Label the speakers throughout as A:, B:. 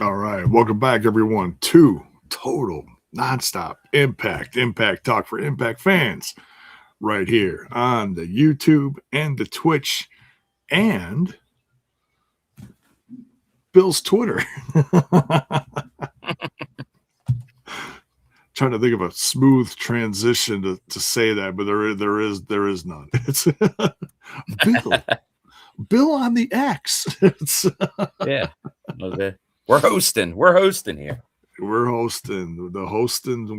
A: All right. Welcome back, everyone, to Total Nonstop Impact Talk for Impact fans right here on the YouTube and the Twitch and Bill's Twitter. Trying to think of a smooth transition to say that, but there is none. It's Bill on the X.
B: Yeah. We're hosting. We're hosting here.
A: We're hosting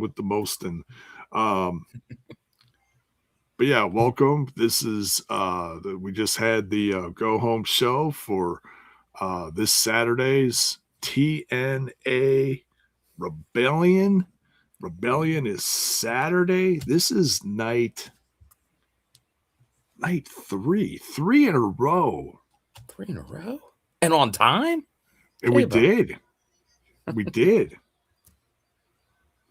A: with the mosting. But yeah, welcome. This is we just had the go home show for this Saturday's TNA Rebellion. Rebellion is Saturday. This is night 3 in a row.
B: 3 in a row? And on time?
A: And we did.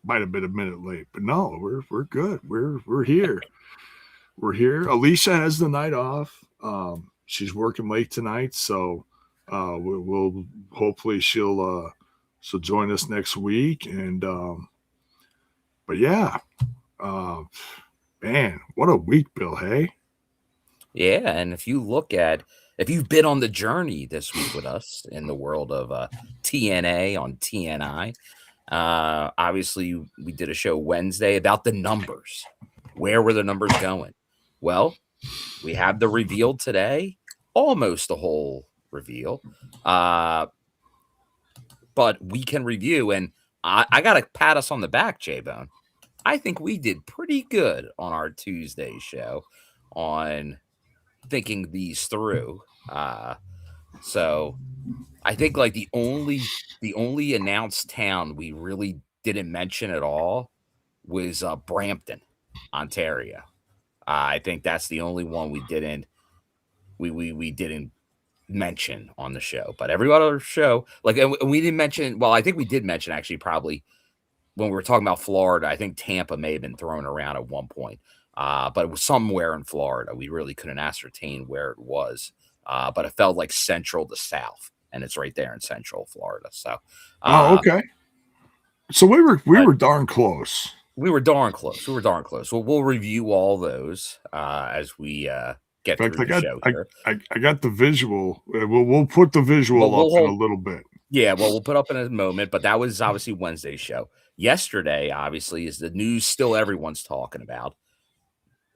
A: Might have been a minute late, but no, we're good. We're here. We're here. Alicia has the night off. She's working late tonight, so we'll hopefully she'll join us next week. And but yeah, man, what a week, Bill. Hey.
B: Yeah, and if you've been on the journey this week with us in the world of TNA on TNI, obviously we did a show Wednesday about the numbers. Where were the numbers going? Well, we have the reveal today, almost a whole reveal, but we can review, and I got to pat us on the back, J-Bone. I think we did pretty good on our Tuesday show on thinking these through. So I think like the only announced town we really didn't mention at all was Brampton, Ontario. I think that's the only one we didn't mention on the show. But every other show, like, and we didn't mention. Well, I think we did mention actually probably when we were talking about Florida. I think Tampa may have been thrown around at one point. But it was somewhere in Florida. We really couldn't ascertain where it was, but it felt like central to south, and it's right there in central Florida. So,
A: okay. So we were darn close.
B: We were darn close. Well, we'll review all those as we get through the show here.
A: I got the visual. We'll put the visual up in a little bit.
B: Yeah, well, we'll put up in a moment, but that was obviously Wednesday's show. Yesterday, obviously, is the news still everyone's talking about.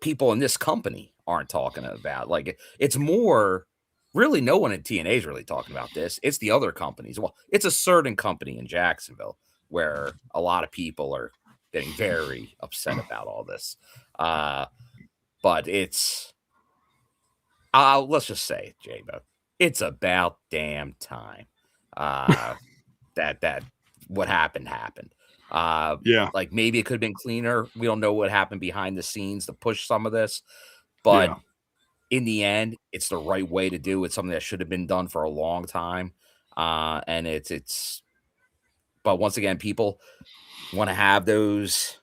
B: People in this company aren't talking about. Like, it's more really no one at TNA is really talking about this. It's the other companies. Well, it's a certain company in Jacksonville where a lot of people are getting very upset about all this. But it's let's just say it, J-Bo. It's about damn time that what happened.
A: Yeah,
B: like maybe it could have been cleaner. We don't know what happened behind the scenes to push some of this, but in the end, it's the right way to do. It's something that should have been done for a long time, and it's. But once again, people want to have those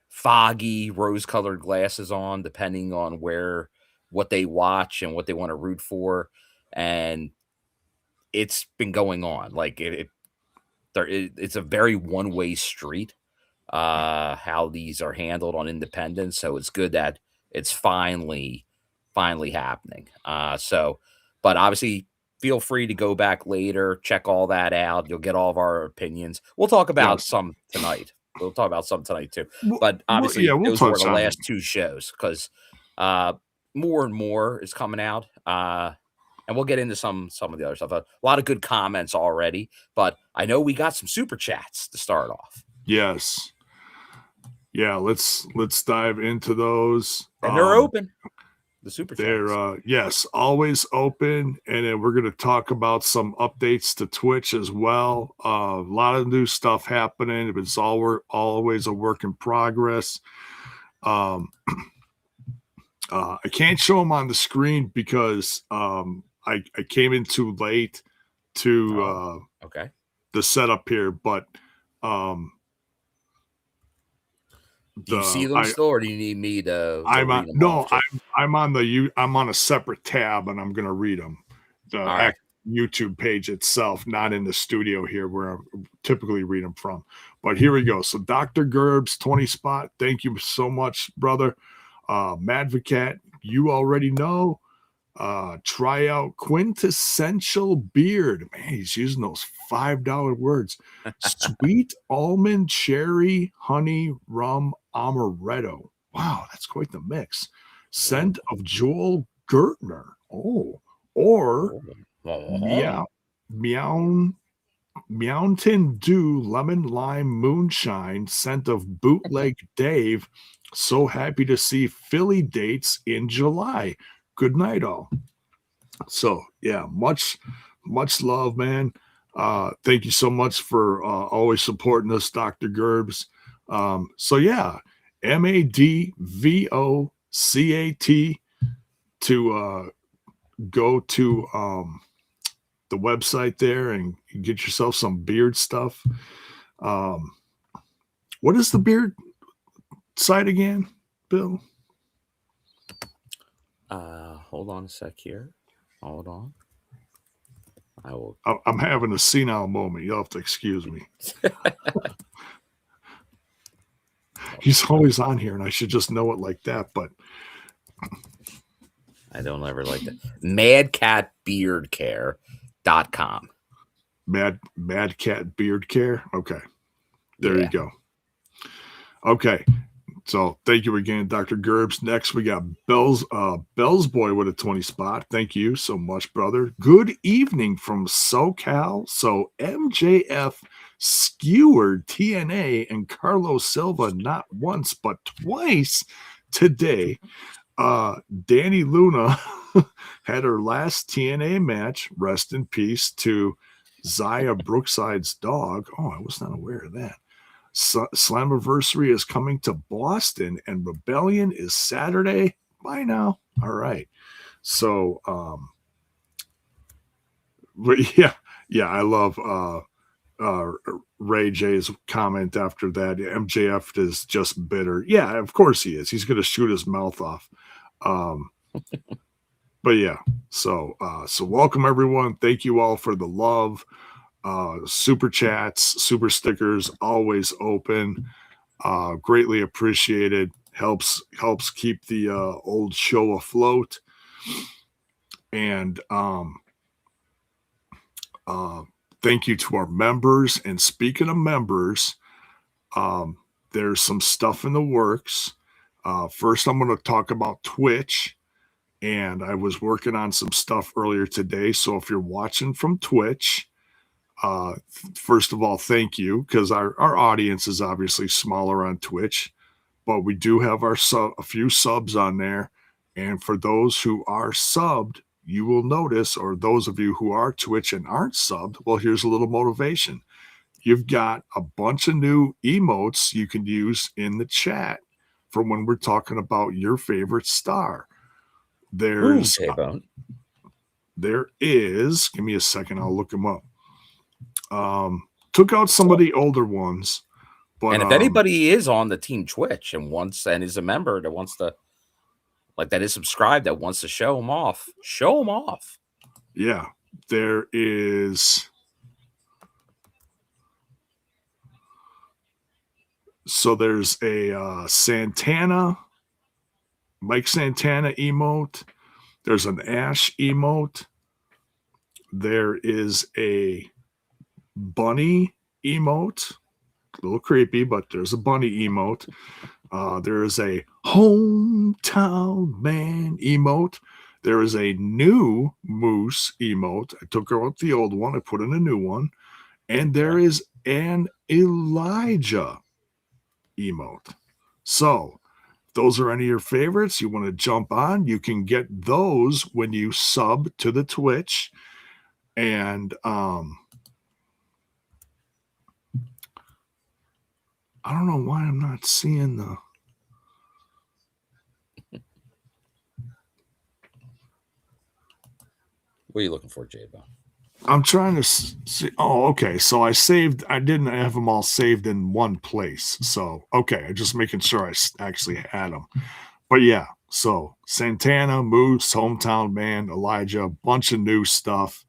B: foggy, rose-colored glasses on, depending on what they watch and what they want to root for, and it's been going on. Like it's a very one-way street. How these are handled on Independence, so it's good that it's finally happening. But obviously, feel free to go back later, check all that out. You'll get all of our opinions. We'll talk about some tonight. We'll talk about some tonight too. But obviously, those were the last two shows because more and more is coming out. And we'll get into some of the other stuff. A lot of good comments already, but I know we got some super chats to start off.
A: Yes. Yeah, let's dive into those.
B: And they're open. The super chats.
A: They're yes, always open. And then we're going to talk about some updates to Twitch as well. A lot of new stuff happening. It's always a work in progress. I can't show them on the screen because I came in too late to the setup here, but
B: do you see them still, or do you need me to?
A: I'm on a separate tab, and I'm going to read them. YouTube page itself, not in the studio here where I typically read them from. But here we go. So Dr. Gerbs, 20 spot. Thank you so much, brother. Madvicat, you already know. Try out quintessential beard. Man, he's using those $5 words. Sweet almond, cherry, honey, rum, amaretto. Wow, that's quite the mix. Scent of Joel Gertner. Oh, or Mountain Dew Lemon Lime Moonshine, scent of Bootleg Dave. So happy to see Philly dates in July. Good night, all. So yeah, much love, man. Thank you so much for always supporting us, Dr. Gerbs. So yeah, MADVOCAT to go to the website there and get yourself some beard stuff. What is the beard site again, Bill?
B: Hold on a sec here. Hold on.
A: I'm having a senile moment. You'll have to excuse me. He's always on here, and I should just know it like that, but
B: I don't ever like that. Madcatbeardcare.com.
A: Mad Cat Beard Care. Okay. There you go. Okay. So thank you again, Dr. Gerbs. Next, we got Bell's Boy with a 20 spot. Thank you so much, brother. Good evening from SoCal. So MJF skewered TNA and Carlos Silva not once but twice today. Dani Luna had her last TNA match. Rest in peace to Zaya Brookside's dog. Oh, I was not aware of that. Slammiversary is coming to Boston, and Rebellion is Saturday. Bye now. All right. So, but yeah, I love Ray J's comment after that. MJF is just bitter. Yeah, of course he is. He's going to shoot his mouth off. But yeah, so welcome everyone. Thank you all for the love. Super chats, super stickers, always open. Greatly appreciated. Helps keep the old show afloat. And thank you to our members. And speaking of members, there's some stuff in the works. First, I'm going to talk about Twitch. And I was working on some stuff earlier today. So if you're watching from Twitch, first of all, thank you, because our audience is obviously smaller on Twitch, but we do have a few subs on there. And for those who are subbed, you will notice, or those of you who are Twitch and aren't subbed, well, here's a little motivation. You've got a bunch of new emotes you can use in the chat for when we're talking about your favorite star. There is, give me a second, I'll look them up. Took out some of the older ones, but
B: and if anybody is on the team Twitch and is a member that wants to, that is subscribed, that wants to show them off. Yeah,
A: there is. So there's a Mike Santana emote. There's an Ash emote. There is a bunny emote. A little creepy, but there's a bunny emote. There is a hometown man emote. There is a new moose emote. I took out the old one. I put in a new one. And there is an Elijah emote. So if those are any of your favorites, you want to jump on, you can get those when you sub to the Twitch. And I don't know why I'm not seeing the.
B: What are you looking for, J-Bone?
A: I'm trying to see. Oh, okay. So I didn't have them all saved in one place. So, okay. I'm just making sure I actually had them. But yeah, so Santana, Moose, Hometown Man, Elijah, a bunch of new stuff.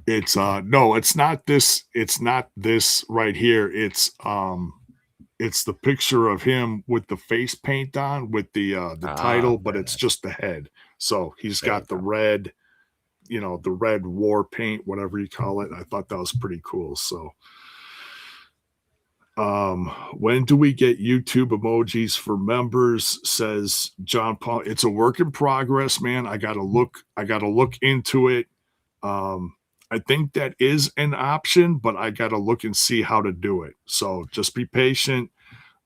A: It's no, it's not this right here. It's the picture of him with the face paint on with the title, but
B: very
A: it's
B: nice.
A: just the head. So he's
B: There
A: got
B: you
A: the
B: go.
A: red, the red war paint, whatever you call it. I thought that was pretty cool. So when do we get YouTube emojis for members? Says John Paul. It's a work in progress, man. I gotta look into it. I think that is an option, but I gotta look and see how to do it. So just be patient.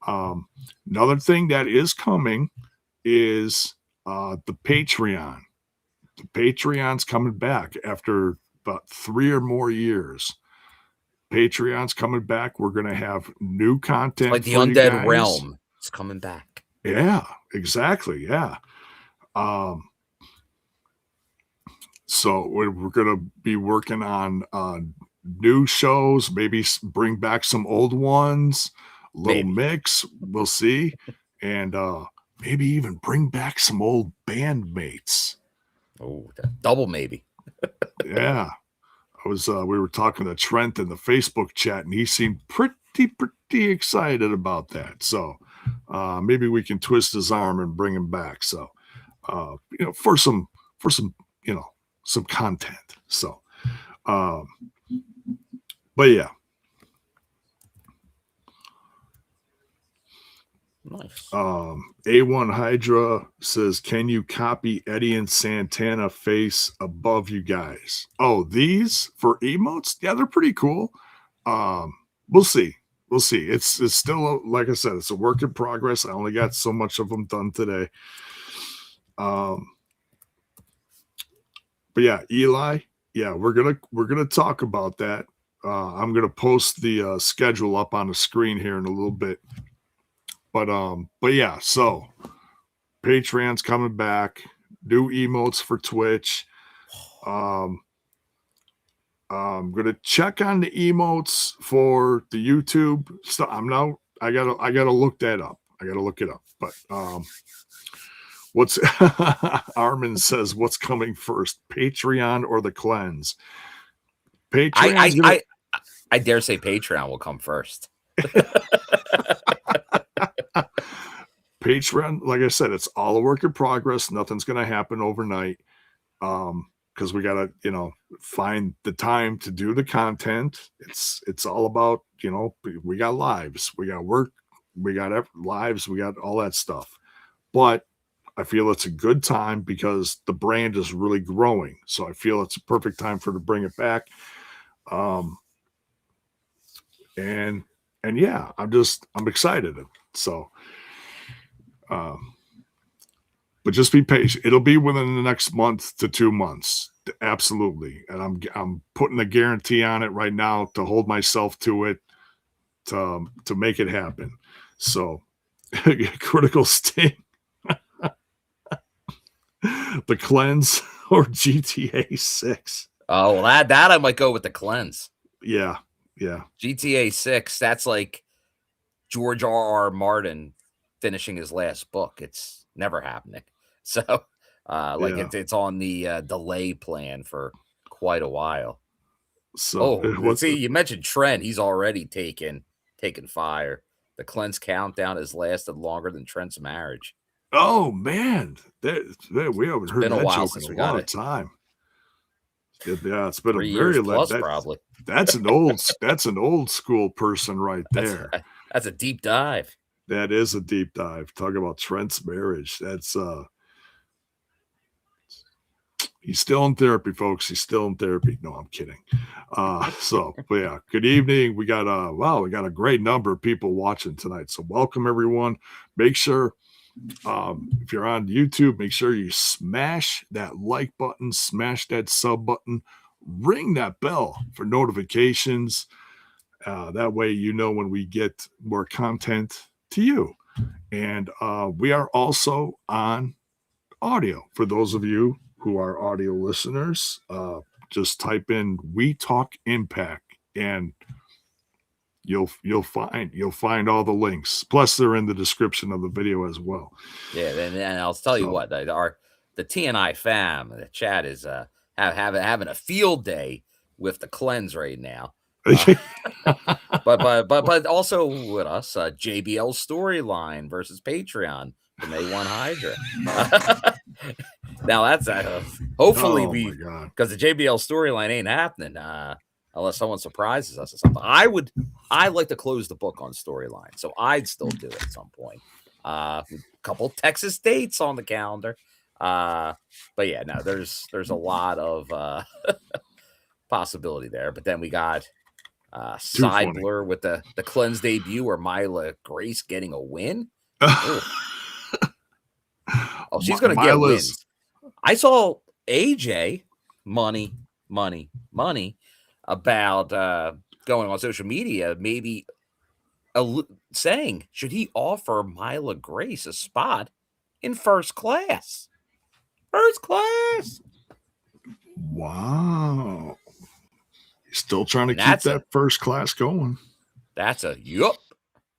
A: Another thing that is coming is the Patreon. The Patreon's coming back after about 3 or more years. Patreon's coming back. We're going to have new content
B: Like the
A: for you
B: Undead
A: guys.
B: Realm. It's coming back.
A: Yeah, exactly. Yeah. So we're going to be working on new shows, maybe bring back some old ones, little mix. We'll see. And maybe even bring back some old bandmates.
B: Oh, double maybe.
A: Yeah. We were talking to Trent in the Facebook chat, and he seemed pretty excited about that. So maybe we can twist his arm and bring him back. So for some some content. So but yeah.
B: Nice.
A: A1 Hydra says, can you copy Eddie and Santana face above you guys? Oh, these for emotes? Yeah, they're pretty cool. We'll see. It's still, like I said, it's a work in progress. I only got so much of them done today. But yeah, Eli, yeah, we're gonna talk about that. I'm gonna post the schedule up on the screen here in a little bit. But yeah, so Patreon's coming back, new emotes for Twitch. I'm gonna check on the emotes for the YouTube stuff. I gotta look that up. I gotta look it up. But what's Armin says, what's coming first, Patreon or the cleanse? Patreon's
B: I dare say Patreon will come first.
A: Patreon, like I said, it's all a work in progress. Nothing's going to happen overnight because we got to, find the time to do the content. It's all about, we got lives, we got work, we got lives, we got all that stuff. But I feel it's a good time because the brand is really growing. So I feel it's a perfect time to bring it back. And yeah, I'm excited. So, but just be patient. It'll be within the next month to 2 months. Absolutely. And I'm putting a guarantee on it right now to hold myself to it, to make it happen. So Critical Sting, the cleanse or GTA 6.
B: Oh, well, that I might go with the cleanse.
A: Yeah.
B: GTA 6, that's like George R.R. Martin finishing his last book. It's never happening. So it's on the delay plan for quite a while.
A: So
B: let's see, you mentioned Trent. He's already taken fire. The cleanse countdown has lasted longer than Trent's marriage.
A: Oh man, we haven't heard that joke in a long time. Yeah, it's been
B: 3 years plus, probably.
A: That's an old school person right there.
B: That's a deep dive.
A: That is a deep dive. Talk about Trent's marriage. That's he's still in therapy, folks. He's still in therapy. No, I'm kidding. But yeah, good evening. We got a great number of people watching tonight. So welcome everyone. Make sure if you're on YouTube, make sure you smash that like button, smash that sub button, ring that bell for notifications. That way, when we get more content to you. And we are also on audio. For those of you who are audio listeners, just type in We Talk Impact and you'll find all the links. Plus, they're in the description of the video as well.
B: Yeah, and I'll tell you what, the TNI fam, the chat is having a field day with the cleanse right now. But also with us, JBL storyline versus Patreon from A1 Hydra. Now that's hopefully because the JBL storyline ain't happening unless someone surprises us or something. I'd like to close the book on storyline, so I'd still do it at some point. A couple Texas dates on the calendar, but yeah, no, there's a lot of possibility there. But then we got side blur with the cleanse debut or Myla Grace getting a win. Oh, she's gonna get wins. I saw AJ money about going on social media, maybe saying, should he offer Myla Grace a spot in first class? First class.
A: Wow. He's still trying to keep that first class going.
B: That's a yup.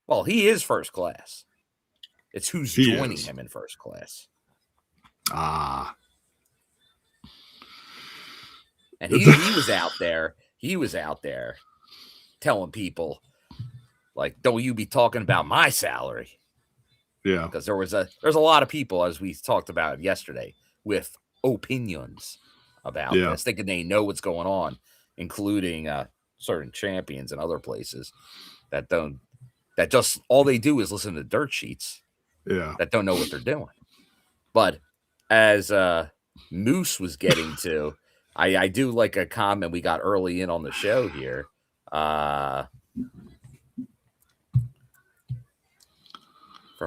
B: Well, he is first class. It's who's joining him in first class. And he was out there. He was out there telling people, like, don't you be talking about my salary.
A: Yeah.
B: Because there's a lot of people, as we talked about yesterday, with opinions about this, thinking they know what's going on, including certain champions and other places that just all they do is listen to dirt sheets.
A: Yeah.
B: That don't know what they're doing. But as Moose was getting to, I do like a comment we got early in on the show here. From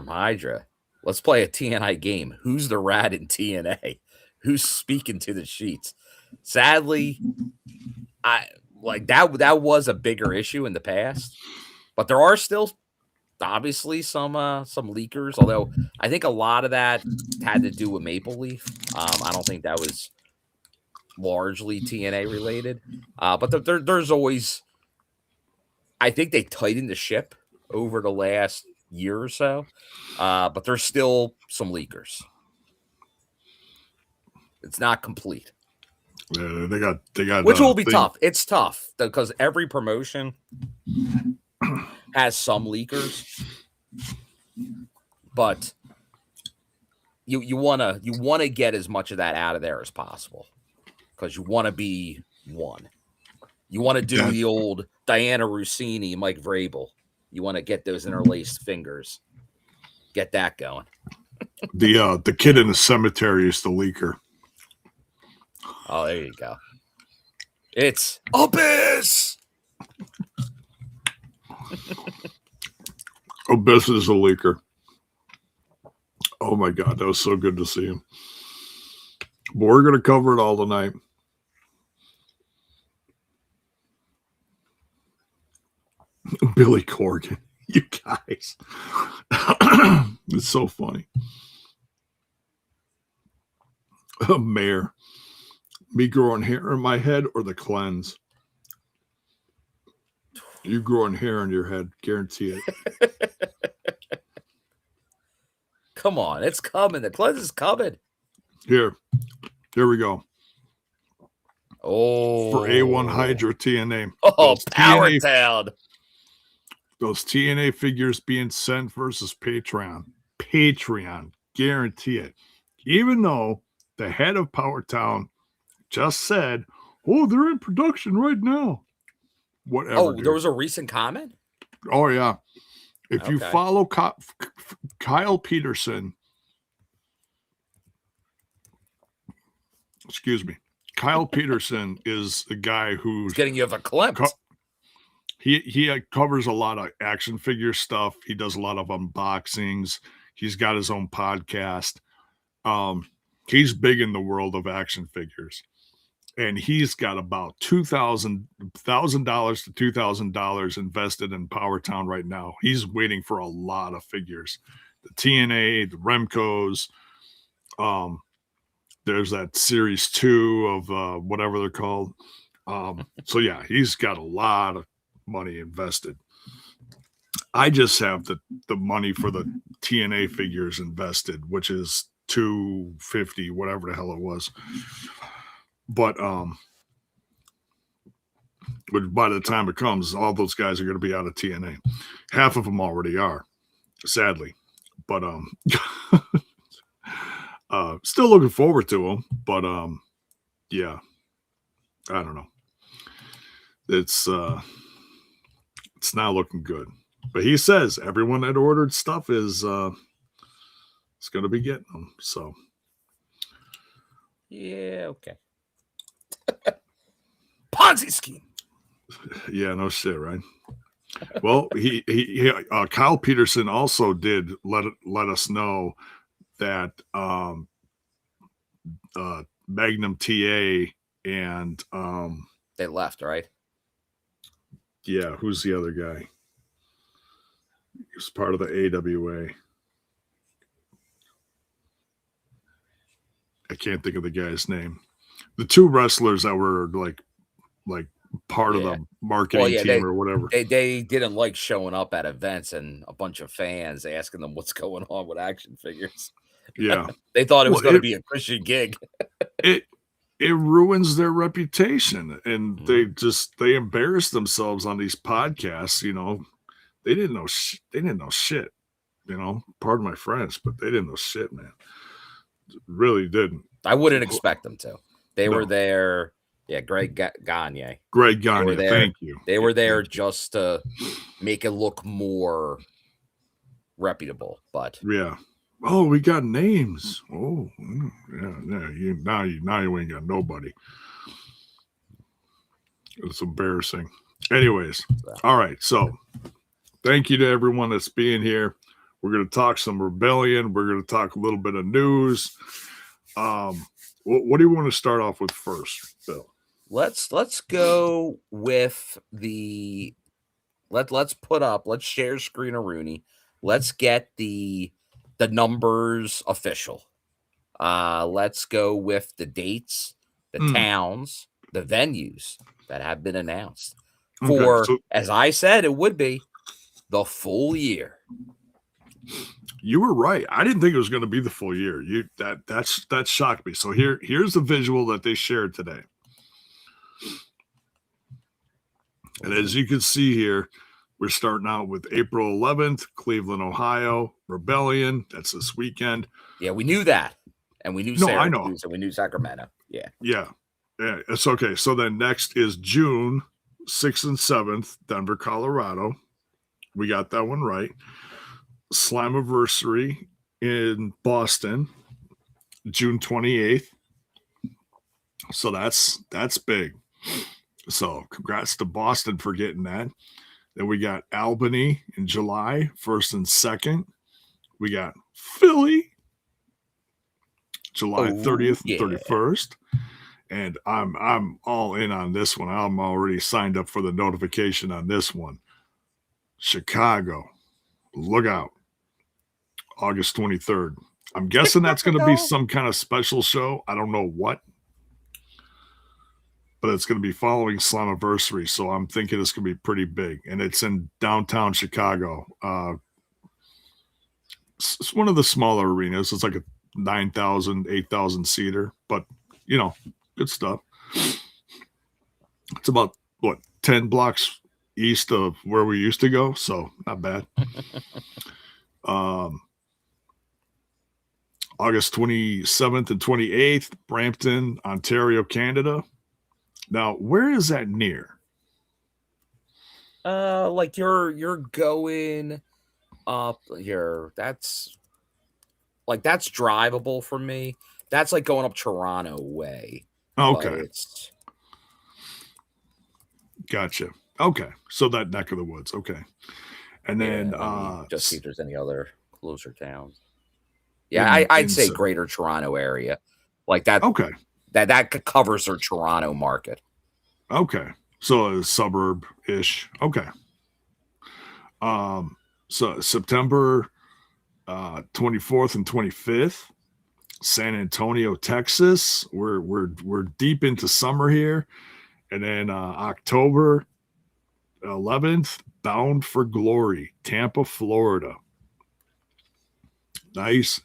B: Hydra. Let's play a TNI game. Who's the rat in TNA? Who's speaking to the sheets? Sadly, I like that was a bigger issue in the past, but there are still obviously some leakers, although I think a lot of that had to do with Maple Leaf. I don't think that was largely TNA related. But there's always, I think they tightened the ship over the last year or so, but there's still some leakers. It's not complete.
A: Yeah, they got
B: which will be tough. It's tough because every promotion has some leakers, but you want to get as much of that out of there as possible because you want to be one. You want to do the old Diana Rossini, Mike Vrabel. You want to get those interlaced fingers. Get that going.
A: The kid in the cemetery is the leaker.
B: Oh, there you go. It's Abyss.
A: Abyss is a leaker. Oh my God, that was so good to see him. But we're going to cover it all tonight. Billy Corgan, you guys. It's so funny. Mayor, me growing hair in my head or the cleanse? You growing hair in your head, guarantee it.
B: Come on, it's coming. The cleanse is coming.
A: Here we go.
B: Oh,
A: for A1 Hydra TNA.
B: Oh, Power Town.
A: Those TNA figures being sent versus Patreon. Patreon, guarantee it. Even though the head of Power Town just said, "Oh, they're in production right now." Whatever.
B: Oh, there was a recent comment?
A: Oh, yeah. If you follow Kyle Peterson, excuse me, Kyle Peterson is the guy who's
B: getting you a glimpse.
A: He covers a lot of action figure stuff. He does a lot of unboxings. He's got his own podcast. He's big in the world of action figures. And he's got about $2,000 to $2,000 invested in Power Town right now. He's waiting for a lot of figures. The TNA, the Remcos. There's that Series 2 of whatever they're called. So, yeah, he's got a lot of money invested. I just have the money for the TNA figures invested, which is $250, whatever the hell it was. But by the time it comes, all those guys are going to be out of TNA. Half of them already are, sadly. But still looking forward to them. But yeah, I don't know. It's not looking good. But he says everyone that ordered stuff is going to be getting them. So
B: yeah, okay. Ponzi scheme.
A: Yeah, no shit, right? Well, he Kyle Peterson also did let us know that Magnum TA and
B: they left, right?
A: Yeah, who's the other guy? He was part of the AWA. I can't think of the guy's name. The two wrestlers that were like part of the marketing team or whatever.
B: They didn't like showing up at events and a bunch of fans asking them what's going on with action figures.
A: Yeah.
B: They thought it was going to be a Christian gig.
A: It ruins their reputation, and they embarrass themselves on these podcasts. You know, they didn't know shit. You know, pardon my French, but they didn't know shit, man. Really didn't.
B: I wouldn't expect them to. They were there. Yeah, Greg Gagne.
A: Greg Gagne, thank you.
B: They were there just to make it look more reputable, but
A: yeah. Oh, we got names. Oh, yeah. Now you ain't got nobody. It's embarrassing. Anyways, all right. So, thank you to everyone that's being here. We're going to talk some rebellion. We're going to talk a little bit of news. What do you want to start off with first, Bill?
B: Let's go with the let's share screen a Rooney. Let's get the numbers official. Let's go with the dates, the towns, the venues that have been announced for, as I said, it would be the full year.
A: You were right. I didn't think it was going to be the full year. That shocked me. So here's the visual that they shared today. And as you can see here, we're starting out with April 11th, Cleveland, Ohio, Rebellion. That's this weekend.
B: Yeah, we knew that. And we knew Syracuse, and we knew Sacramento. Yeah.
A: Yeah. Yeah, it's okay. So then next is June 6th and 7th, Denver, Colorado. We got that one right. Slammiversary in Boston, June 28th. So that's big. So congrats to Boston for getting that. Then we got Albany in July, 1st and 2nd. We got Philly, July 30th and 31st. And I'm all in on this one. I'm already signed up for the notification on this one. Chicago, look out. August 23rd. I'm guessing that's going to be some kind of special show. I don't know what. But it's going to be following Slammiversary, so I'm thinking it's going to be pretty big. And it's in downtown Chicago. It's one of the smaller arenas. It's like a 9,000, 8,000 seater. But, you know, good stuff. It's about, 10 blocks east of where we used to go, so not bad. August 27th and 28th, Brampton, Ontario, Canada. Now, where is that near?
B: Like you're going up here. That's drivable for me. That's like going up Toronto way.
A: Okay. Gotcha. Okay. So that neck of the woods. Okay. And then
B: just see if there's any other closer towns. Yeah, I'd say Greater Toronto area. Like that.
A: Okay.
B: That covers their Toronto market.
A: Okay. So a suburb-ish. Okay. So September 24th and 25th, San Antonio, Texas. We're deep into summer here. And then October 11th, Bound for Glory, Tampa, Florida. Nice.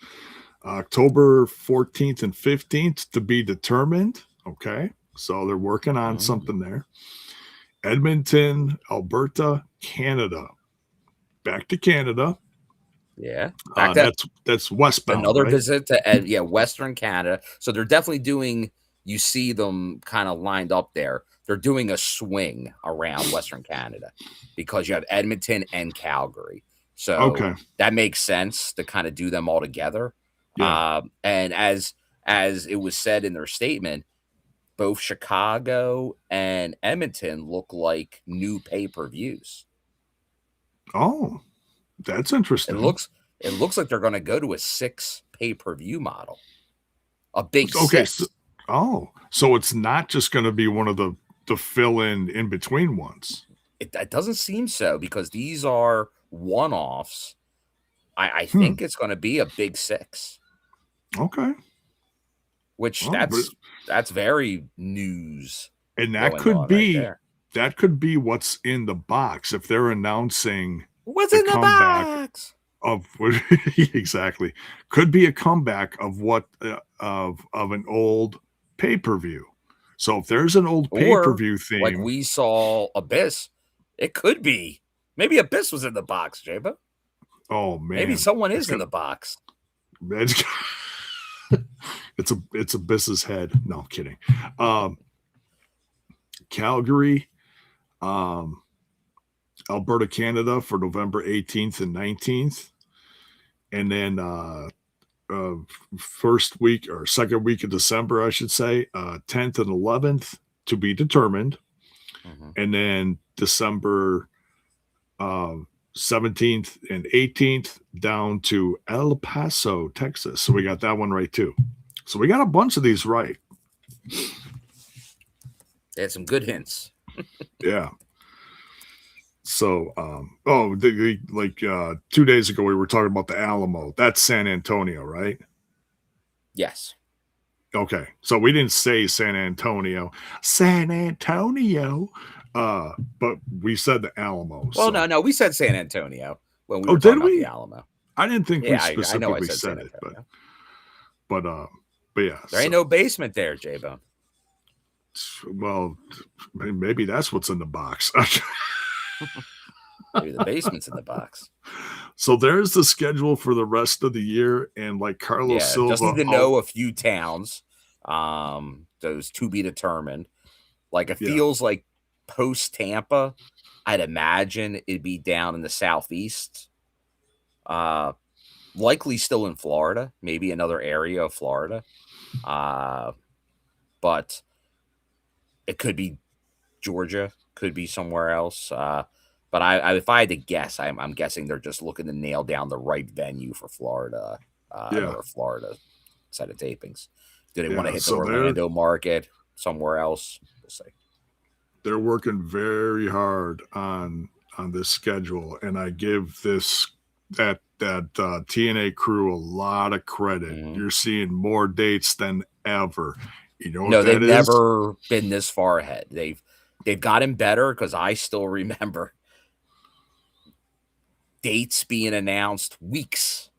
A: October 14th and 15th, to be determined. Okay. So they're working on something there. Edmonton, Alberta, Canada. Back to Canada.
B: Yeah.
A: That's westbound.
B: Another
A: right?
B: visit to Western Canada. So they're definitely doing, you see them kind of lined up there. They're doing a swing around Western Canada because you have Edmonton and Calgary. So that makes sense to kind of do them all together.
A: Yeah.
B: And as it was said in their statement, both Chicago and Edmonton look like new pay-per-views.
A: Oh, that's interesting.
B: It looks like they're going to go to a 6 pay-per-view model. A big 6.
A: So it's not just going to be one of the fill-in between ones.
B: It doesn't seem so, because these are one-offs. I think it's going to be a big 6.
A: Okay.
B: Which that's very news.
A: And that could be what's in the box if they're announcing
B: what's in the box
A: of exactly. Could be a comeback of what of an old pay-per-view. So if there's an old pay-per-view theme,
B: like we saw Abyss, it could be. Maybe Abyss was in the box, Jaba.
A: Oh man.
B: Maybe someone is in the box.
A: It's Abyss's head. No, I'm kidding. Calgary, Alberta, Canada for November 18th and 19th. And then first week or second week of December, I should say, 10th and 11th, to be determined. And then December 17th and 18th down to El Paso, Texas. So we got that one right too. So we got a bunch of these right.
B: They had some good hints.
A: Yeah. So, 2 days ago, we were talking about the Alamo. That's San Antonio, right?
B: Yes.
A: Okay. So we didn't say San Antonio, but we said the Alamo.
B: Well,
A: so.
B: no, we said San Antonio when we were talking about the Alamo.
A: I didn't think we specifically said it, but yeah.
B: There ain't no basement there, J-Bone.
A: Well, maybe that's what's in the box.
B: Maybe the basement's in the box.
A: So there's the schedule for the rest of the year, and like Carlos Silva,
B: just need to know a few towns, those to be determined. Like it feels like post Tampa, I'd imagine it'd be down in the southeast, likely still in Florida, maybe another area of Florida, but it could be Georgia, could be somewhere else. But if I had to guess, I'm guessing they're just looking to nail down the right venue for Florida, another Florida set of tapings. Do they want to hit the Orlando market, somewhere else? We'll see.
A: They're working very hard on this schedule, and I give that TNA Crew a lot of credit. You're seeing more dates than ever. You know,
B: no, they've never been this far ahead. They've gotten better, because I still remember dates being announced weeks.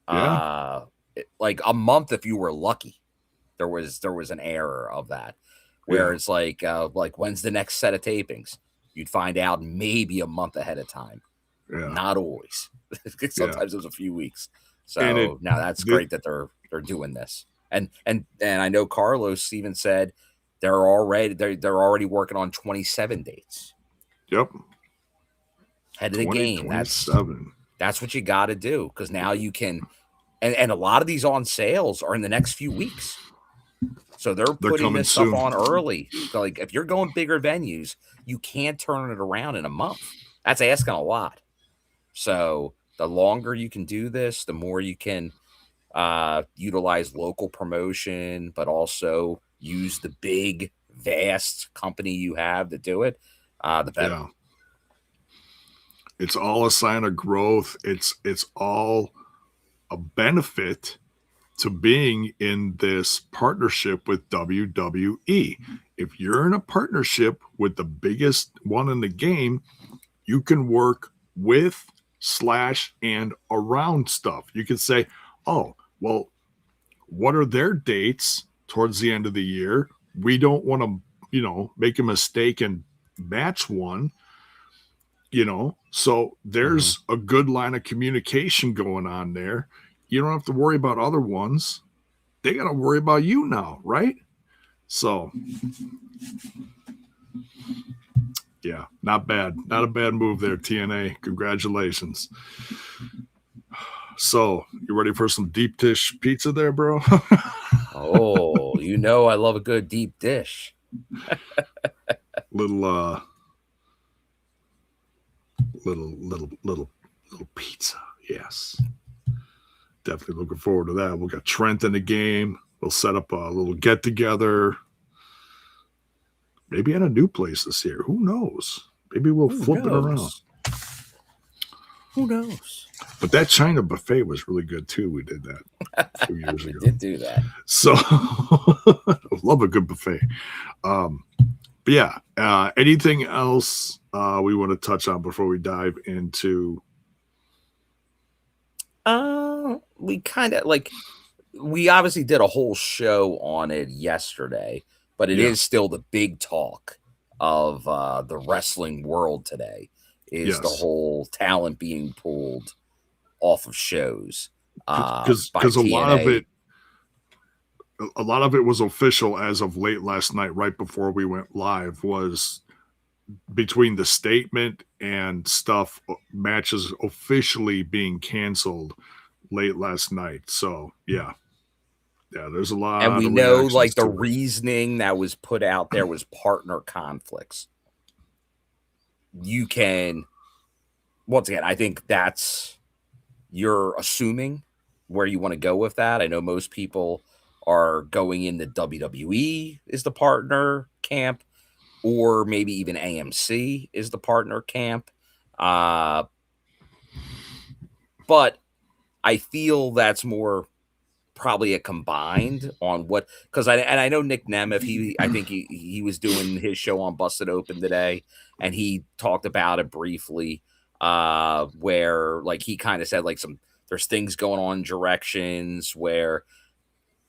B: Like a month if you were lucky. There was an error of that, where it's like when's the next set of tapings? You'd find out maybe a month ahead of time. Not always. Sometimes it was a few weeks. So now that's great that they're doing this. And I know Carlos even said they're already working on 27 dates.
A: Yep.
B: Head of the game. That's what you got to do, because now you can, and a lot of these on sales are in the next few weeks. So they're putting this stuff on early. So like if you're going bigger venues, you can't turn it around in a month. That's asking a lot. So the longer you can do this, the more you can utilize local promotion, but also use the big, vast company you have to do it, the better.
A: Yeah. It's all a sign of growth. It's all a benefit to being in this partnership with WWE. If you're in a partnership with the biggest one in the game, you can work with / and around stuff. You can say, oh, well, what are their dates towards the end of the year? We don't want to, make a mistake and match one, So there's a good line of communication going on there. You don't have to worry about other ones. They got to worry about you now, right? So, yeah, not bad. Not a bad move there, TNA. Congratulations. So, you ready for some deep dish pizza there, bro?
B: Oh, I love a good deep dish.
A: little pizza. Yes. Definitely looking forward to that. We'll got Trent in the game. We'll set up a little get together. Maybe at a new place this year. Who knows? Maybe we'll flip it around.
B: Who knows?
A: But that China buffet was really good too. We did that a few years ago.
B: We did do that.
A: So I love a good buffet. But yeah, anything else we want to touch on before we dive into?
B: We kind of we obviously did a whole show on it yesterday, but it is still the big talk of the wrestling world today is the whole talent being pulled off of shows.
A: Because a lot of it was official as of late last night, right before we went live, was between the statement and stuff, matches officially being canceled late last night. So yeah, there's a lot.
B: And we know the reasoning that was put out there was partner conflicts. You can, once again, I think you're assuming where you want to go with that. I know most people are going in the WWE is the partner camp, or maybe even AMC is the partner camp. But I feel that's more probably a combined on what, because I know Nick Nemeth, I think he was doing his show on Busted Open today, and he talked about it briefly, where he kind of said there's things going on in directions where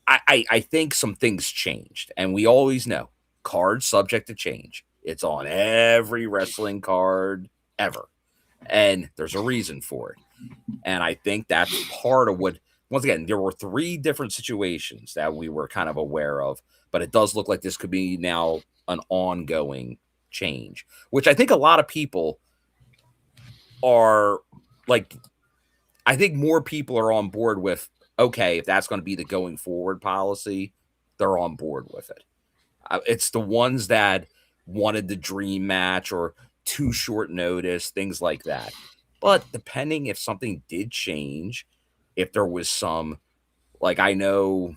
B: I think some things changed, and we always know cards subject to change. It's on every wrestling card ever, and there's a reason for it. And I think that's part of what, once again, there were 3 different situations that we were kind of aware of, but it does look like this could be now an ongoing change, which I think a lot of people are I think more people are on board with, okay, if that's going to be the going forward policy, they're on board with it. It's the ones that wanted the dream match or too short notice, things like that. But depending if something did change, if there was some, I know,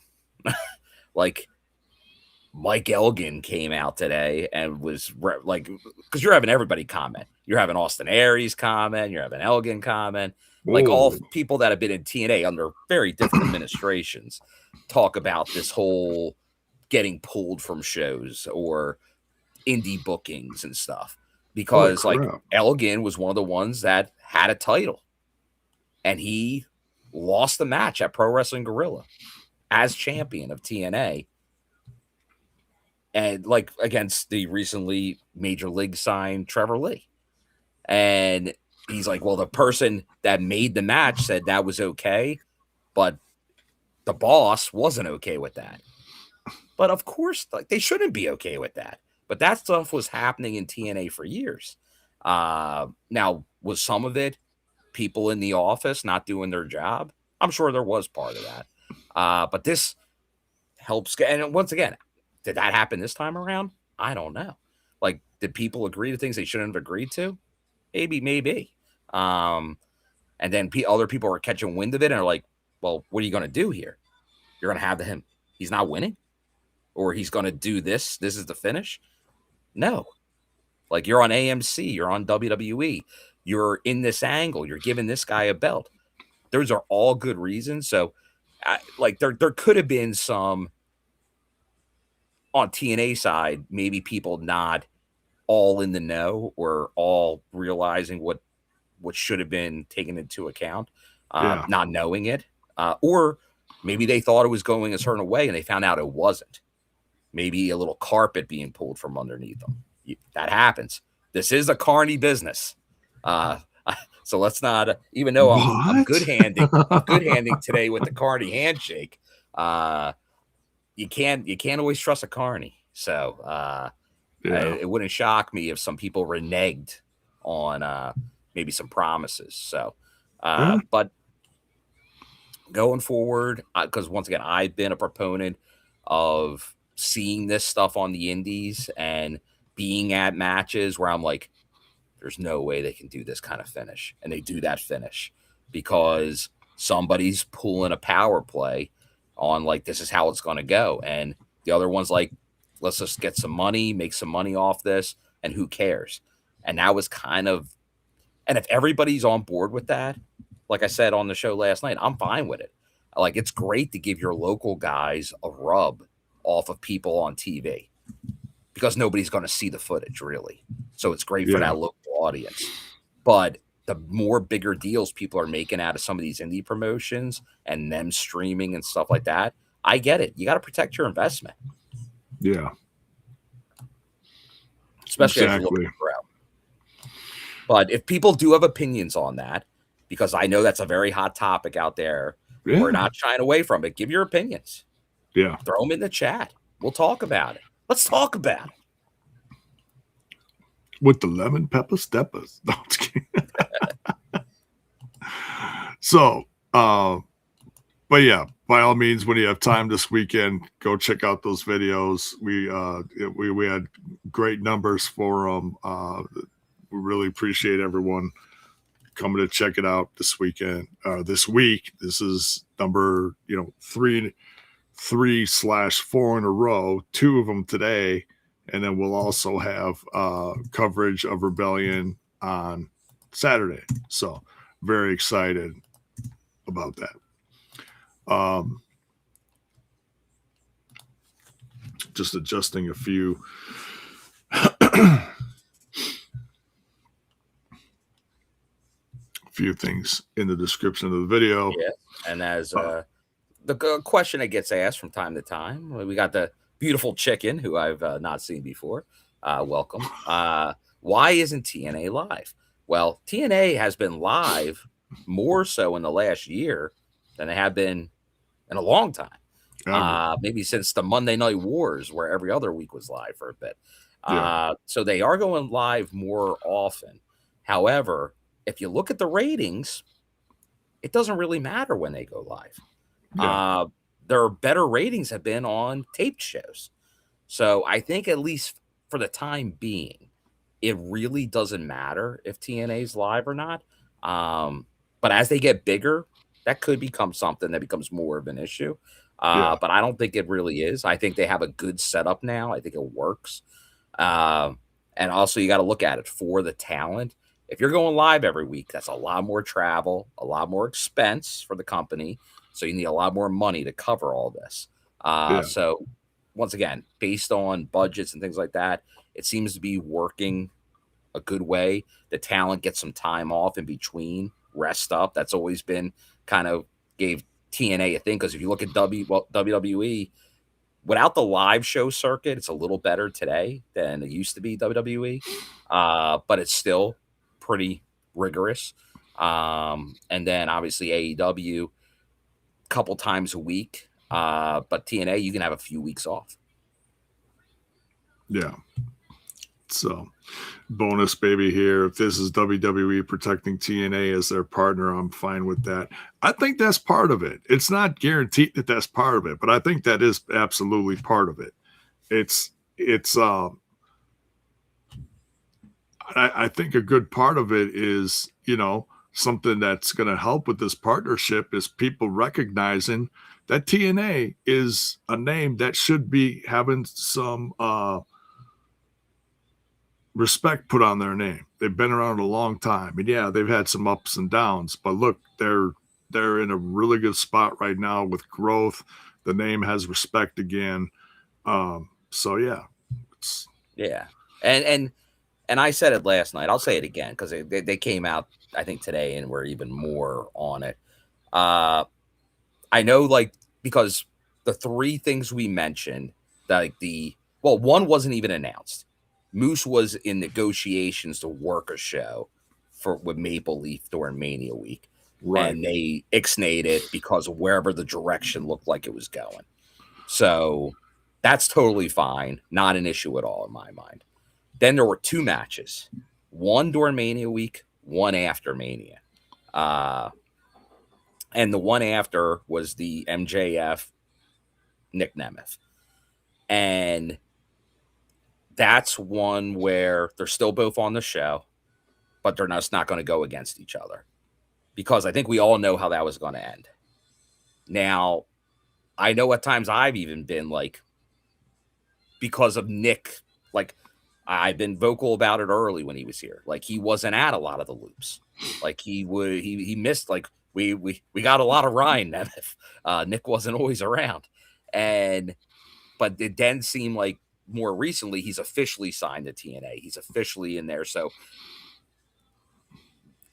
B: Mike Elgin came out today and was because you're having everybody comment. You're having Austin Aries comment. You're having Elgin comment. All people that have been in TNA under very different administrations talk about this whole getting pulled from shows or indie bookings and stuff. Because Elgin was one of the ones that had a title, and he lost the match at Pro Wrestling Guerrilla as champion of TNA, and against the recently major league signed Trevor Lee. And he's like, well, the person that made the match said that was okay, but the boss wasn't okay with that. But of course, they shouldn't be okay with that. But that stuff was happening in TNA for years. Now, was some of it people in the office not doing their job? I'm sure there was part of that. But this helps. And once again, did that happen this time around? I don't know. Did people agree to things they shouldn't have agreed to? Maybe. And then other people are catching wind of it and are like, well, what are you going to do here? You're going to have him. He's not winning? Or he's going to do this? This is the finish? No. You're on AMC, you're on WWE, you're in this angle, you're giving this guy a belt. Those are all good reasons. So like there could have been some on TNA side, maybe people not all in the know or all realizing what should have been taken into account, not knowing it, or maybe they thought it was going a certain way and they found out it wasn't. Maybe a little carpet being pulled from underneath them. That happens. This is a carny business. So let's not, even though I'm good handing today with the carny handshake. You can't always trust a carny. So it wouldn't shock me if some people reneged on maybe some promises. So, but going forward, because once again, I've been a proponent of seeing this stuff on the indies and being at matches where I'm like, there's no way they can do this kind of finish. And they do that finish because somebody's pulling a power play on like, this is how it's going to go. And the other one's like, let's just get some money, make some money off this. And who cares? And that was kind of, and if everybody's on board with that, like I said on the show last night, I'm fine with it. Like, it's great to give your local guys a rub off of people on TV because nobody's going to see the footage really. So it's great for that local audience. But the more bigger deals people are making out of some of these indie promotions and them streaming and stuff like that, I get it. You got to protect your investment.
A: Yeah.
B: Especially as you look at the crowd. But if people do have opinions on that, because I know that's a very hot topic out there, we're not shying away from it. Give your opinions.
A: Yeah.
B: Throw them in the chat. We'll talk about it. Let's talk about it.
A: With the lemon pepper steppers. No, I'm just kidding. So, but yeah, by all means, when you have time this weekend, go check out those videos. We had great numbers for them. We really appreciate everyone coming to check it out this weekend. This week, this is number 3/4 in a row. 2 of them today, and then we'll also have coverage of Rebellion on Saturday. So very excited about that. Just adjusting a few things in the description of the video.
B: Yeah, and as the question that gets asked from time to time, we got the beautiful chicken who I've not seen before. Welcome. Why isn't TNA live? Well, TNA has been live more so in the last year than they have been in a long time. Maybe since the Monday Night Wars, where every other week was live for a bit. So they are going live more often. However, if you look at the ratings, it doesn't really matter when they go live. Their better ratings have been on taped shows. So I think at least for the time being, it really doesn't matter if TNA is live or not. But as they get bigger, that could become something that becomes more of an issue. But I don't think it really is. I think they have a good setup now. I think it works. And also you got to look at it for the talent. If you're going live every week, that's a lot more travel, a lot more expense for the company. So you need a lot more money to cover all this. So once again, based on budgets and things like that, it seems to be working a good way. The talent gets some time off in between, rest up. That's always been kind of gave TNA a thing. Because if you look at WWE, without the live show circuit, it's a little better today than it used to be WWE. But it's still pretty rigorous. And then obviously AEW a couple times a week. But TNA, you can have a few weeks off.
A: Yeah. So bonus baby here. If this is WWE protecting TNA as their partner, I'm fine with that. I think that's part of it. It's not guaranteed that that's part of it, but I think that is absolutely part of it. I think a good part of it is, something that's going to help with this partnership is people recognizing that TNA is a name that should be having some respect put on their name. They've been around a long time, and they've had some ups and downs, but look, they're they're in a really good spot right now with growth. The name has respect again. So yeah,
B: yeah, and I said it last night. I'll say it again because they came out I think today and were even more on it. I know like because the three things we mentioned, like one wasn't even announced. Moose was in negotiations to work a show with Maple Leaf during Mania Week.
A: right.
B: And they ixnayed it because of wherever the direction looked like it was going. So that's totally fine. Not an issue at all in my mind. Then there were two matches, one during Mania Week, one after Mania. And the one after was the MJF Nick Nemeth. And that's one where they're still both on the show, but they're just not going to go against each other. Because I think we all know how that was going to end. Now, I know at times I've even been like, because of Nick, like I've been vocal about it early when he was here. Like he wasn't at a lot of the loops. Like he missed, like we got a lot of Ryan Nemeth. Nick wasn't always around. But it then seemed like more recently he's officially signed to TNA. He's officially in there. So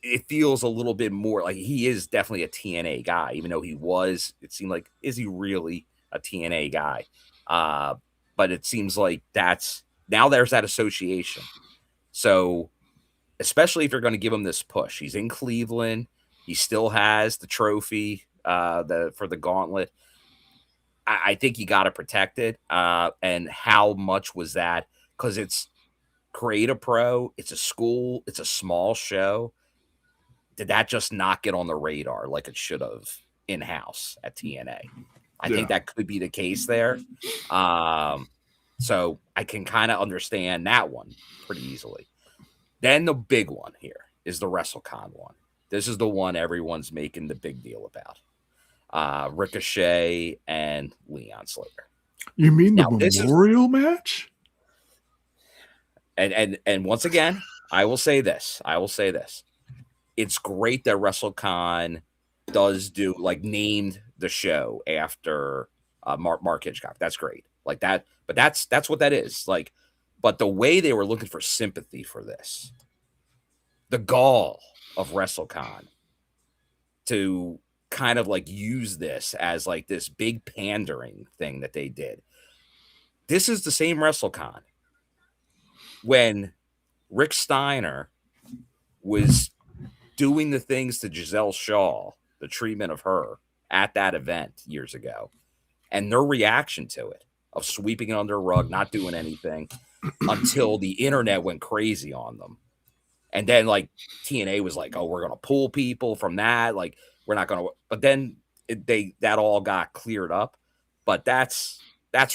B: it feels a little bit more like he is definitely a TNA guy, even though it seemed like, is he really a TNA guy? But it seems like now there's that association. So especially if you're going to give him this push, he's in Cleveland. He still has the trophy for the gauntlet. I think you got to protect it. And how much was that? Because it's Create a Pro. It's a school. It's a small show. Did that just not get on the radar like it should have in-house at TNA? I think that could be the case there. So I can kind of understand that one pretty easily. Then the big one here is the WrestleCon one. This is the one everyone's making the big deal about. Ricochet and Leon Slater.
A: You mean the memorial match?
B: And once again, I will say this. It's great that WrestleCon does do named the show after Mark Hitchcock. That's great. Like that, but that's what that is. Like, but the way they were looking for sympathy for this, the gall of WrestleCon to kind of use this as this big pandering thing that they did. This is the same WrestleCon when Rick Steiner was doing the things to Giselle Shaw, the treatment of her at that event years ago, and their reaction to it of sweeping it under a rug, not doing anything until the internet went crazy on them. And then TNA was like, oh, we're going to pull people from that. Like, we're not going to, but then that all got cleared up. But that's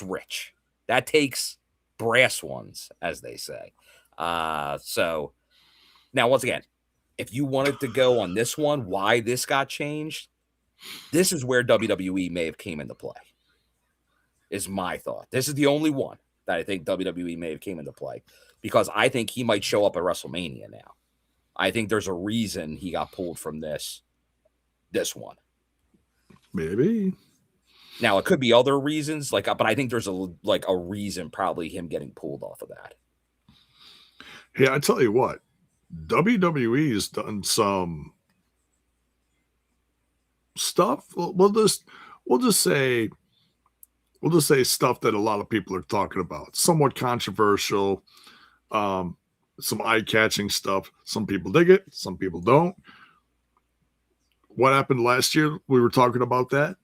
B: rich. That takes brass ones, as they say. So now, once again, if you wanted to go on this one, why this got changed, this is where WWE may have came into play, is my thought. This is the only one that I think WWE may have came into play, because I think he might show up at WrestleMania now. I think there's a reason he got pulled from this one.
A: Maybe.
B: Now, it could be other reasons, but I think there's a reason, probably him getting pulled off of that.
A: Hey, I tell you what, WWE has done some stuff. We'll just say stuff that a lot of people are talking about. Somewhat controversial, some eye-catching stuff. Some people dig it, some people don't. What happened last year? We were talking about that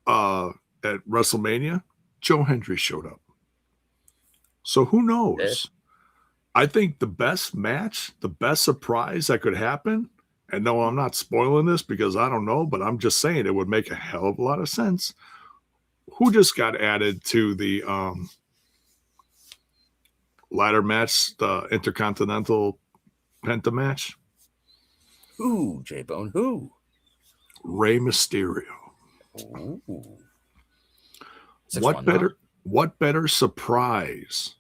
A: at WrestleMania. Joe Hendry showed up. So who knows? Yeah. I think the best match, the best surprise that could happen, and no, I'm not spoiling this because I don't know, but I'm just saying it would make a hell of a lot of sense. Who just got added to the ladder match, the Intercontinental Penta match?
B: Who, J-Bone? Who?
A: Rey Mysterio.
B: Ooh.
A: What better surprise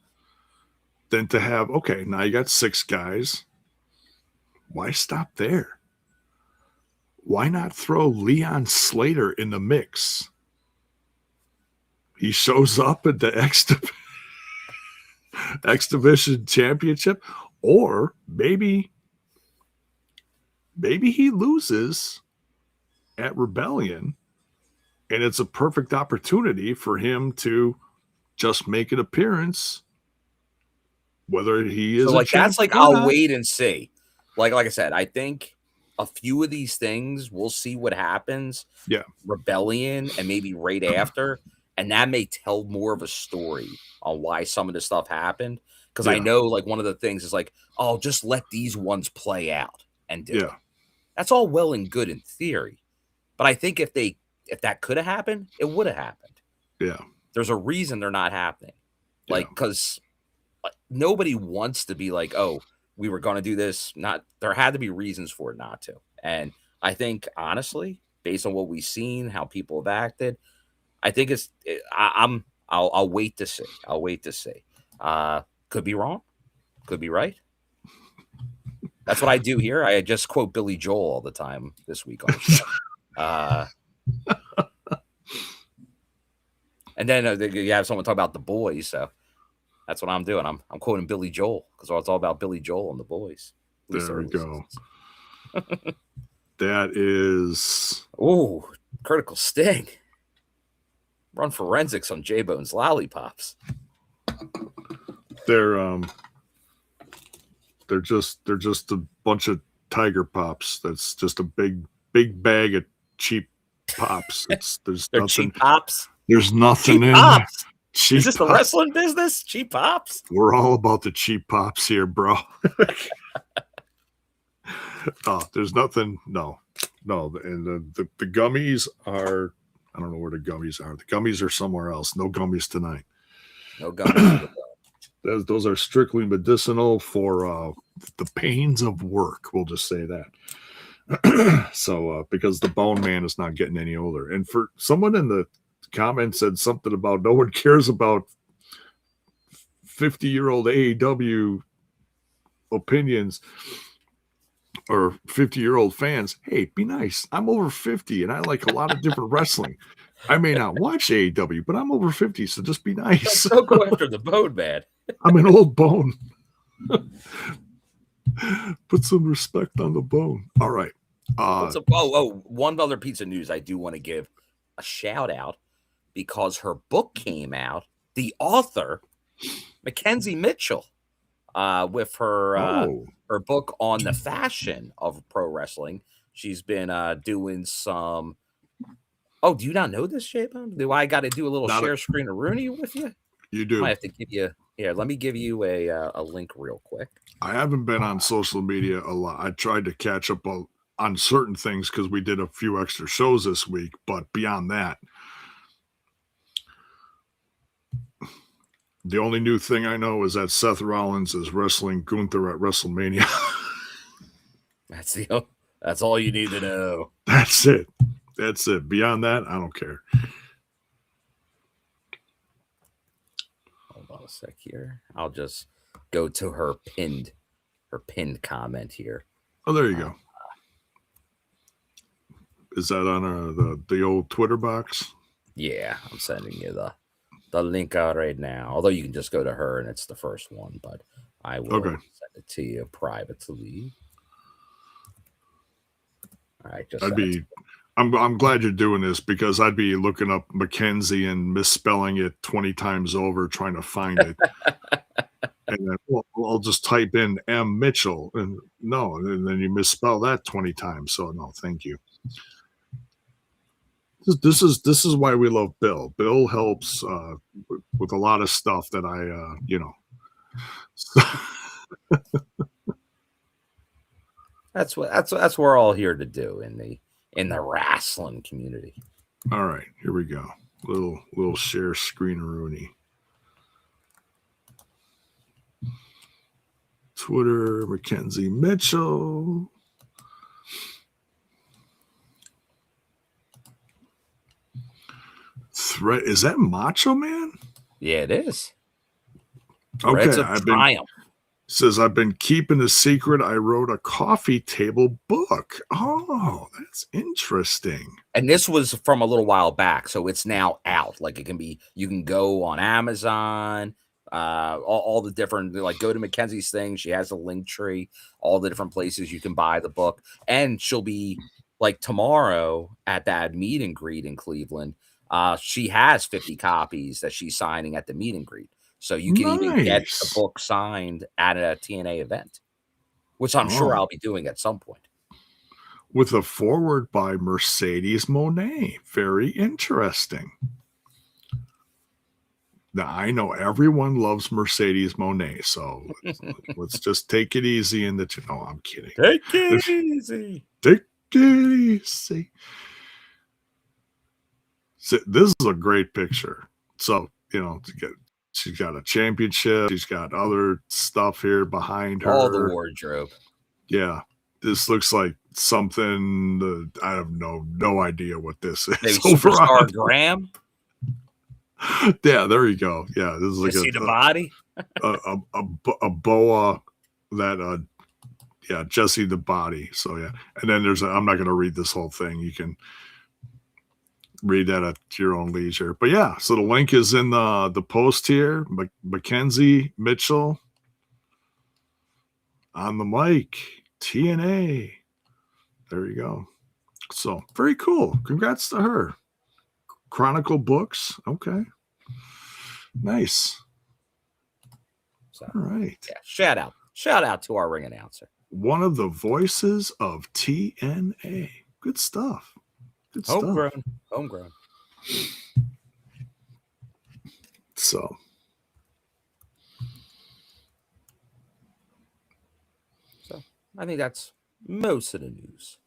A: than to have, okay, now you got 6 guys. Why stop there? why not throw Leon Slater in the mix? He shows up at the X Division Championship, or maybe he loses at Rebellion, and it's a perfect opportunity for him to just make an appearance, whether he is a champ
B: that's like,
A: or
B: I'll
A: not.
B: wait and see. Like I said, I think a few of these things, we'll see what happens.
A: Yeah.
B: Rebellion and maybe right after, and that may tell more of a story on why some of this stuff happened. Because I know, like, one of the things is like, oh, just let these ones play out and do it. That's all well and good in theory, but I think if that could have happened, it would have happened.
A: Yeah.
B: There's a reason they're not happening. Like, because nobody wants to be like, oh, we were going to do this. There had to be reasons for it not to. And I think, honestly, based on what we've seen, how people have acted, I think I'll wait to see. I'll wait to see. Could be wrong. Could be right. That's what I do here. I just quote Billy Joel all the time this week on the show. And then you have someone talk about The Boys, so that's what I'm doing. I'm quoting Billy Joel because it's all about Billy Joel and The Boys.
A: There we go. That is...
B: Oh, critical sting. Run forensics on JAYBONE'S lollipops.
A: They're just a bunch of Tiger Pops. That's just a big bag of cheap pops. There's nothing.
B: Cheap pops.
A: There's nothing
B: cheap
A: in
B: pops.
A: Cheap
B: Is this
A: pops.
B: the wrestling business? Cheap pops.
A: We're all about the cheap pops here, bro. Oh, there's nothing. No. And the gummies are. I don't know where the gummies are. The gummies are somewhere else. No gummies tonight.
B: No gummies.
A: Those are strictly medicinal for the pains of work. We'll just say that. So, because the Bone Man is not getting any older. And for someone in the comments said something about no one cares about 50-year-old AEW opinions or 50-year-old fans. Hey, be nice. I'm over 50 and I like a lot of different wrestling. I may not watch AEW, but I'm over 50, so just be nice.
B: Don't go after the Bone Man.
A: I'm an old bone. Put some respect on the bone. All right.
B: One other piece of news I do want to give a shout out because her book came out. The author, McKenzie Mitchell, with her book on the fashion of pro wrestling. She's been doing some. Oh, do you not know this, JAYBONE? Do I got to do a little share screen of Rooney with you?
A: You do.
B: I have to give you. Here, let me give you a link real quick.
A: I haven't been on social media a lot. I tried to catch up on certain things because we did a few extra shows this week. But beyond that, the only new thing I know is that Seth Rollins is wrestling Gunther at WrestleMania.
B: That's all you need to know.
A: That's it. Beyond that, I don't care.
B: Hold on a sec here. I'll just go to her pinned comment here.
A: Oh, there you go. Is that on the old Twitter box?
B: Yeah, I'm sending you the link out right now. Although you can just go to her and it's the first one, but I will send it to you privately. All right,
A: I'm glad you're doing this because I'd be looking up McKenzie and misspelling it 20 times over trying to find it. And then I'll just type in M. Mitchell and then you misspell that 20 times. So no, thank you. This is why we love Bill. Bill helps with a lot of stuff that
B: That's what we're all here to do in the wrestling community.
A: All right, here we go. Little share screen Rooney. Twitter, McKenzie Mitchell. Threat, is that Macho Man?
B: Yeah, it is.
A: Okay,
B: Triumph.
A: Says, I've been keeping a secret. I wrote a coffee table book. Oh, that's interesting.
B: And this was from a little while back, so it's now out. Like, you can go on Amazon, all the different, like, go to McKenzie's thing. She has a link tree, all the different places you can buy the book. And she'll be, like, tomorrow at that meet and greet in Cleveland. She has 50 copies that she's signing at the meet and greet. So you can even get the book signed at a TNA event, which I'm sure I'll be doing at some point.
A: With a foreword by Mercedes Monet. Very interesting. Now, I know everyone loves Mercedes Monet, so let's just take it easy and that, I'm kidding.
B: Take it easy.
A: Take it easy. So, this is a great picture. So, she's got a championship. She's got other stuff here behind her.
B: All the wardrobe.
A: Yeah. This looks like something I have no idea what this is.
B: Maybe Superstar Graham.
A: Yeah, there you go. Yeah, this is like
B: see the body.
A: a boa that Jesse the body. So yeah, and then I'm not going to read this whole thing. You can read that at your own leisure. But yeah, so the link is in the post here. McKenzie Mitchell on the mic. TNA. There you go. So very cool. Congrats to her. Chronicle Books. Okay. Nice.
B: So,
A: all right.
B: Yeah, shout out to our ring announcer.
A: One of the voices of TNA. Good stuff. Good
B: Homegrown.
A: stuff.
B: Homegrown.
A: So
B: I think that's most of the news.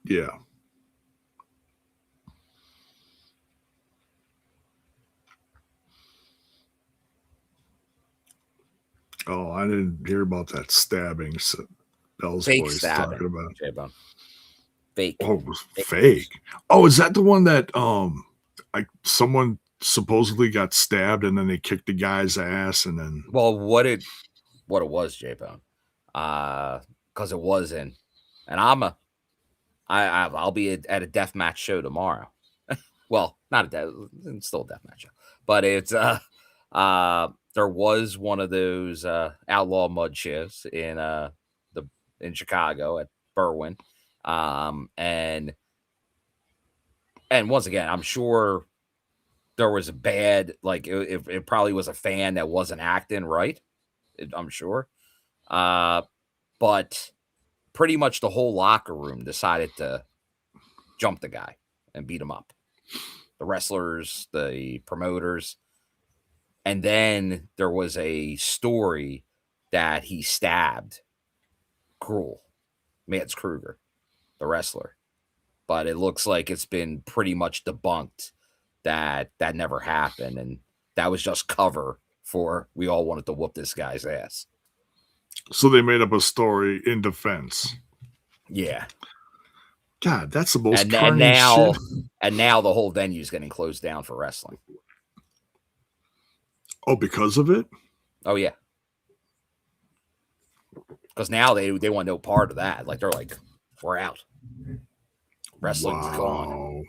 A: Yeah. Oh, I didn't hear about that stabbing. So Bell's
B: fake
A: voice
B: stabbing,
A: talking about
B: J-Bone. Fake.
A: Oh, it was fake. Oh, is that the one that someone supposedly got stabbed and then they kicked the guy's ass and then?
B: Well, what it was, J-Bone, because it wasn't, and I'll be at a deathmatch show tomorrow. Well, not it's still a deathmatch show, but it's there was one of those outlaw mud shows in Chicago at Berwyn. And once again, I'm sure there was a bad, like it probably was a fan that wasn't acting right. I'm sure. But pretty much the whole locker room decided to jump the guy and beat him up. The wrestlers, the promoters. And then there was a story that he stabbed Cruel, Mads Kruger, the wrestler. But it looks like it's been pretty much debunked that never happened. And that was just cover for we all wanted to whoop this guy's ass.
A: So they made up a story in defense.
B: Yeah.
A: God, that's the most
B: and now the whole venue's getting closed down for wrestling.
A: Oh, because of it?
B: Oh, yeah. Because now they want no part of that. Like, they're like, we're out. Wrestling's gone.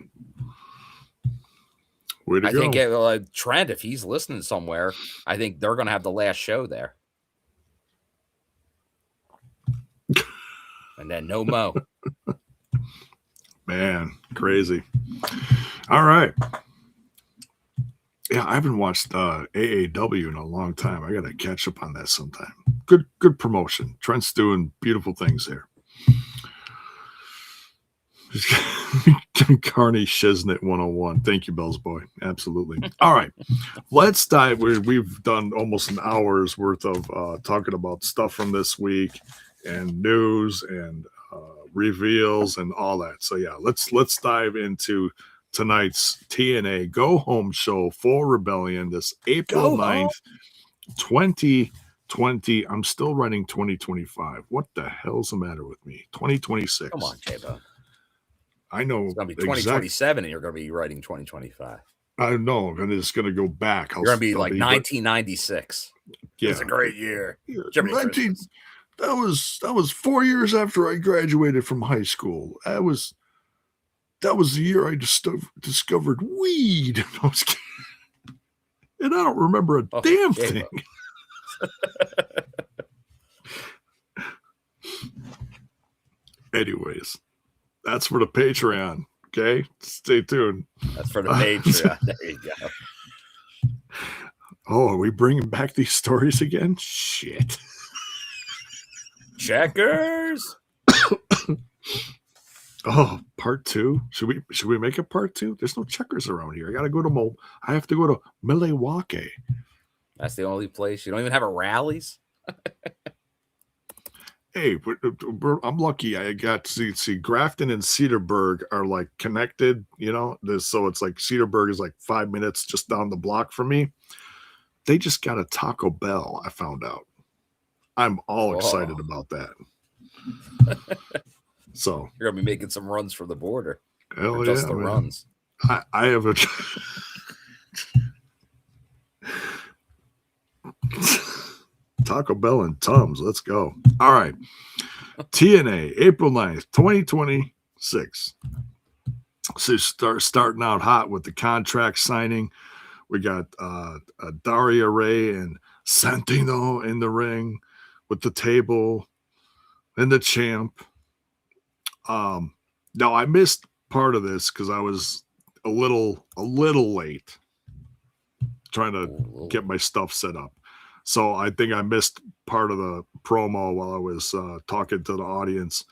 A: Way to
B: I
A: go.
B: think Trent, if he's listening somewhere, I think they're going to have the last show there. And then no mo.
A: Man, crazy. All right. Yeah, I haven't watched AAW in a long time. I got to catch up on that sometime. Good promotion. Trent's doing beautiful things there. Carney Shiznit 101. Thank you, Bell's Boy. Absolutely. All right. Let's dive. We've done almost an hour's worth of talking about stuff from this week and news and reveals and all that. So yeah, let's dive into tonight's TNA Go Home show for Rebellion this April 9th, 2020. I'm still running 2025. What the hell's the matter with me? 2026.
B: Come on, Jada.
A: I know
B: it's gonna be 2027 and you're gonna be writing 2025.
A: I know, and it's going to go back.
B: You're going to be like 1996.
A: Yeah.
B: It's a great year.
A: Yeah,
B: Jiminy Christmas.
A: That was 4 years after I graduated from high school. That was the year I discovered weed. And I don't remember a damn thing. Anyways, that's for the Patreon. Okay, stay tuned.
B: That's for the Patreon. There you go.
A: Oh, are we bringing back these stories again? Shit.
B: Checkers.
A: Oh, part 2. Should we make a part 2? There's no checkers around here. I have to go to Milwaukee.
B: That's the only place. You don't even have a Rallies.
A: Hey, I'm lucky. I got to see Grafton and Cedarburg are like connected, so it's like Cedarburg is like 5 minutes just down the block from me. They just got a Taco Bell, I found out. I'm all excited about that. So
B: you're gonna be making some runs for the border.
A: Hell
B: just
A: yeah,
B: the
A: man.
B: Runs.
A: I have a Taco Bell and Tums. Let's go. All right. TNA, April 9th, 2026. So starting out hot with the contract signing. We got Daria Ray and Santino in the ring with the table and the champ. Now I missed part of this because I was a little late trying to get my stuff set up. So I think I missed part of the promo while I was talking to the audience.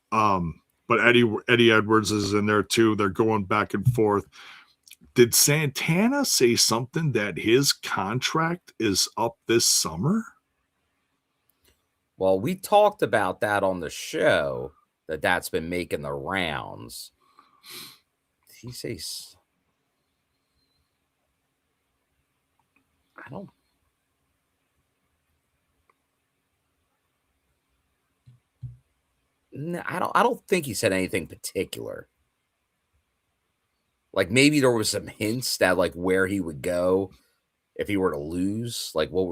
A: But Eddie Edwards is in there too. They're going back and forth. Did Santana say something that his contract is up this summer?
B: Well, we talked about that on the show, that's been making the rounds. Did he say? I don't think he said anything particular. Like maybe there was some hints that like where he would go if he were to lose, like what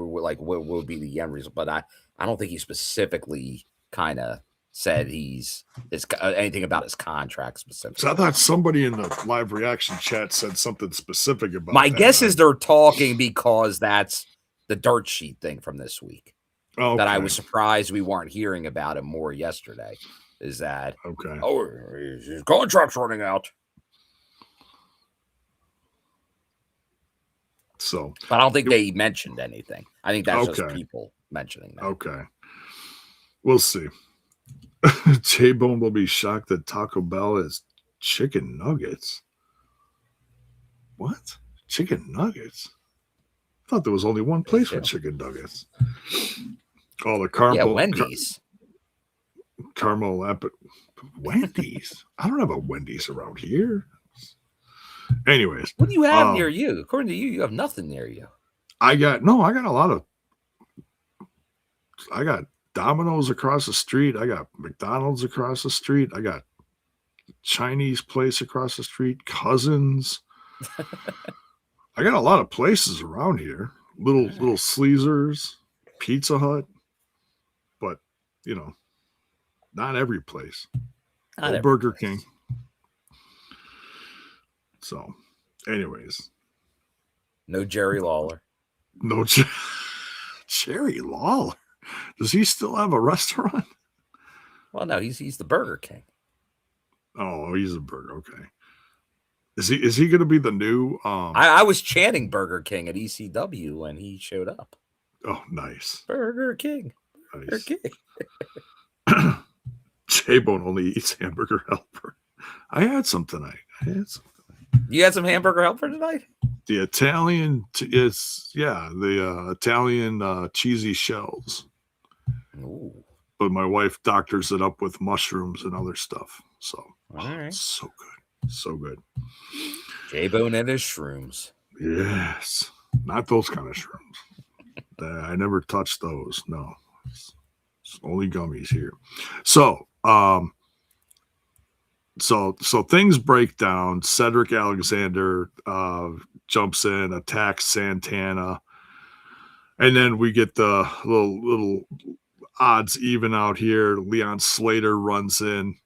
B: would be the end result. But I don't think he specifically kind of said anything about his contract specifically.
A: So I thought somebody in the live reaction chat said something specific about
B: My
A: that.
B: guess is they're talking because that's the dirt sheet thing from this week.
A: Okay.
B: That I was surprised we weren't hearing about it more yesterday. Is that
A: okay?
B: Oh, his contract's running out.
A: So,
B: but I don't think they mentioned anything. I think that's just people mentioning that.
A: Okay, we'll see. J-Bone will be shocked that Taco Bell is chicken nuggets. What? Chicken nuggets? I thought there was only one place for chicken nuggets. Oh, the caramel.
B: Yeah, Wendy's.
A: Caramel Wendy's? I don't have a Wendy's around here. Anyways.
B: What do you have near you? According to you, you have nothing near you.
A: I got Domino's across the street. I got McDonald's across the street. I got Chinese place across the street. Cousins. I got a lot of places around here. Little sleazers, Pizza Hut, but not every place. No Burger King. So, anyways,
B: no Jerry Lawler.
A: No Jerry Lawler. Does he still have a restaurant?
B: Well, no, he's the Burger King.
A: Oh, he's a burger. Okay. Is he going to be the new?
B: I was chanting Burger King at ECW when he showed up.
A: Oh, nice.
B: Burger King. Burger
A: King. J-Bone only eats hamburger helper. I had some tonight.
B: You had some hamburger helper tonight?
A: The Italian, the Italian cheesy shells.
B: Ooh.
A: But my wife doctors it up with mushrooms and other stuff. So,
B: all right.
A: So good. So good.
B: J-Bone and his shrooms.
A: Yes. Not those kind of shrooms. I never touched those. No. It's only gummies here. So, So things break down. Cedric Alexander jumps in, attacks Santana, and then we get the little odds even out here. Leon Slater runs in,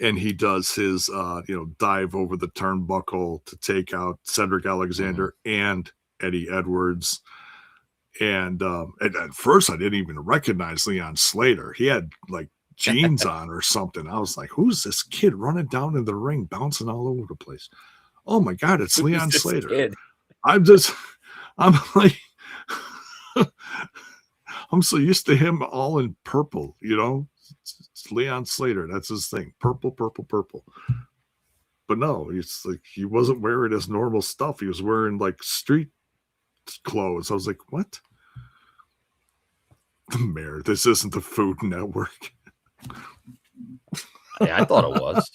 A: and he does his dive over the turnbuckle to take out Cedric Alexander and Eddie Edwards. And at first, I didn't even recognize Leon Slater. He had like jeans on or something. I was like, who's this kid running down in the ring, bouncing all over the place? Oh my God, it's Leon Slater. Kid? I'm like, I'm so used to him all in purple, It's Leon Slater. That's his thing. Purple, purple, purple. But no, it's like he wasn't wearing his normal stuff. He was wearing like street clothes. I was like, what? The mayor, this isn't the Food Network.
B: Yeah, I thought it was.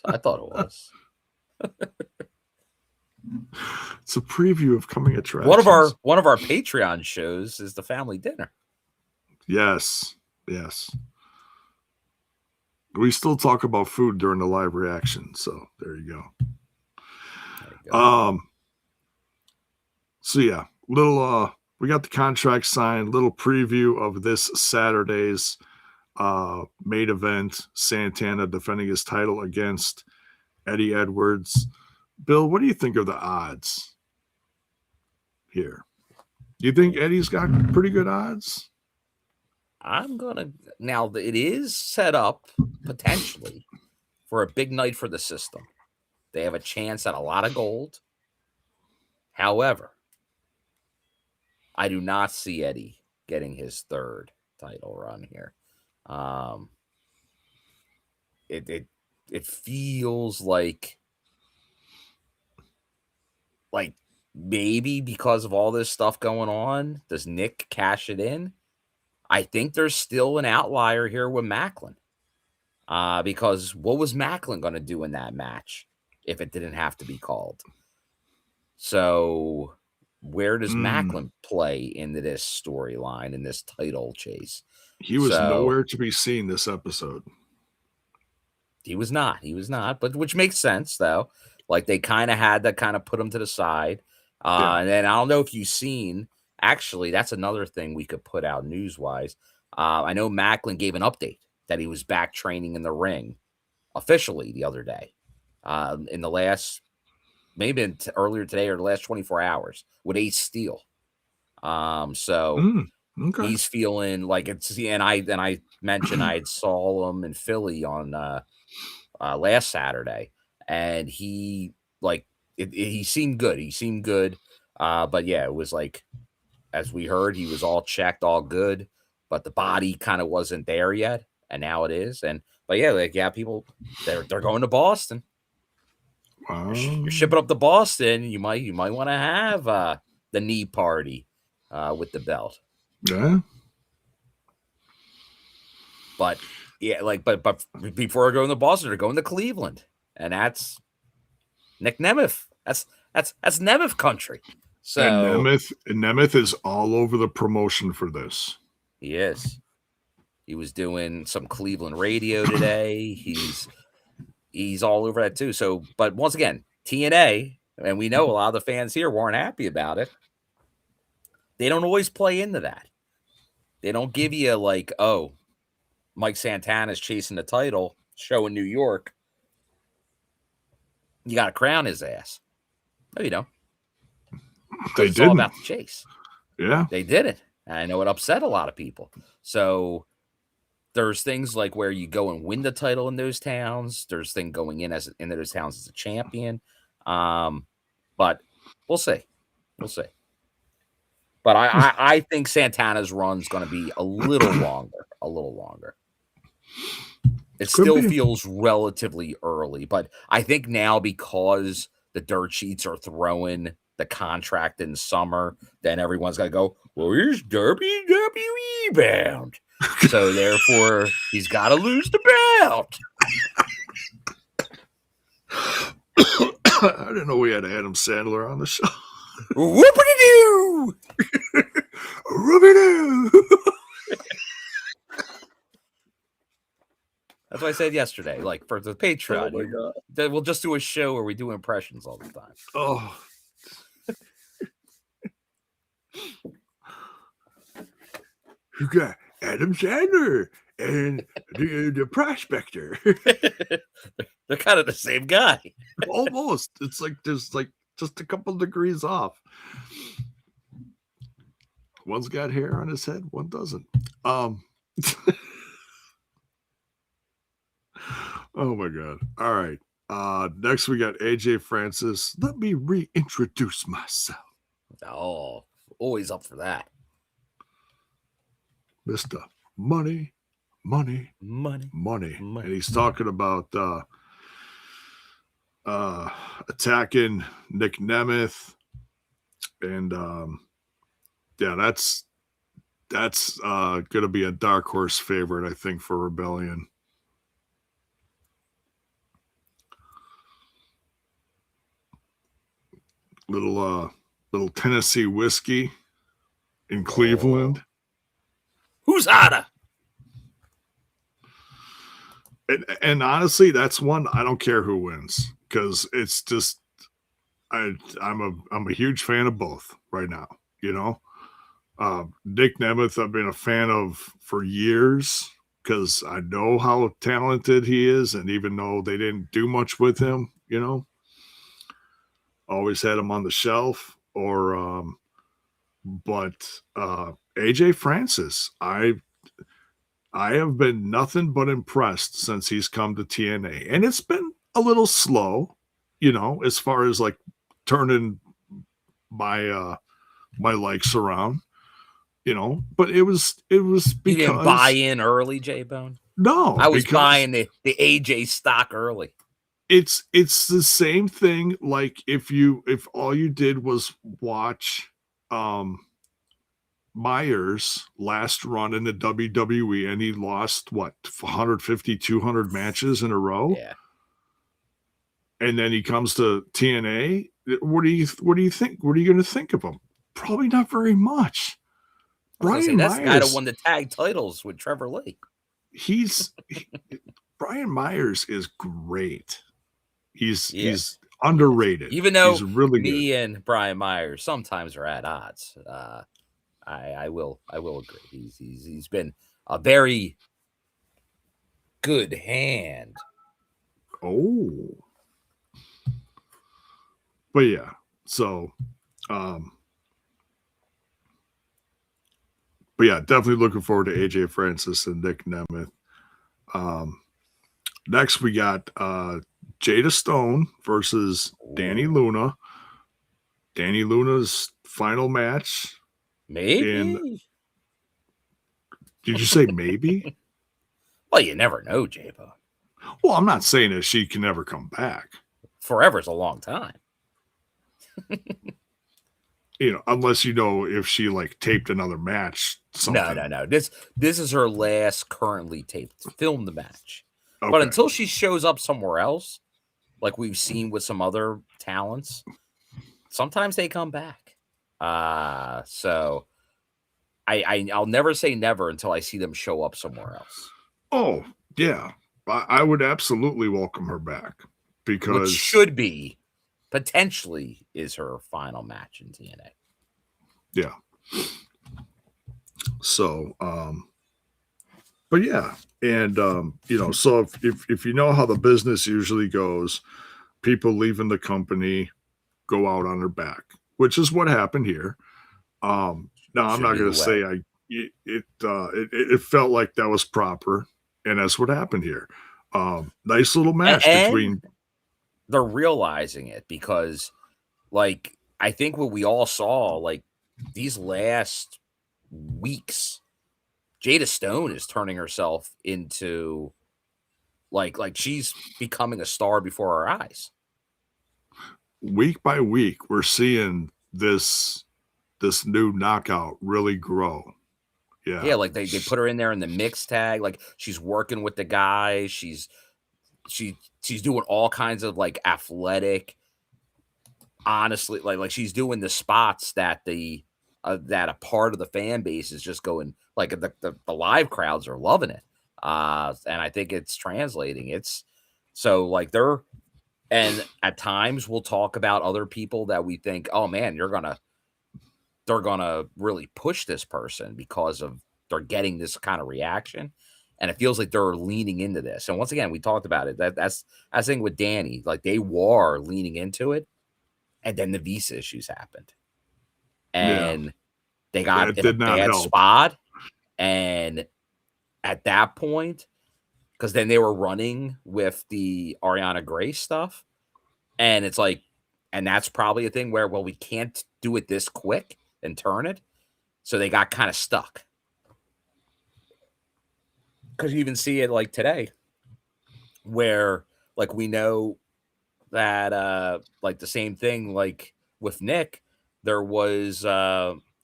A: It's a preview of coming attractions.
B: One of our Patreon shows is the family dinner.
A: Yes. We still talk about food during the live reaction, so there you go. So yeah, little we got the contract signed, little preview of this Saturday's main event, Santana defending his title against Eddie Edwards. Bill, what do you think of the odds here? Do you think Eddie's got pretty good odds?
B: Now it is set up potentially for a big night for the system. They have a chance at a lot of gold. However, I do not see Eddie getting his third title run here. It feels like maybe because of all this stuff going on, does Nick cash it in? I think there's still an outlier here with Macklin. Because what was Macklin going to do in that match if it didn't have to be called? So where does Macklin play into this storyline, in this title chase?
A: He was nowhere to be seen this episode.
B: He was not, but which makes sense though. Like they kind of had to kind of put him to the side. And then I don't know if you've seen, actually, that's another thing we could put out news-wise. I know Macklin gave an update that he was back training in the ring officially the other day, in the last, maybe earlier today or the last 24 hours with Ace Steel. So he's feeling like it's, and I mentioned I saw him in Philly on last Saturday, and he seemed good. But yeah, it was like, as we heard, he was all checked, all good, but the body kind of wasn't there yet, and now it is. People they're going to Boston. Wow. You're shipping up to Boston. You might want to have the knee party with the belt.
A: Yeah.
B: But but before going to Boston, they're going to Cleveland, and that's Nick Nemeth. That's Nemeth country. So
A: and Nemeth is all over the promotion for this.
B: He is. He was doing some Cleveland radio today. He's all over that too. So, but once again, TNA, and we know a lot of the fans here weren't happy about it. They don't always play into that. They don't give you like, oh, Mike Santana's chasing the title show in New York. You got to crown his ass. No, you don't. It's all about the chase.
A: Yeah.
B: They did it. And I know it upset a lot of people. So there's things like where you go and win the title in those towns. There's things going into those towns as a champion. But we'll see. But I think Santana's run is going to be a little longer. It still feels relatively early, but I think now because the dirt sheets are throwing the contract in summer, then everyone's got to go, well, here's WWE bound. So therefore, he's got to lose the belt.
A: I didn't know we had Adam Sandler on the show.
B: Whoopity-doo! Whoopity-doo! what I said yesterday. Like for the Patreon, we'll just do a show where we do impressions all the time.
A: Oh. You got Adam Sandler and the prospector.
B: They're kind of the same guy.
A: Almost. It's like there's like just a couple degrees off. One's got hair on his head, one doesn't. Oh my God. All right. Next we got AJ Francis. Let me reintroduce myself.
B: Oh, always up for that.
A: Mr. Money. And he's talking about attacking Nick Nemeth. And yeah, that's gonna be a dark horse favorite, I think, for Rebellion. Little Tennessee whiskey in Cleveland.
B: Who's hotter?
A: And honestly, that's one I don't care who wins, because it's just I'm a huge fan of both right now. You know, Nick Nemeth I've been a fan of for years because I know how talented he is, and even though they didn't do much with him, you know, always had him on the shelf. But AJ Francis, I have been nothing but impressed since he's come to TNA, and it's been a little slow, you know, as far as like turning my likes around, you know. But it was because
B: you didn't buy in early, J-Bone.
A: No,
B: I was buying the AJ stock early.
A: It's the same thing. Like if all you did was watch Myers' last run in the WWE, and he lost 150, 200 matches in a row.
B: Yeah.
A: And then he comes to TNA. What do you think? What are you going to think of him? Probably not very much.
B: Brian Myers, that's the guy that won the tag titles with Trevor Lee.
A: Brian Myers is great. He's underrated.
B: Even though
A: he's really
B: me
A: good.
B: And Brian Myers sometimes are at odds. I will agree. He's been a very good hand.
A: Oh. But yeah, so but yeah, definitely looking forward to AJ Francis and Nick Nemeth. Next we got Jada Stone versus Dani Luna. Dani Luna's final match.
B: Maybe.
A: Did you say maybe?
B: Well, you never know, J-Bone.
A: Well, I'm not saying that she can never come back.
B: Forever's a long time.
A: You know, unless you know if she like taped another match. Something.
B: No. This is her last currently taped filmed match.
A: Okay.
B: But until she shows up somewhere else, like we've seen with some other talents, sometimes they come back. So I'll never say never until I see them show up somewhere else.
A: Oh, yeah. I would absolutely welcome her back, because
B: which should be potentially is her final match in TNA.
A: Yeah. So, but yeah. And, you know, so if you know how the business usually goes, people leaving the company go out on their back, which is what happened here. Now I'm not going to say it felt like that was proper, and that's what happened here. Nice little match between.
B: They're realizing it because, like, I think what we all saw, like, these last weeks, Jada Stone is turning herself into like she's becoming a star before our eyes.
A: Week by week, we're seeing this new knockout really grow.
B: Yeah, like they put her in there in the mix tag, like she's working with the guys, she's doing all kinds of like athletic, honestly, like she's doing the spots that that a part of the fan base is just going, like the live crowds are loving it. And I think it's translating. It's so like and at times we'll talk about other people that we think, oh man, they're gonna really push this person because of they're getting this kind of reaction. And it feels like they're leaning into this. And once again, we talked about it. That's I think with Dani, like they were leaning into it, and then the visa issues happened. And they got
A: it
B: in a
A: did not
B: bad
A: help.
B: spot. And at that point, because then they were running with the Ariana Grande stuff. And it's like, and that's probably a thing where, well, we can't do it this quick and turn it. So they got kind of stuck. Because you even see it like today, where like we know that like the same thing like with Nick, there was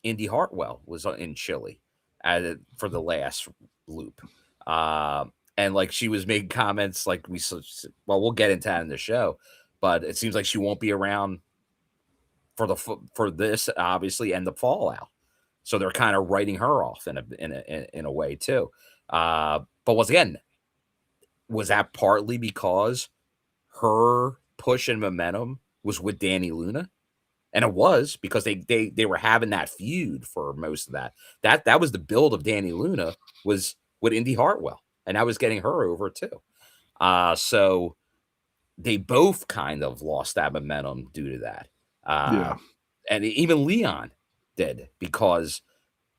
B: Indy Hartwell was in Chile for the last loop. And like she was making comments like well, we'll get into that in the show, but it seems like she won't be around for this obviously and the fallout. So they're kind of writing her off in a way too. But once again, was that partly because her push and momentum was with Dani Luna? And it was because they were having that feud for most of that. That was the build of Dani Luna was with Indy Hartwell, and I was getting her over too. So they both kind of lost that momentum due to that. And even Leon did because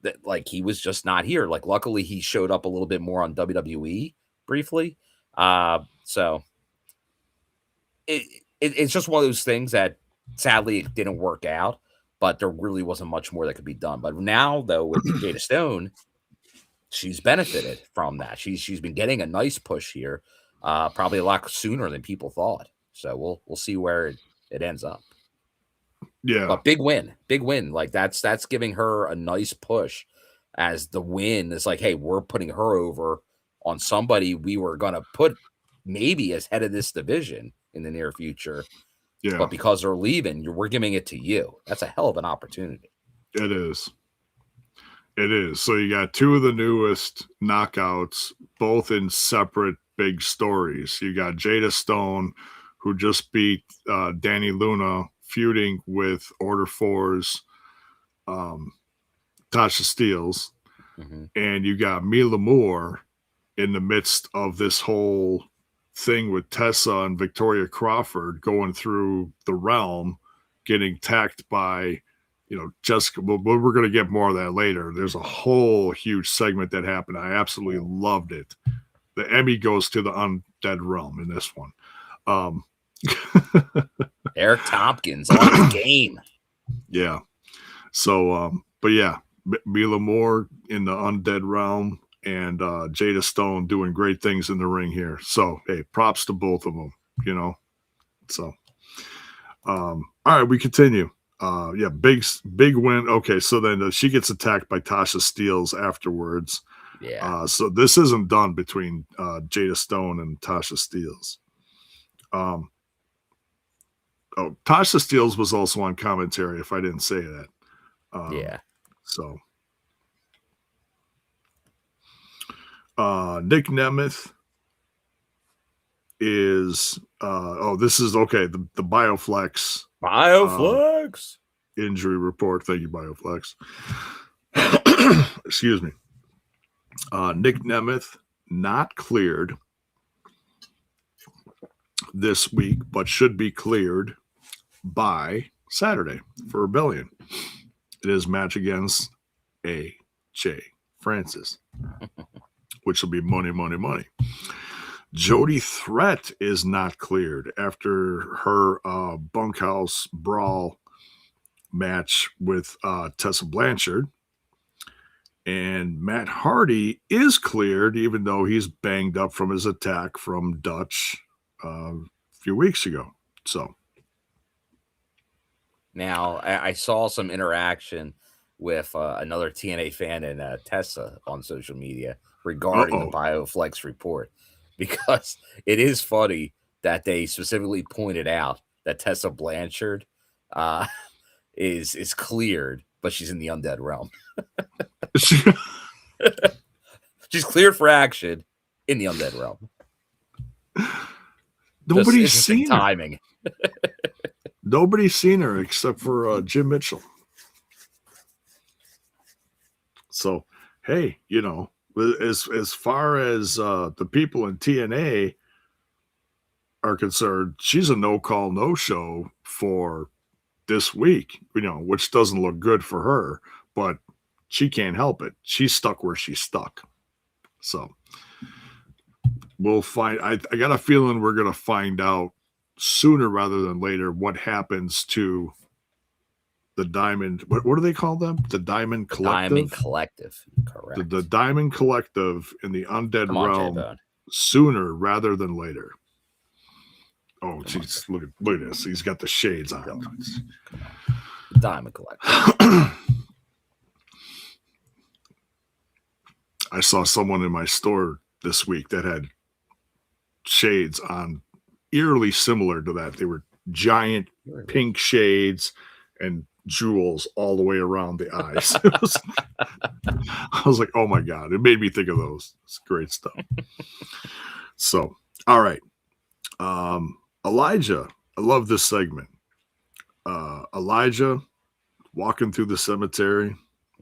B: that like he was just not here. Like luckily he showed up a little bit more on WWE briefly. So it's just one of those things that sadly it didn't work out, but there really wasn't much more that could be done. But now though with Jada Stone, she's benefited from that. She's been getting a nice push here, probably a lot sooner than people thought. So we'll see where it ends up.
A: Yeah.
B: But big win. Like that's giving her a nice push as the win is like, hey, we're putting her over on somebody we were gonna put maybe as head of this division in the near future.
A: Yeah.
B: But because they're leaving, we're giving it to you. That's a hell of an opportunity.
A: It is. It is. So you got two of the newest knockouts, both in separate big stories. You got Jada Stone, who just beat Dani Luna, feuding with Order 4's Tasha Steelz.
B: Mm-hmm.
A: And you got Myla Moore in the midst of this whole thing with Tessa and Victoria Crawford going through the realm, getting attacked by, Jessica. But we're going to get more of that later. There's a whole huge segment that happened. I absolutely loved it. The Emmy goes to the Undead Realm in this one.
B: Eric Tompkins on the game.
A: Yeah. So, but yeah, Myla Moore in the Undead Realm and Jada Stone doing great things in the ring here. So, hey, props to both of them, So, all right, we continue. Yeah, big win. Okay, so then she gets attacked by Tasha Steelz afterwards.
B: Yeah.
A: So this isn't done between Jada Stone and Tasha Steelz. Tasha Steelz was also on commentary, if I didn't say that.
B: Yeah.
A: So, Nick Nemeth is, this is okay. The Bioflex. Injury report. Thank you, Bioflex. Excuse me. Nick Nemeth not cleared this week, but should be cleared by Saturday for Rebellion. It is match against AJ Francis, which will be money. Jody Threat is not cleared after her bunkhouse brawl match with Tessa Blanchard. And Matt Hardy is cleared, even though he's banged up from his attack from Dutch a few weeks ago. So
B: now I saw some interaction with another TNA fan and Tessa on social media regarding the Bioflex report, because it is funny that they specifically pointed out that Tessa Blanchard is cleared, but she's in the Undead Realm. She's cleared for action, in the undead realm.
A: Nobody's seen her.
B: Timing.
A: Nobody's seen her except for Jim Mitchell. So, hey, as far as the people in TNA are concerned, she's a no-call, no-show for this week, which doesn't look good for her, but she can't help it. She's stuck where she's stuck. So we'll find. I got a feeling we're going to find out sooner rather than later what happens to the Diamond. What do they call them? The Diamond Collective.
B: Diamond Collective, correct.
A: The Diamond Collective in the undead realm sooner rather than later. Oh, jeez! Look at this. He's got the shades on.
B: Diamond Collective.
A: I saw someone in my store this week that had shades on, eerily similar to that. They were giant pink shades and jewels all the way around the eyes. I was like, oh my God. It made me think of those. It's great stuff. So, all right. Elijah. I love this segment. Elijah walking through the cemetery.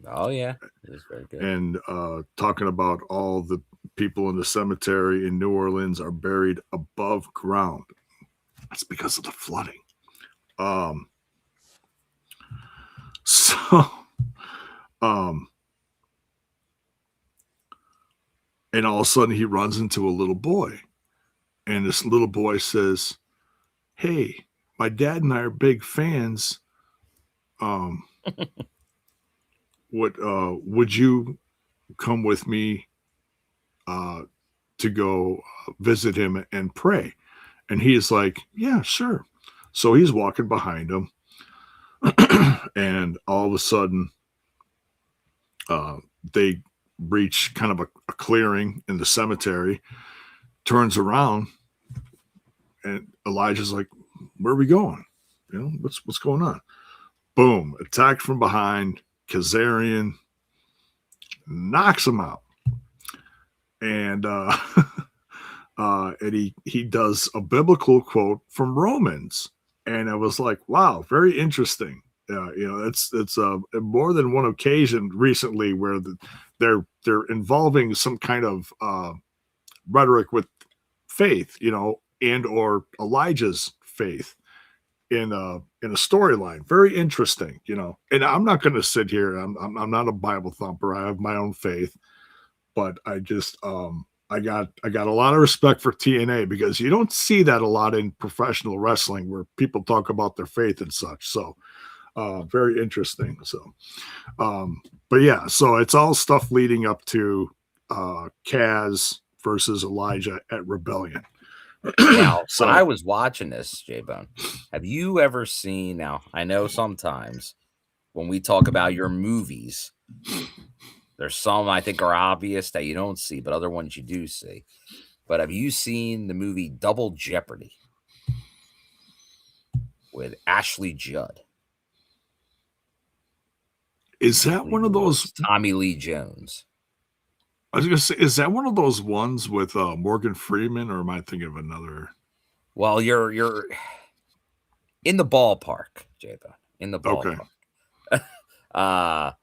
B: Oh, yeah. It was very good.
A: And talking about all the people in the cemetery in New Orleans are buried above ground. That's because of the flooding. And all of a sudden he runs into a little boy. And this little boy says, hey, my dad and I are big fans. Would you come with me to go visit him and pray? And he is like, yeah, sure. So he's walking behind him. And all of a sudden, they reach kind of a clearing in the cemetery, turns around, and Elijah's like, where are we going? What's going on? Boom, attacked from behind. Kazarian knocks him out. And and he does a biblical quote from Romans. And I was like, wow, very interesting. It's more than one occasion recently where they're involving some kind of rhetoric with faith, and or Elijah's faith in a storyline. Very interesting, And I'm not going to sit here. I'm not a Bible thumper. I have my own faith, but I just I got a lot of respect for TNA because you don't see that a lot in professional wrestling where people talk about their faith and such. So very interesting. So but yeah, so it's all stuff leading up to Kaz versus Elijah at Rebellion.
B: Now, when I was watching this, J-Bone, have you ever seen, now I know sometimes when we talk about your movies, there's some I think are obvious that you don't see, but other ones you do see. But have you seen the movie Double Jeopardy with Ashley Judd?
A: Is that one of those?
B: Tommy Lee Jones.
A: I was going to say, is that one of those ones with Morgan Freeman, or am I thinking of another?
B: Well, you're in the ballpark, Jada. In the ballpark. Okay.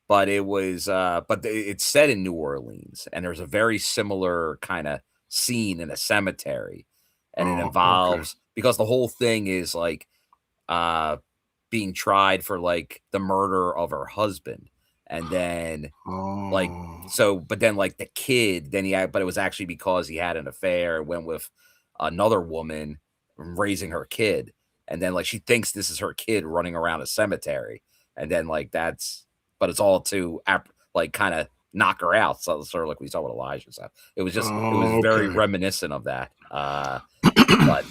B: But it was, it's set in New Orleans, and there's a very similar kind of scene in a cemetery, and it involves because the whole thing is like being tried for like the murder of her husband. And then but then like the kid, but it was actually because he had an affair and went with another woman raising her kid. And then like she thinks this is her kid running around a cemetery. And then like but it's all to like kind of knock her out. So sort of like we saw with Elijah. So it was just, it was very reminiscent of that. But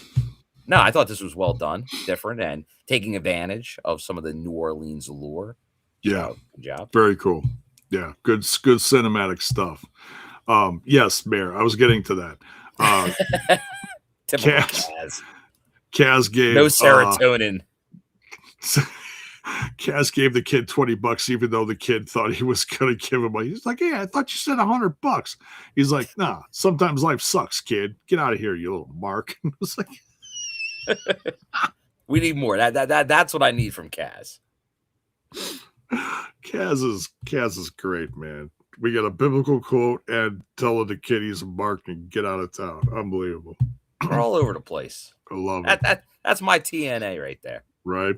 B: no, I thought this was well done, different, and taking advantage of some of the New Orleans lore.
A: Yeah.
B: Good job.
A: Very cool. Yeah. Good cinematic stuff. Yes, Bear. I was getting to that.
B: Typical
A: Kaz gave
B: no serotonin.
A: Kaz gave the kid $20, even though the kid thought he was going to give him money. He's like, "Hey, I thought you said $100." He's like, "Nah, sometimes life sucks, kid. Get out of here, you little mark." It's like,
B: we need more. That's what I need from Kaz.
A: Kaz is great, man. We got a biblical quote and telling the kid he's a mark and get out of town. Unbelievable.
B: We're all over the place.
A: I love it.
B: That's my TNA right there.
A: Right.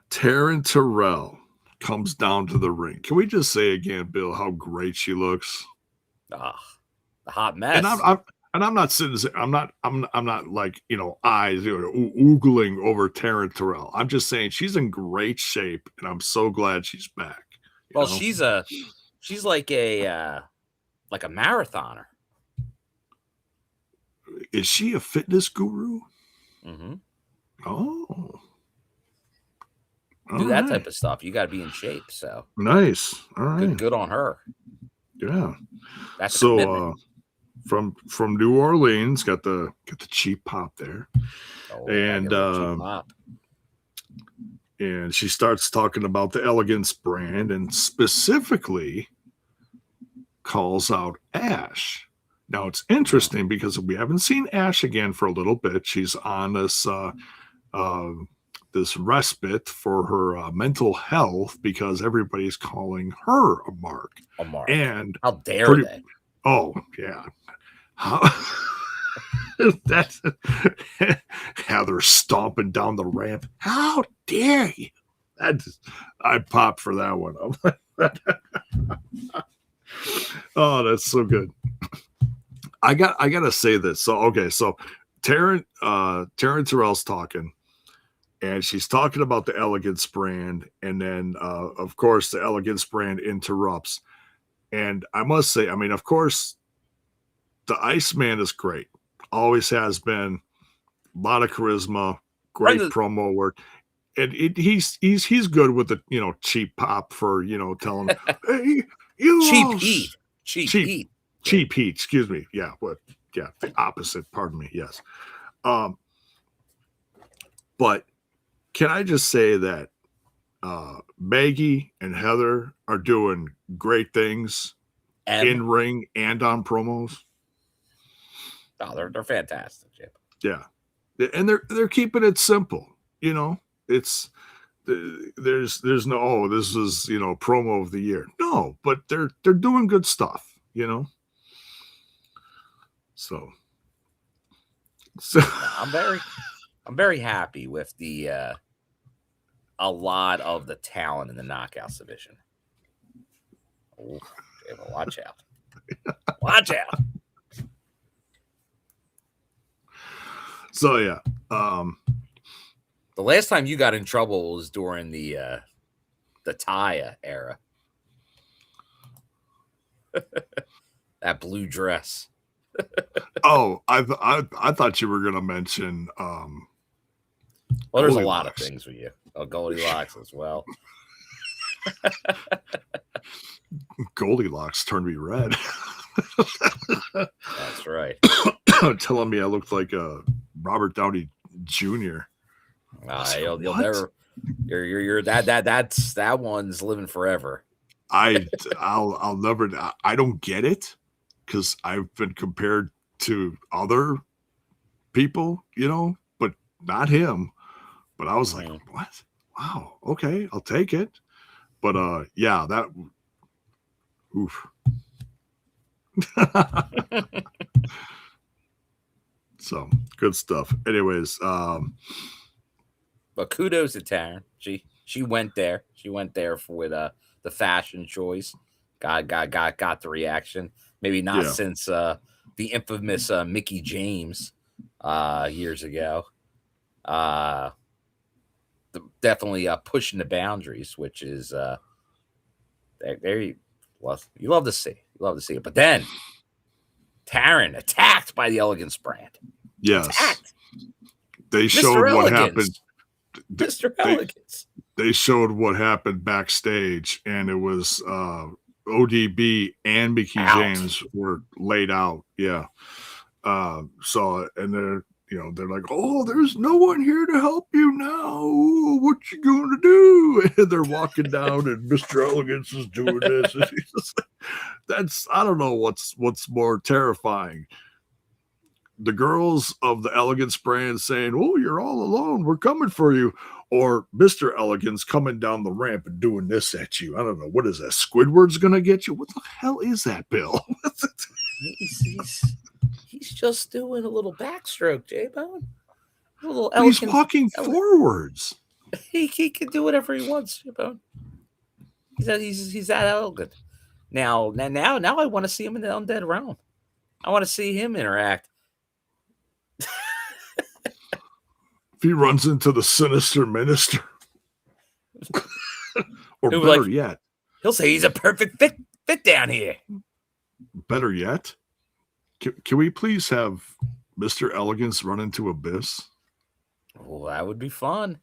A: Taryn Terrell comes down to the ring. Can we just say again, Bill, how great she looks?
B: The hot mess.
A: And I'm not sitting. I'm not like, eyes oogling over Taryn Terrell. I'm just saying she's in great shape, and I'm so glad she's back.
B: Well, she's like a marathoner.
A: Is she a fitness guru?
B: Mm-hmm.
A: Oh.
B: Do that type of stuff. You got to be in shape. So
A: nice. All right.
B: Good on her.
A: Yeah.
B: That's
A: so. From New Orleans, got the cheap pop there, and she starts talking about the Elegance brand and specifically calls out Ash. Now it's interesting because we haven't seen Ash again for a little bit. She's on this respite for her mental health because everybody's calling her a mark.
B: A mark.
A: And
B: how dare they?
A: Oh yeah. That's Heather stomping down the ramp. How dare you? I popped for that one. Oh, that's so good. I gotta say this. So Taryn Terrell's talking, and she's talking about the Elegance brand, and then of course the Elegance brand interrupts. And I must say, I mean, of course, the Iceman is great. Always has been. A lot of charisma, great promo work. And he's good with the cheap pop for telling hey, you cheap heat. Excuse me. Yeah, the opposite. Pardon me. Yes. But can I just say that Maggie and Heather are doing great things in ring and on promos.
B: Oh, they're fantastic, Jim.
A: Yeah, and they're keeping it simple. It's there's no this is promo of the year. No, but they're doing good stuff. So
B: I'm very happy with the a lot of the talent in the knockout division. Oh, watch out! Watch out!
A: So yeah,
B: the last time you got in trouble was during the Taya era. That blue dress.
A: Oh, I thought you were gonna mention.
B: Well, there's a lot of things with you. Oh, Goldilocks as well.
A: Goldilocks turned me red.
B: That's right.
A: Telling me I looked like Robert Downey Jr.
B: You'll never. You're that one's living forever.
A: I'll never. I don't get it because I've been compared to other people, but not him. But I was like, what? Wow. Okay, I'll take it. But yeah, that. Oof. So good stuff. Anyways,
B: but kudos to Taryn. She went there. She went there with the fashion choice. Got the reaction. Maybe not since the infamous Mickie James years ago. Definitely pushing the boundaries, which is you love to see. You love to see it. But then Taryn attacked by the Elegance brand.
A: Yes.
B: Attacked.
A: They showed what happened.
B: Mr. Elegance.
A: They showed what happened backstage, and it was ODB and Mickie James were laid out. Yeah. So, and they're like, oh, there's no one here to help you now. What you going to do? And they're walking down, and Mr. Elegance is doing this. And he's just that's I don't know what's more terrifying. The girls of the Elegance brand saying, oh, you're all alone. We're coming for you. Or Mr. Elegance coming down the ramp and doing this at you. I don't know. What is that? Squidward's going to get you? What the hell is that, Bill?
B: He's just doing a little backstroke, J-Bone.
A: He's walking forwards.
B: He can do whatever he wants, J-Bone. He's that elegant. Now I want to see him in the Undead Realm. I want to see him interact.
A: If he runs into the Sinister Minister, or better yet,
B: he'll say he's a perfect fit down here.
A: Better yet, can we please have Mr. Elegance run into Abyss?
B: Oh, that would be fun.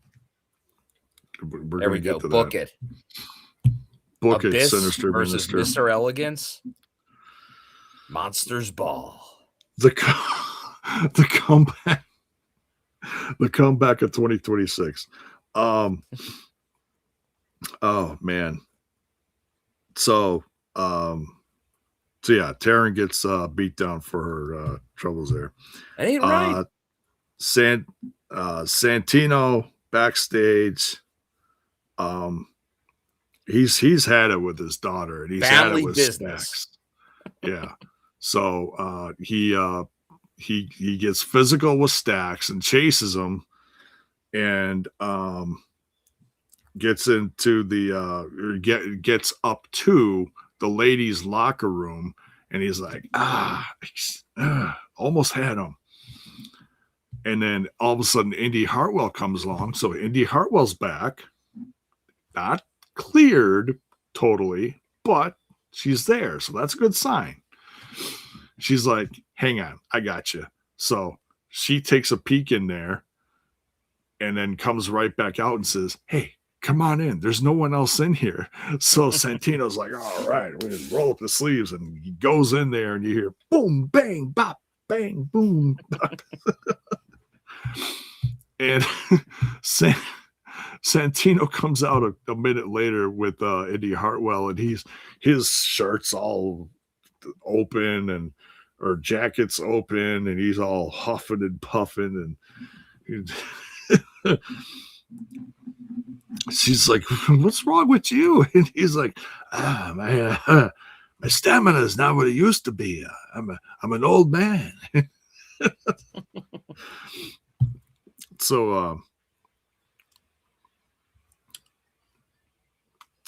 A: There we go.
B: Book it.
A: Book
B: Abyss
A: it, Sinister
B: versus
A: Minister.
B: Mr. Elegance. Monsters Ball.
A: The comeback. The comeback of 2026. Oh man. So yeah, Taryn gets beat down for her troubles there.
B: That ain't right.
A: Santino backstage. He's had it with his daughter, and he's
B: Family
A: had it with
B: business.
A: Stacks. Yeah. So he gets physical with Stacks and chases him, and gets into gets up to the ladies' locker room, and he's like, almost had him. And then all of a sudden, Indy Hartwell comes along. So Indy Hartwell's back, not cleared totally, but she's there. So that's a good sign. She's like, hang on, I got you. So she takes a peek in there and then comes right back out and says, hey, come on in. There's no one else in here. So Santino's like, all right, we just roll up the sleeves, and he goes in there, and you hear boom, bang, bop, bang, boom, bop. And Santino comes out a minute later with Indy Hartwell, and his shirt's all open or jacket's open, and he's all huffing and puffing, and she's like, what's wrong with you? And he's like, my stamina is not what it used to be. I'm an old man. So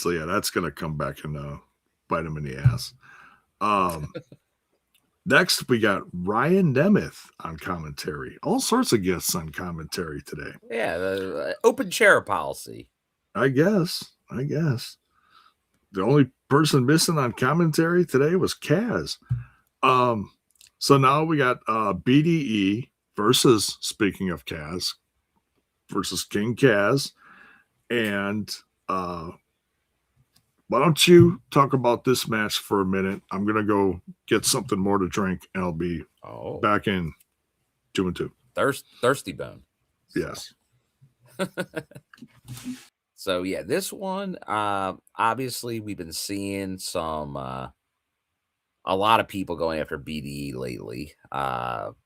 A: yeah, that's gonna come back and bite him in the ass. Next, we got Ryan Nemeth on commentary. All sorts of guests on commentary today.
B: Yeah, the open chair policy.
A: I guess. The only person missing on commentary today was Kaz. So now we got BDE versus, speaking of Kaz, versus King Kaz. And why don't you talk about this match for a minute? I'm going to go get something more to drink, and I'll be back in 2 and 2.
B: Thirsty bone.
A: Yes.
B: So, yeah, this one, obviously, we've been seeing a lot of people going after BDE lately. And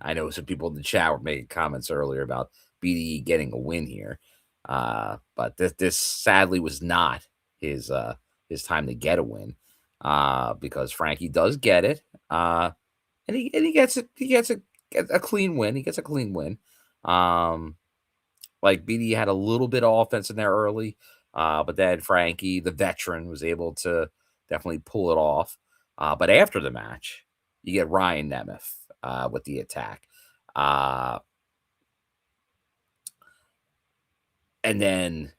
B: I know some people in the chat were making comments earlier about BDE getting a win here. But this sadly was not his time to get a win, because Frankie does get it, and he gets it. He gets a clean win. He gets a clean win. Like BDE had a little bit of offense in there early, but then Frankie, the veteran, was able to definitely pull it off. But after the match, you get Ryan Nemeth with the attack. And then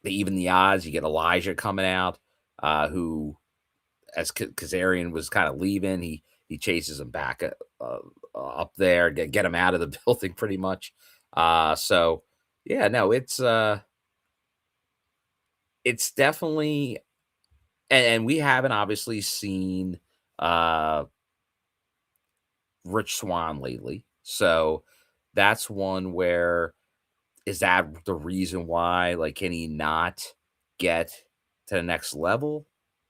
B: they even the odds. You get Elijah coming out, who, as Kazarian was kind of leaving, he chases him back up there, get him out of the building pretty much. So yeah, no, it's definitely, and we haven't obviously seen Rich Swann lately. So that's one where, is that the reason why? Like, can he not get to the next level,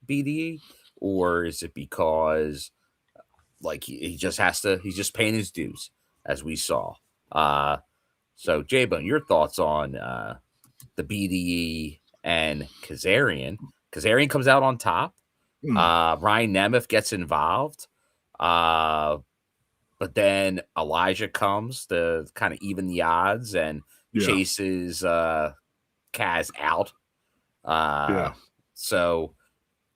B: BDE? Or is it because like he just has to, he's just paying his dues, as we saw. So J-Bone, your thoughts on the BDE and Kazarian? Kazarian comes out on top. Ryan Nemeth gets involved. But then Elijah comes to kind of even the odds and chases Kaz out. So,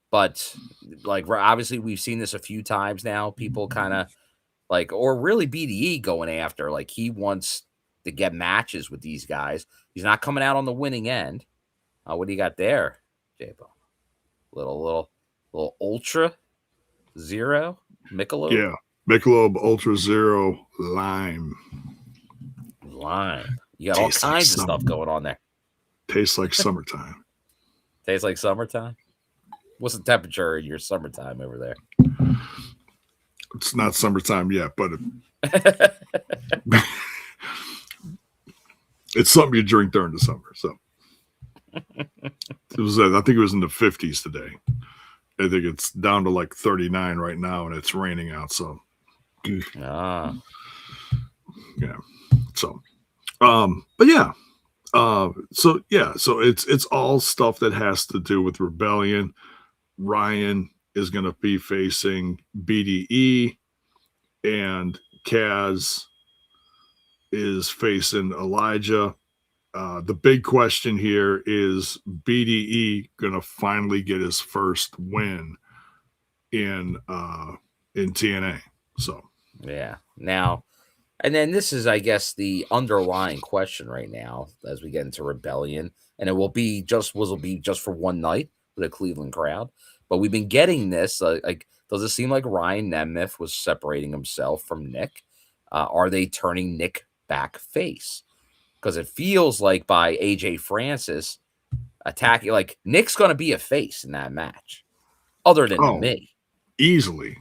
B: but like, obviously we've seen this a few times now. People kind of like, or really BDE going after, like, he wants to get matches with these guys. He's not coming out on the winning end. What do you got there, J-Bo? Little Ultra Zero Michelob?
A: Yeah. Michelob Ultra Zero Lime.
B: You got all kinds of stuff going on there.
A: Tastes like summertime.
B: Tastes like summertime? What's the temperature in your summertime over there?
A: It's not summertime yet, but it's something you drink during the summer. So it was, I think it was in the 50s today. I think it's down to like 39 right now, and it's raining out. So yeah. So but yeah. So it's all stuff that has to do with rebellion. Ryan is going to be facing BDE, and Kaz is facing Elijah. The big question here is BDE going to finally get his first win in TNA. So
B: yeah. Now, and then this is, I guess, the underlying question right now as we get into Rebellion, and it will be just for one night with a Cleveland crowd. But we've been getting this. Like, does it seem like Ryan Nemeth was separating himself from Nick? Are they turning Nick back face? Because it feels like by AJ Francis attacking, like, Nick's going to be a face in that match, other than me,
A: easily.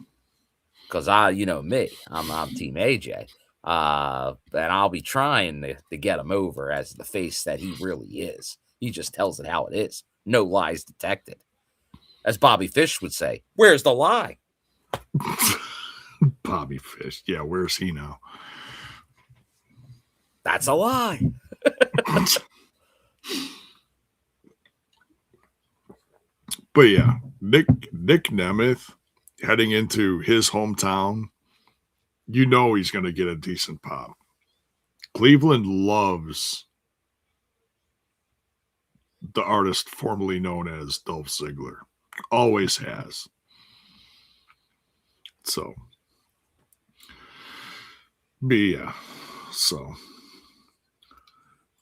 B: Because you know me, I'm Team AJ. And I'll be trying to get him over as the face that he really is. He just tells it how it is. No lies detected. As Bobby Fish would say, where's the lie?
A: Bobby Fish. Yeah, where's he now?
B: That's a lie.
A: But yeah, Nick Nemeth heading into his hometown, you know he's going to get a decent pop. Cleveland loves the artist formerly known as Dolph Ziggler. Always has. So, but yeah. So,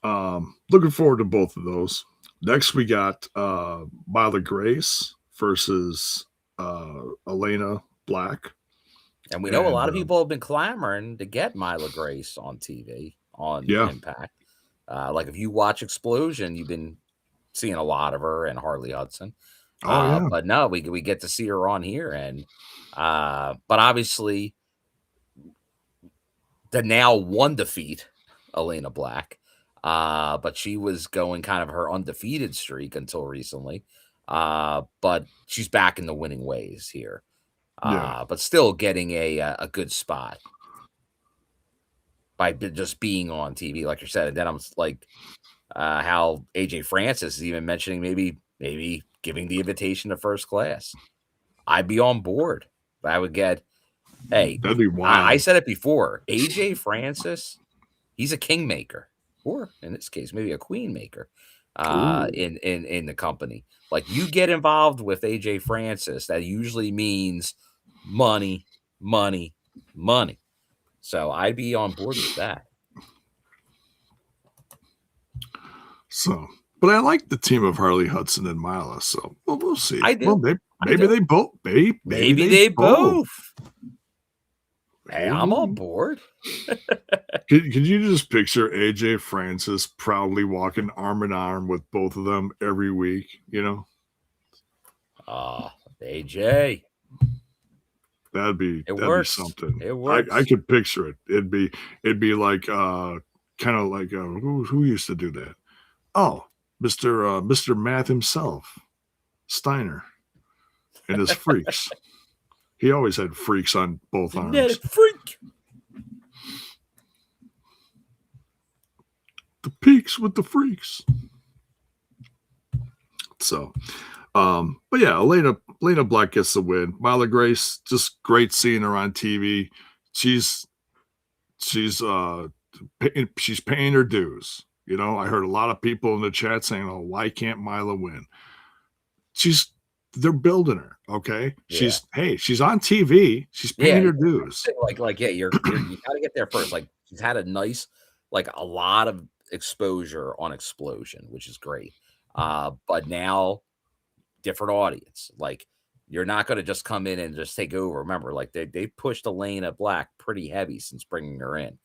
A: looking forward to both of those. Next, we got Myla Grace versus Elayna Black.
B: And we know a lot of people have been clamoring to get Myla Grace on TV, on Impact. Like, if you watch Explosion, you've been seeing a lot of her and Harley Hudson. But no, we get to see her on here. And but obviously, the now one defeat, Elayna Black. But she was going kind of her undefeated streak until recently. But she's back in the winning ways here. But still getting a good spot by just being on TV, like you said. And then I'm like, how AJ Francis is even mentioning maybe giving the invitation to First Class. I'd be on board. I would get, hey,
A: that'd be wild.
B: I said it before. AJ Francis, he's a kingmaker, or in this case, maybe a queen maker in the company. Like, you get involved with AJ Francis, that usually means money. So I'd be on board with that.
A: So, but I like the team of Harley Hudson and Myla. So we'll see.
B: I do.
A: Well, maybe they both.
B: Maybe they both. Hey, I'm on board.
A: Could you just picture AJ Francis proudly walking arm in arm with both of them every week? You know.
B: AJ.
A: That'd be something.
B: It works.
A: I could picture it. It'd be like kind of like who used to do that? Oh, Mr. Math himself, Steiner, and his freaks. He always had freaks on both arms.
B: Genetic freak.
A: The peaks with the freaks. So, but yeah, Elayna Black gets the win. Myla Grace, just great seeing her on TV. She's paying her dues. You know, I heard a lot of people in the chat saying, "Oh, why can't Myla win?" They're building her. Okay,
B: Yeah.
A: she's on TV. She's paying her dues.
B: Like you gotta get there first. Like she's had a nice, like a lot of exposure on Explosion, which is great. But now different audience. Like you're not going to just come in and just take over. Remember, like they pushed Elayna Black pretty heavy since bringing her in.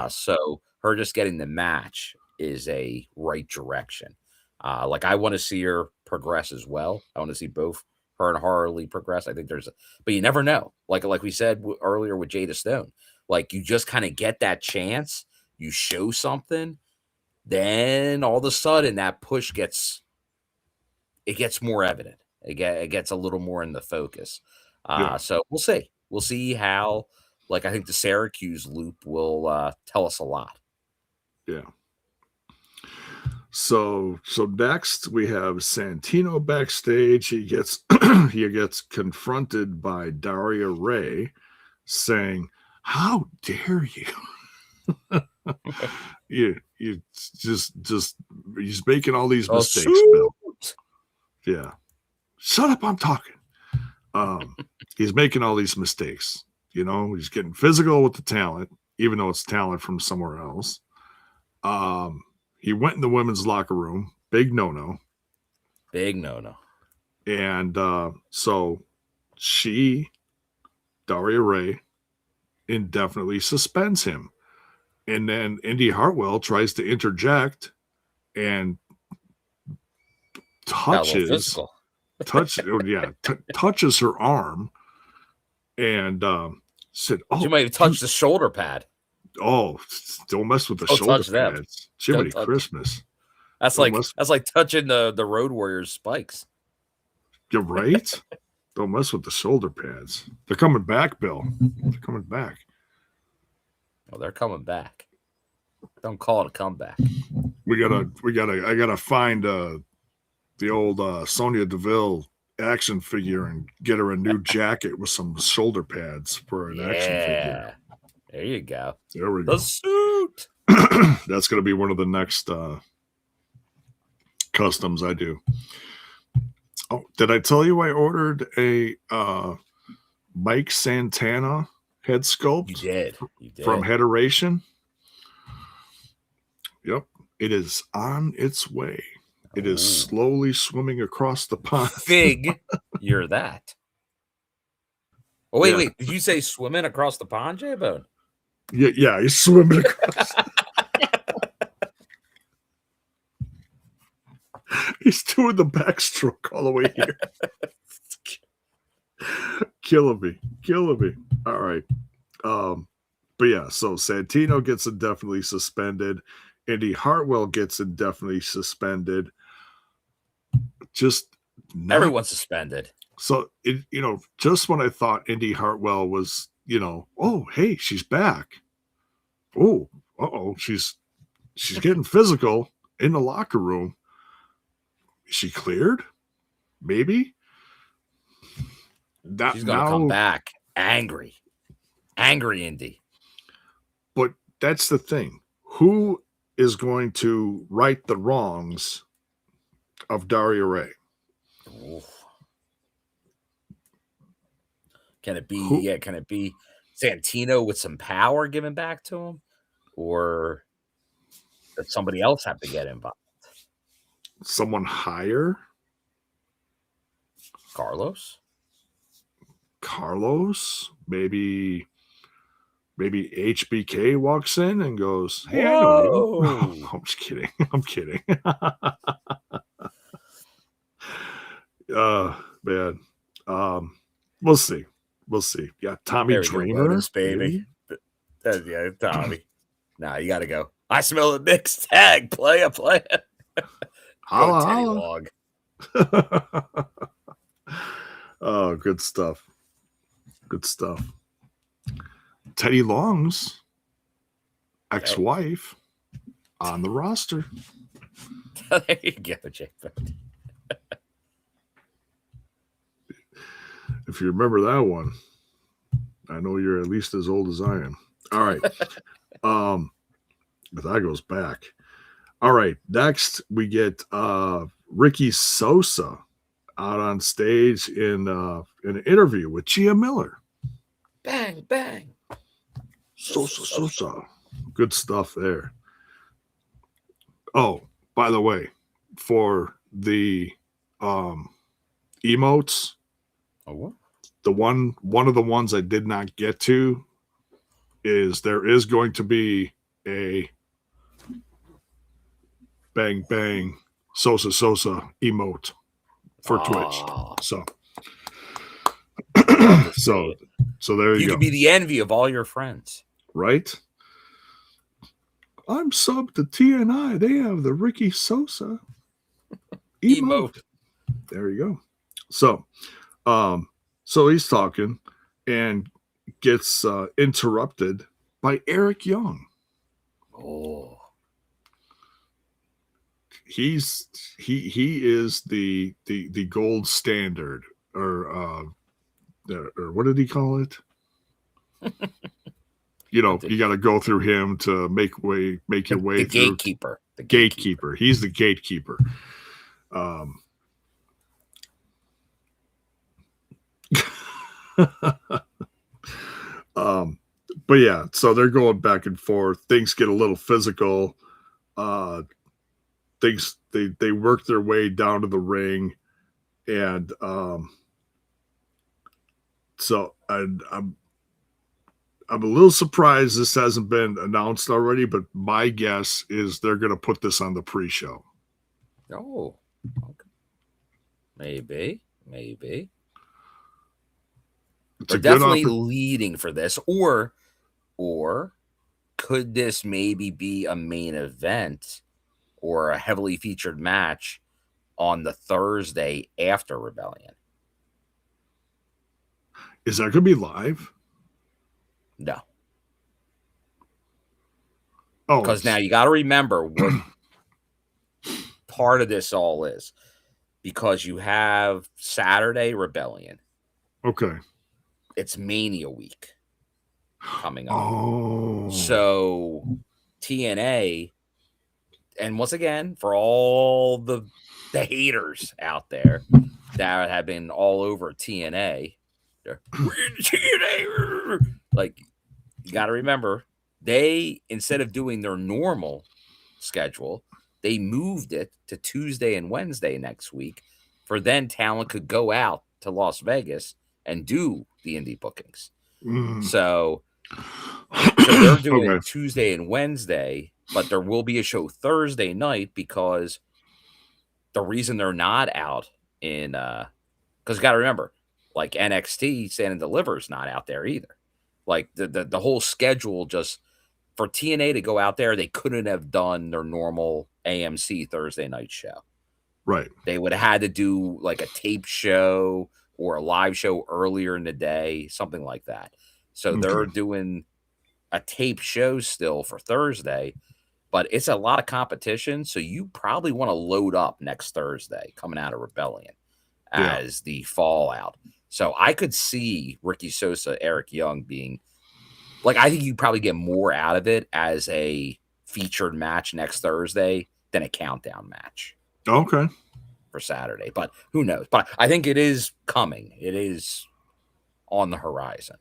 B: So her just getting the match is a right direction. Like I want to see her progress as well. I want to see both her and Harley progress. I think but you never know. Like we said earlier with Jada Stone, like you just kind of get that chance, you show something, then all of a sudden that push gets more evident. It gets a little more in the focus. So we'll see how, like, I think the Syracuse loop will tell us a lot.
A: Yeah. So next we have Santino backstage. He gets confronted by Daria Ray saying, "How dare you?" you just he's making all these mistakes, Bill. Yeah. Shut up, I'm talking. He's making all these mistakes. You know, he's getting physical with the talent, even though it's talent from somewhere else. He went in the women's locker room. Big no-no.
B: Big no-no.
A: And so Daria Ray, indefinitely suspends him. And then Indy Hartwell tries to interject and touches her arm and said, "Oh,
B: she might have touched the shoulder pad."
A: Oh, don't mess with the shoulder pads. Jiminy Christmas.
B: That's like touching the Road Warriors spikes.
A: You're right. Don't mess with the shoulder pads. They're coming back, Bill. They're coming back.
B: Well, they're coming back. Don't call it a comeback.
A: I gotta find the old Sonya Deville action figure and get her a new jacket with some shoulder pads for an action figure.
B: There you go.
A: There we go.
B: The suit.
A: That's going to be one of the next customs I do. Oh, did I tell you I ordered a Mike Santana head sculpt?
B: You did.
A: From Headeration. Yep. It is on its way. It is slowly swimming across the pond.
B: Fig, you're that. Oh, wait. Did you say swimming across the pond, J-Bone?
A: Yeah, he's swimming across. He's doing the backstroke all the way here. Killing me. All right. But yeah, so Santino gets indefinitely suspended. Indy Hartwell gets indefinitely suspended.
B: Everyone's suspended.
A: So just when I thought Indy Hartwell was, oh, hey, she's back. Oh, she's getting physical in the locker room. Is she cleared? Maybe.
B: She's gonna come back angry, Indy.
A: But that's the thing. Who is going to right the wrongs of Daria Ray?
B: Oof. Can it be Santino with some power given back to him? Or does somebody else have to get involved?
A: Someone higher?
B: Carlos?
A: Maybe HBK walks in and goes, "Hey,
B: whoa.
A: I know you." Oh, I'm just kidding. I'm kidding. Man. We'll see. We'll see. Yeah, Tommy
B: There we go,
A: Dreamer,
B: bonus, baby. Yeah, Tommy. Nah, you got to go. I smell a mixed tag. Play a.
A: Holla,
B: Teddy
A: holla.
B: Long.
A: Oh, good stuff. Good stuff. Teddy Long's ex-wife on the roster.
B: There you go, Jake.
A: If you remember that one, I know you're at least as old as I am. All right. But that goes back. All right. Next, we get Ricky Sosa out on stage in an interview with Gia Miller.
B: Bang, bang.
A: Sosa. Good stuff there. Oh, by the way, for the emotes, the one of the ones I did not get to is there is going to be a bang bang Sosa emote for Twitch. So there you go.
B: You can be the envy of all your friends.
A: Right? I'm sub to TNI. They have the Ricky Sosa emote. There you go. So he's talking and gets interrupted by Eric Young.
B: Oh.
A: He is the gold standard, or what did he call it? You know, you got to go through him to make your way
B: the
A: through.
B: Gatekeeper.
A: The gatekeeper. He's the gatekeeper. But yeah, so they're going back and forth. Things get a little physical. Things they work their way down to the ring, and so I'm a little surprised this hasn't been announced already, but my guess is they're going to put this on the pre-show.
B: Oh, okay. Maybe. They're definitely leading for this, or could this maybe be a main event or a heavily featured match on the Thursday after Rebellion?
A: Is that going to be live?
B: No.
A: Oh,
B: because now you got to remember what part of this all is, because you have Saturday Rebellion.
A: Okay.
B: It's Mania week coming up.
A: Oh.
B: So TNA, and once again, for all the haters out there that have been all over TNA, like, you got to remember, they, instead of doing their normal schedule, they moved it to Tuesday and Wednesday next week, for then talent could go out to Las Vegas and do the indie bookings. So they're doing Tuesday and Wednesday, but there will be a show Thursday night, because the reason they're not out in because you got to remember, like, NXT Stand and Deliver is not out there either. Like, the whole schedule, just for TNA to go out there, they couldn't have done their normal AMC Thursday night show.
A: Right.
B: They would have had to do like a tape show or a live show earlier in the day, something like that. So they're doing a tape show still for Thursday, but it's a lot of competition. So you probably want to load up next Thursday coming out of Rebellion as the fallout. So I could see Ricky Sosa, Eric Young being like, I think you probably get more out of it as a featured match next Thursday than a countdown match.
A: Okay.
B: For Saturday, but who knows? But I think it is coming. It is on the horizon.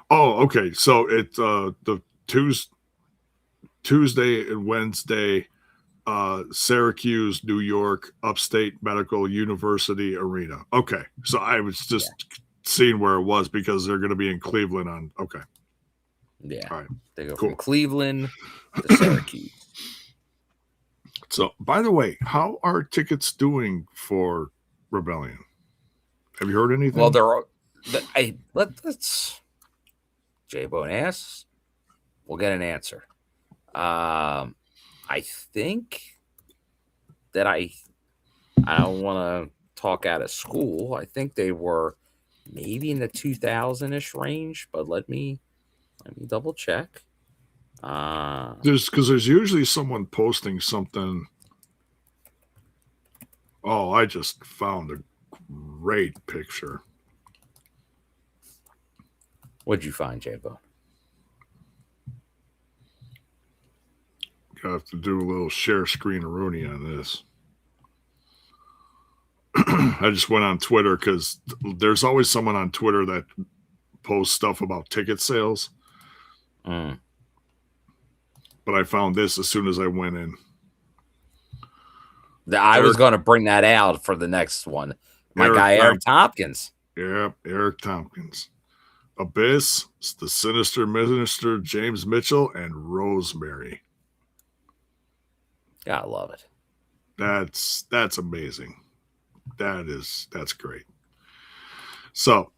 A: Oh, okay. So it's the Tuesday and Wednesday, Syracuse, New York, Upstate Medical University Arena. Okay. So I was just seeing where it was, because they're going to be in Cleveland on. Okay.
B: Yeah.
A: All right.
B: They go from Cleveland to Syracuse.
A: So, by the way, how are tickets doing for Rebellion? Have you heard anything?
B: Well, let's J-Bone asks, we'll get an answer. I think that I don't want to talk out of school. I think they were maybe in the 2000-ish range, but let me double check.
A: There's usually someone posting something. Oh, I just found a great picture.
B: What'd you find, J-Bone?
A: Got to do a little share screen Rooney on this. I just went on Twitter because there's always someone on Twitter that posts stuff about ticket sales.
B: Mm.
A: But I found this as soon as I went in.
B: I was going to bring that out for the next one. My guy, Eric Tompkins.
A: Yeah, Eric Tompkins. Abyss, the Sinister Minister, James Mitchell, and Rosemary.
B: Yeah, I love it.
A: That's amazing. That's great. So,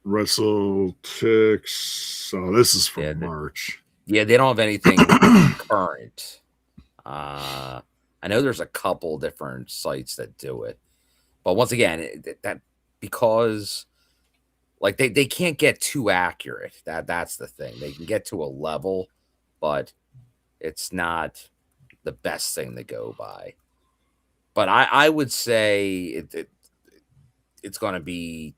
A: WrestleTix. So this is from March.
B: Yeah, they don't have anything current. I know there's a couple different sites that do it, but once again, that because like they can't get too accurate. That's the thing. They can get to a level, but it's not the best thing to go by. But I would say it's going to be.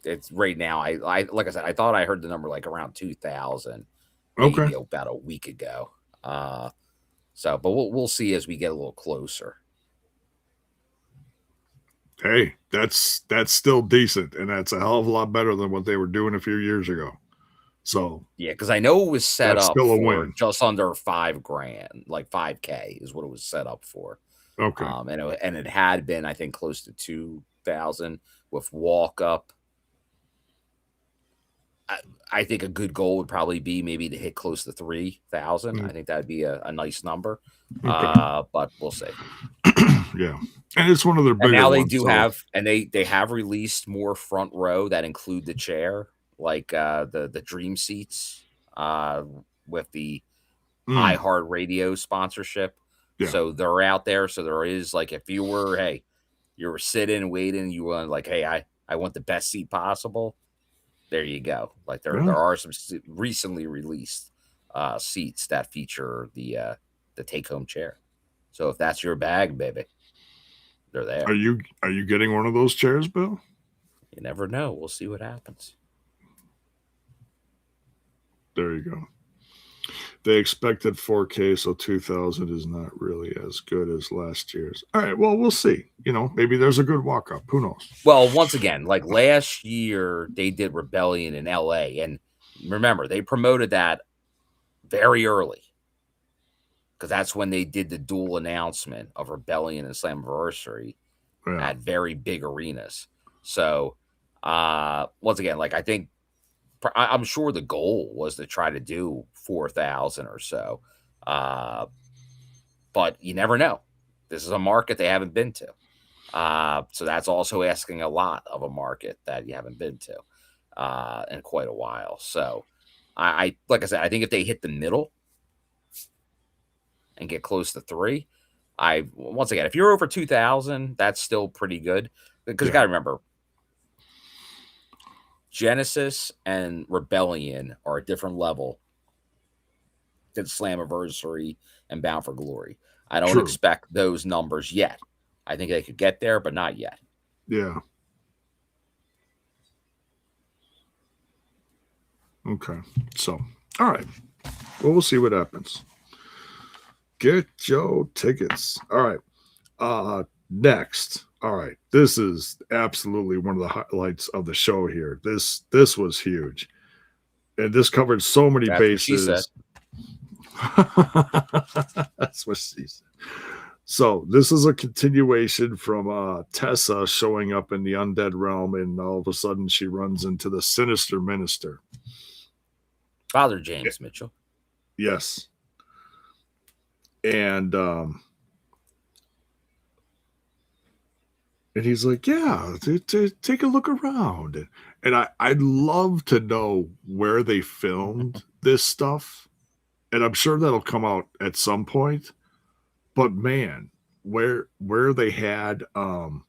B: It's right now. I like I said, I thought I heard the number like around 2000, maybe about a week ago. So, but we'll see as we get a little closer.
A: Hey, that's still decent, and that's a hell of a lot better than what they were doing a few years ago. So
B: yeah, because I know it was set up
A: still
B: for just under $5,000, like $5K is what it was set up for.
A: Okay,
B: and it had been, I think, close to 2,000 with walk up. I think a good goal would probably be maybe to hit close to 3,000. I think that'd be a nice number. Okay. But we'll see.
A: Yeah, and it's one of their bigger.
B: And now they do have, and they have released more front row that include the chair, like the dream seats, with the iHeart Radio sponsorship. Yeah. So they're out there. So there is like, if you were sitting waiting, you want like, hey, I want the best seat possible. There you go. Like there are some recently released seats that feature the take home chair. So if that's your bag, baby, they're there.
A: Are you getting one of those chairs, Bill?
B: You never know. We'll see what happens.
A: There you go. They expected 4K, so 2,000 is not really as good as last year's. All right, well, we'll see. Maybe there's a good walk-up. Who knows?
B: Well, once again, like last year, they did Rebellion in LA. And remember, they promoted that very early because that's when they did the dual announcement of Rebellion and Slammiversary at very big arenas. So, once again, like I think, I'm sure the goal was to try to do 4,000 or so. But you never know. This is a market they haven't been to. So that's also asking a lot of a market that you haven't been to in quite a while. So I like I said, I think if they hit the middle and get close to 3, once again, if you're over 2,000, that's still pretty good. Because you got to remember, Genesis and Rebellion are a different level than Slammiversary and Bound for Glory. I don't expect those numbers yet. I think they could get there, but not yet.
A: Yeah. Okay. So, all right. Well, we'll see what happens. Get your tickets. All right. Next. All right. This is absolutely one of the highlights of the show here. This was huge. And this covered so many bases.
B: What she said.
A: That's what she said. So this is a continuation from Tessa showing up in the undead realm, and all of a sudden she runs into the sinister minister.
B: Father James Mitchell.
A: Yes. And he's like, yeah, take a look around. And I'd love to know where they filmed this stuff. And I'm sure that'll come out at some point. But man, where they had
B: Oh,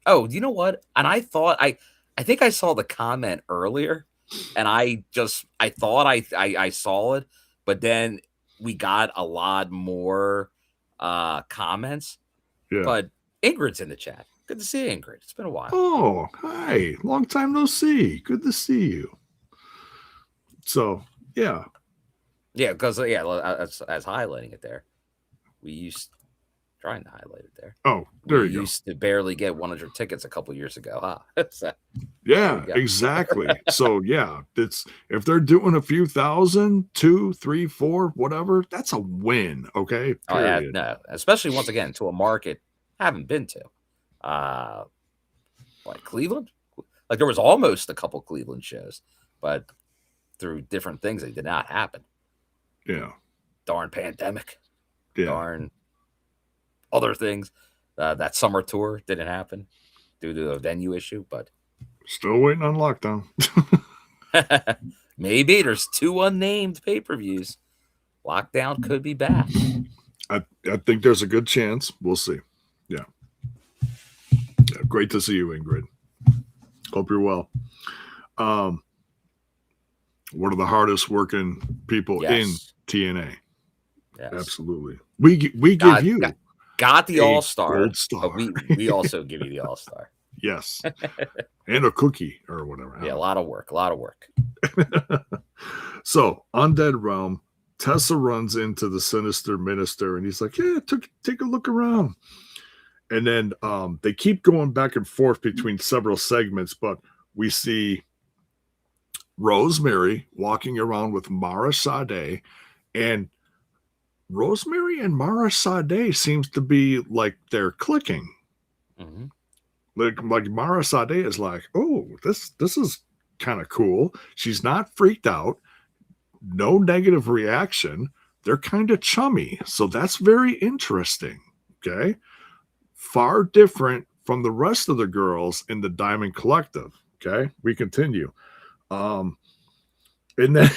B: you know what? And I thought I think I saw the comment earlier, and I thought I saw it, but then we got a lot more comments.
A: yeah.
B: But Ingrid's in the chat. Good to see Ingrid. It's been a while.
A: Oh, hi. Long time no see. Good to see you. So, yeah.
B: Yeah, because as highlighting it there, we used trying to highlight it there.
A: Oh, there
B: we
A: you go.
B: Used to barely get 100 tickets a couple years ago, huh? So,
A: yeah, exactly. So yeah, it's if they're doing a few thousand, 2, 3, 4, whatever, that's a win. Okay.
B: Oh, yeah, no, especially once again to a market I haven't been to. Like Cleveland, like there was almost a couple Cleveland shows, but through different things, they did not happen.
A: Yeah.
B: Darn pandemic.
A: Yeah.
B: Darn other things. That summer tour didn't happen due to a venue issue, but
A: still waiting on lockdown.
B: Maybe there's 2 unnamed pay-per-views. Lockdown could be back.
A: I think there's a good chance. We'll see. Yeah. Great to see you, Ingrid. Hope you're well. One of the hardest working people in TNA.
B: Yes.
A: Absolutely. We give you
B: got the All-Star.
A: Gold star.
B: But we also give you the All-Star.
A: Yes. And a cookie or whatever.
B: Yeah, a lot of work.
A: So, Undead Realm, Tessa runs into the sinister minister and he's like, yeah, take a look around. And then they keep going back and forth between several segments, but we see Rosemary walking around with Mara Sade, and Rosemary and Mara Sade seems to be like they're clicking.
B: Mm-hmm.
A: Like Mara Sade is like, oh, this is kind of cool. She's not freaked out. No negative reaction. They're kind of chummy. So that's very interesting. Okay. Far different from the rest of the girls in the Diamond Collective. Okay. We continue. And then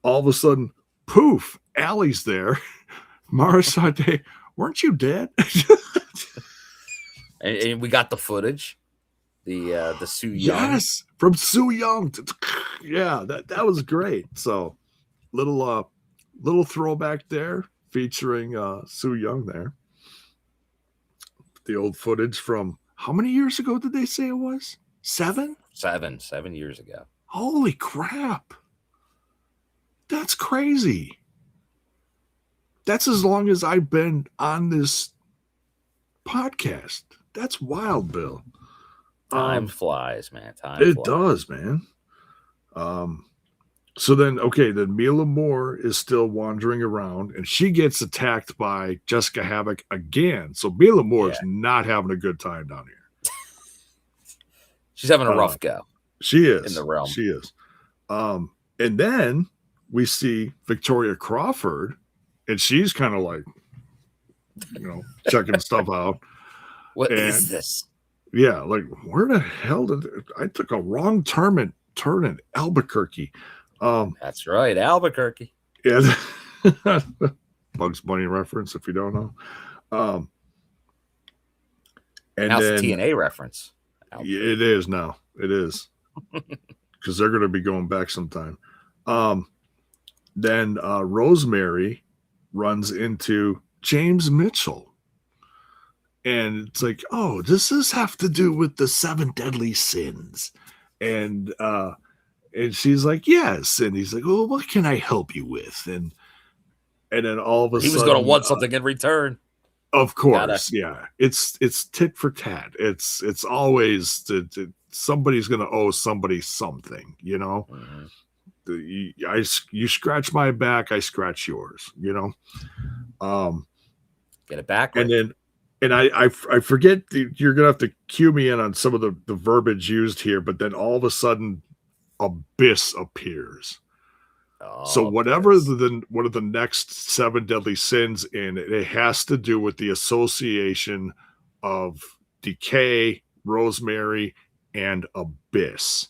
A: all of a sudden, poof, Allie's there. Mara Sade, weren't you dead?
B: and we got the footage. The Su Yung.
A: Yes, from Su Yung. Yeah, that was great. So little throwback there featuring Su Yung there. The old footage from how many years ago did they say it was? 7?
B: 7 years ago.
A: Holy crap. That's crazy. That's as long as I've been on this podcast. That's wild, Bill.
B: Time flies, man.
A: It does, man. So then Myla Moore is still wandering around, and she gets attacked by Jessica Havoc again. So Myla Moore is not having a good time down here.
B: She's having a rough go.
A: She is.
B: In the realm.
A: She is. And then we see Victoria Crawford, and she's kind of like, checking stuff out.
B: What is this?
A: Yeah, like where the hell did I took a wrong turn in Albuquerque?
B: That's right, Albuquerque.
A: Yeah, Bugs Bunny reference if you don't know. And
B: now
A: then,
B: it's a TNA reference.
A: Yeah, it is now. It is because they're going to be going back sometime. Then Rosemary runs into James Mitchell. And it's like, oh, does this have to do with the 7 deadly sins? And she's like, yes. And he's like, well, what can I help you with? And then all of a sudden,
B: he was going to want something in return.
A: Of course, yeah. It's tit for tat. It's always somebody's going to owe somebody something.
B: Mm-hmm.
A: you scratch my back, I scratch yours.
B: Get it back.
A: And then, and I forget, you're gonna have to cue me in on some of the verbiage used here, but then all of a sudden, Abyss appears. So whatever one of the next 7 deadly sins in, it has to do with the association of Decay, Rosemary, and Abyss.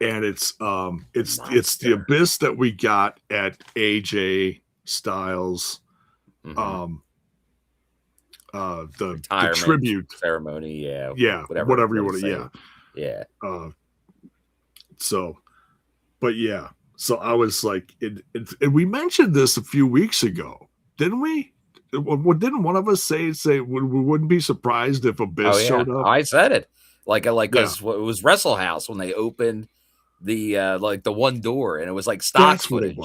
A: And it's the Abyss that we got at AJ Styles, the tribute
B: ceremony,
A: whatever you want to, so, but yeah, so I was like, and we mentioned this a few weeks ago, didn't we? Didn't one of us say we wouldn't be surprised if Abyss showed up?
B: I said it, because it was Wrestle House when they opened the like the one door, and it was like stock footage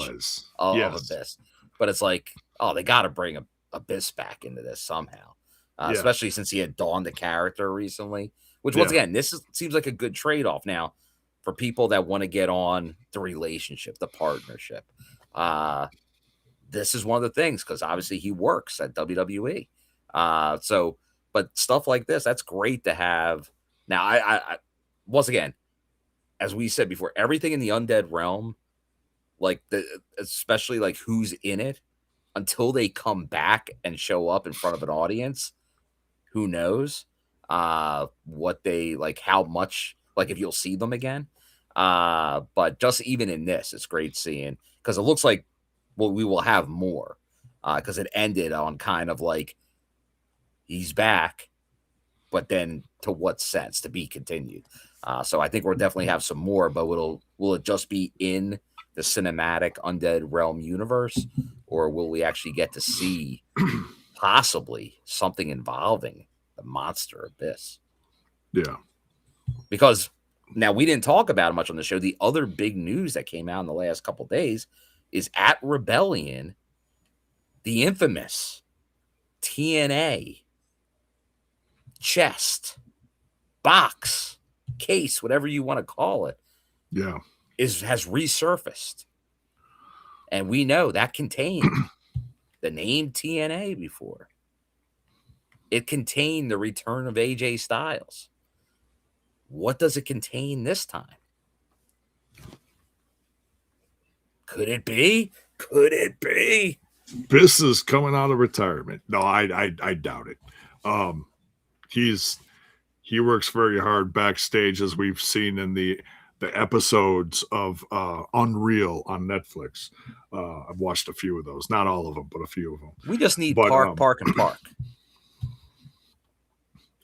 B: of Abyss. But it's like, they got to bring Abyss back into this somehow, especially since he had donned the character recently. Which once again, seems like a good trade-off now for people that want to get on the relationship, the partnership. This is one of the things, because obviously he works at WWE. But stuff like this, that's great to have. Now, I once again, as we said before, everything in the undead realm, especially like who's in it, until they come back and show up in front of an audience, who knows what they like, how much, like if you'll see them again. But just even in this, it's great seeing, because it looks like we will have more, because it ended on kind of like he's back, but then to what sense, to be continued. So I think we'll definitely have some more, but will it just be in the cinematic Undead Realm universe, or will we actually get to see possibly something involving the monster Abyss?
A: Yeah.
B: Because now we didn't talk about it much on the show. The other big news that came out in the last couple of days is at Rebellion, the infamous TNA chest, box, case, whatever you want to call it, has resurfaced. And we know that contained the name TNA before. It contained the return of AJ Styles. What does it contain this time? Could it be? Could it be?
A: Abyss is coming out of retirement. No, I doubt it. He works very hard backstage, as we've seen in the episodes of Unreal on Netflix. I've watched a few of those, not all of them, but a few of them.
B: We just need Park and Park.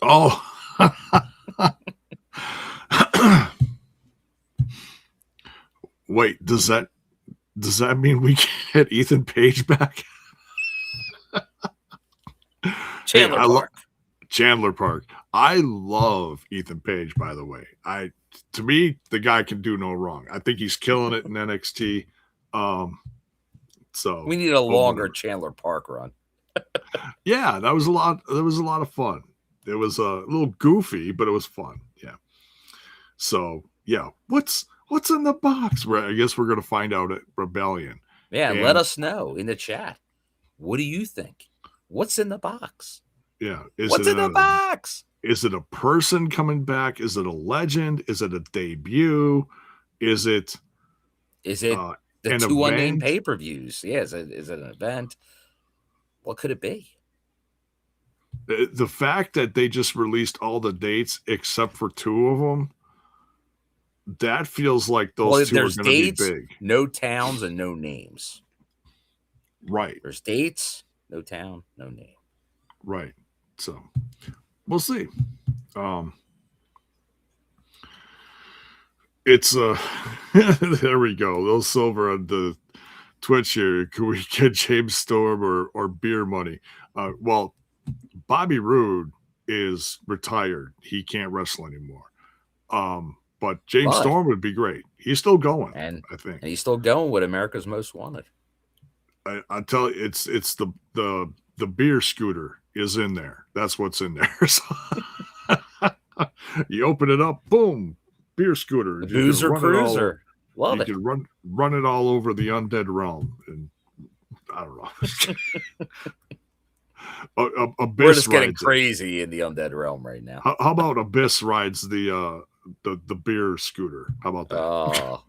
A: Oh. Wait, does that mean we get Ethan Page back? Chandler Park. I love Ethan Page, by the way. To me, the guy can do no wrong. I think he's killing it in NXT. So
B: we need a longer Chandler Park run.
A: Yeah, that was a lot. That was a lot of fun. It was a little goofy, but it was fun. Yeah. So yeah, what's in the box? I guess we're gonna find out at Rebellion.
B: Yeah, and let us know in the chat. What do you think? What's in the box?
A: Yeah,
B: what's in the box?
A: Is it a person coming back? Is it a legend? Is it a debut? Is it
B: the two unnamed pay-per-views? Yeah, is it an event? What could it be?
A: The fact that they just released all the dates except for 2 of them, that feels like those 2 are going to be big.
B: No towns and no names.
A: Right.
B: There's dates, no town, no name.
A: Right. So we'll see. It's there we go. Those Silver on the Twitch here. Can we get James Storm or beer money? Well, Bobby Roode is retired. He can't wrestle anymore. But James Storm would be great. He's still going, I think.
B: And he's still going with America's Most Wanted.
A: I tell you, it's the beer scooter is in there. That's what's in there. So you open it up, boom, beer scooter.
B: The Boozer Cruiser. Love
A: You
B: it.
A: could run it all over the undead realm, and I don't know. Abyss
B: We're just getting
A: rides
B: crazy in the undead realm right now.
A: How about Abyss rides the beer scooter? How about that?
B: Oh,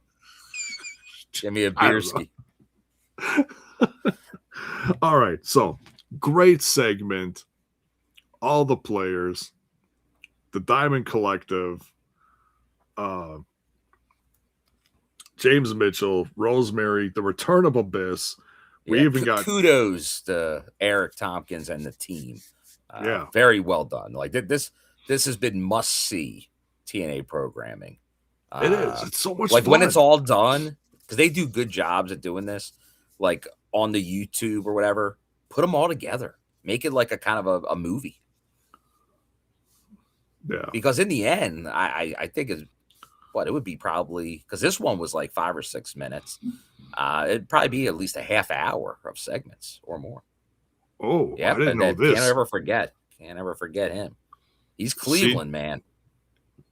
B: give me a
A: I
B: beer
A: don't know.
B: ski.
A: All right, so great segment. All the players, the Diamond Collective, James Mitchell, Rosemary, the Return of Abyss. We even got
B: kudos to Eric Tompkins and the team. Very well done. Like this has been must see TNA programming.
A: It is. It's so much
B: like
A: fun.
B: when it's all done, because they do good jobs at doing this. Like on the YouTube or whatever, put them all together. Make it like a kind of a movie.
A: Yeah.
B: Because in the end, I think it would be probably, because this one was like 5 or 6 minutes. It'd probably be at least a half hour of segments or more.
A: Oh,
B: yeah,
A: I didn't know this.
B: Can't ever forget him. He's Cleveland, man.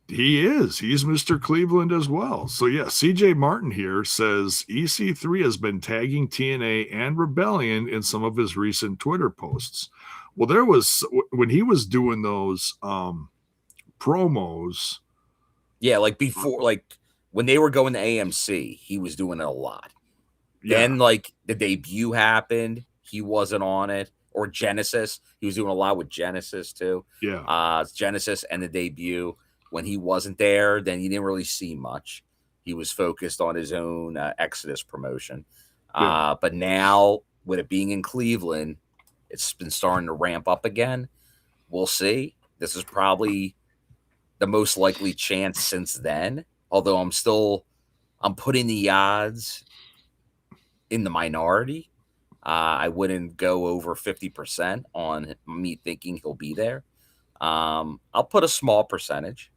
A: He is. He's Mr. Cleveland as well. So yeah, CJ Martin here says EC3 has been tagging TNA and Rebellion in some of his recent Twitter posts. Well, there was when he was doing those promos.
B: Yeah, like before, like when they were going to AMC, he was doing it a lot.
A: Yeah.
B: Then like the debut happened, he wasn't on it. Or Genesis, he was doing a lot with Genesis too.
A: Yeah.
B: Genesis and the debut. When he wasn't there, then you didn't really see much. He was focused on his own Exodus promotion.
A: Yeah.
B: But now, with it being in Cleveland, it's been starting to ramp up again. We'll see. This is probably the most likely chance since then. Although I'm putting the odds in the minority. I wouldn't go over 50% on me thinking he'll be there. I'll put a small percentage.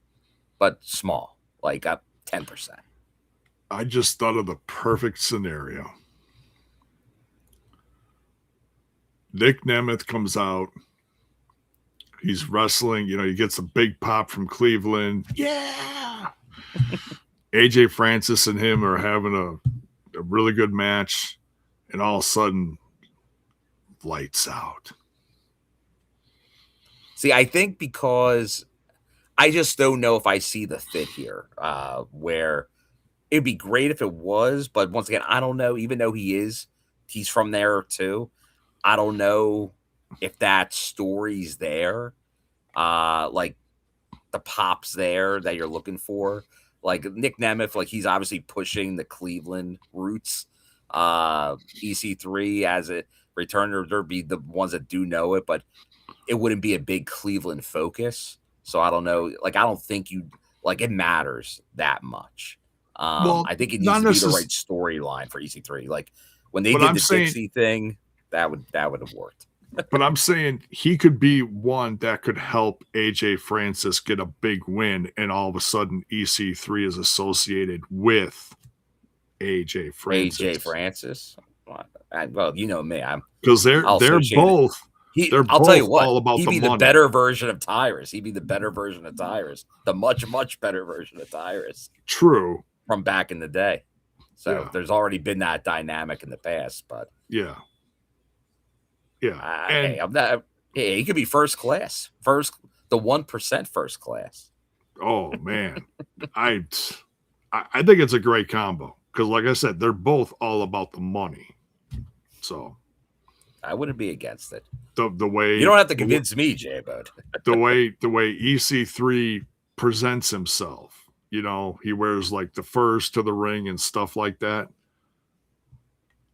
B: But small, like up 10%.
A: I just thought of the perfect scenario. Nick Nemeth comes out. He's wrestling. He gets a big pop from Cleveland. Yeah. AJ Francis and him are having a really good match. And all of a sudden, lights out.
B: See, I think because I just don't know if I see the fit here, where it'd be great if it was, but once again, I don't know, even though he's from there too. I don't know if that story's there, like the pops there that you're looking for. Like Nick Nemeth, like he's obviously pushing the Cleveland roots. EC3 as a returner, there'd be the ones that do know it, but it wouldn't be a big Cleveland focus. So I don't know. Like, I don't think it matters that much. I think it needs to be the right storyline for EC3. Like when they did the Dixie thing, that would have worked.
A: But I'm saying he could be one that could help AJ Francis get a big win, and all of a sudden EC3 is associated with AJ Francis.
B: Well, you know me.
A: Because they're both.
B: I'll tell you what,
A: all about
B: he'd be
A: the
B: better version of Tyrus. He'd be the better version of Tyrus. The much, much better version of Tyrus.
A: True.
B: From back in the day. So there's already been that dynamic in the past, but
A: yeah.
B: He could be first class. The 1% first class.
A: Oh man. I think it's a great combo. Because like I said, they're both all about the money. So
B: I wouldn't be against it.
A: The way
B: you don't have to convince me, Jay, about
A: the way EC3 presents himself. He wears like the furs to the ring and stuff like that.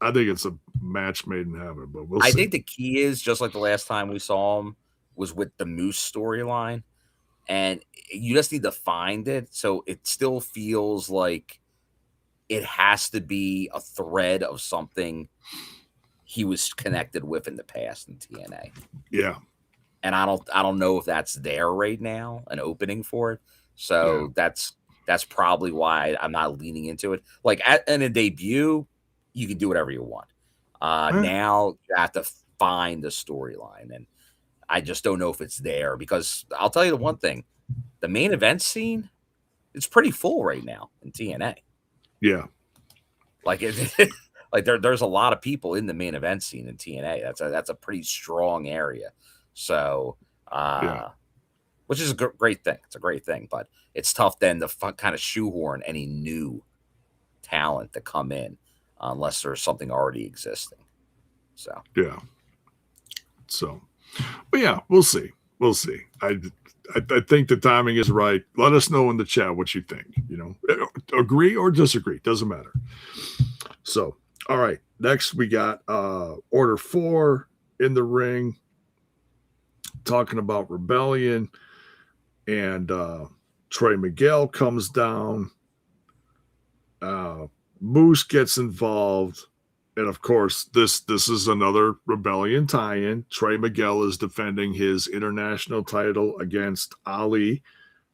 A: I think it's a match made in heaven, but we'll see.
B: I think the key is, just like the last time we saw him, was with the Moose storyline. And you just need to find it. So it still feels like it has to be a thread of something he was connected with in the past in TNA.
A: Yeah.
B: And I don't know if that's there right now, an opening for it. So that's probably why I'm not leaning into it. Like in a debut, you can do whatever you want. Now you have to find the storyline, and I just don't know if it's there, because I'll tell you the one thing: the main event scene, it's pretty full right now in TNA.
A: Yeah,
B: Like like there's a lot of people in the main event scene in TNA. That's a pretty strong area. So which is a great thing. It's a great thing, but it's tough then to kind of shoehorn any new talent to come in unless there's something already existing. So
A: yeah. So, but yeah, we'll see. We'll see. I think the timing is right. Let us know in the chat what you think. Agree or disagree, doesn't matter. So, all right. Next, we got Order 4 in the ring, talking about Rebellion, and Trey Miguel comes down. Moose gets involved. And of course, this is another Rebellion tie-in. Trey Miguel is defending his international title against Ali.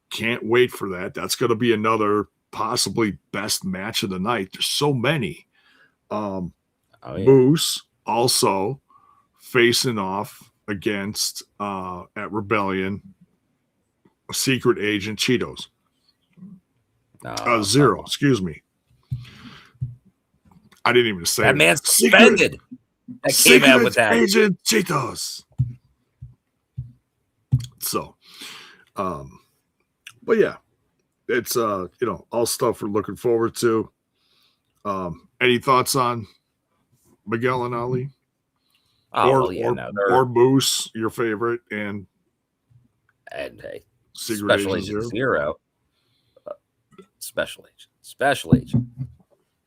A: Can't wait for that. That's going to be another possibly best match of the night. There's so many. Moose also facing off against at Rebellion, secret agent Cheetos. Zero, excuse me. I didn't even say
B: that man's suspended. That came out with that.
A: Agent Cheetos. So, but yeah, it's all stuff we're looking forward to. Any thoughts on Miguel and Ali? Or Moose, your favorite, and
B: hey,
A: Special Agent
B: Zero. Special Agent.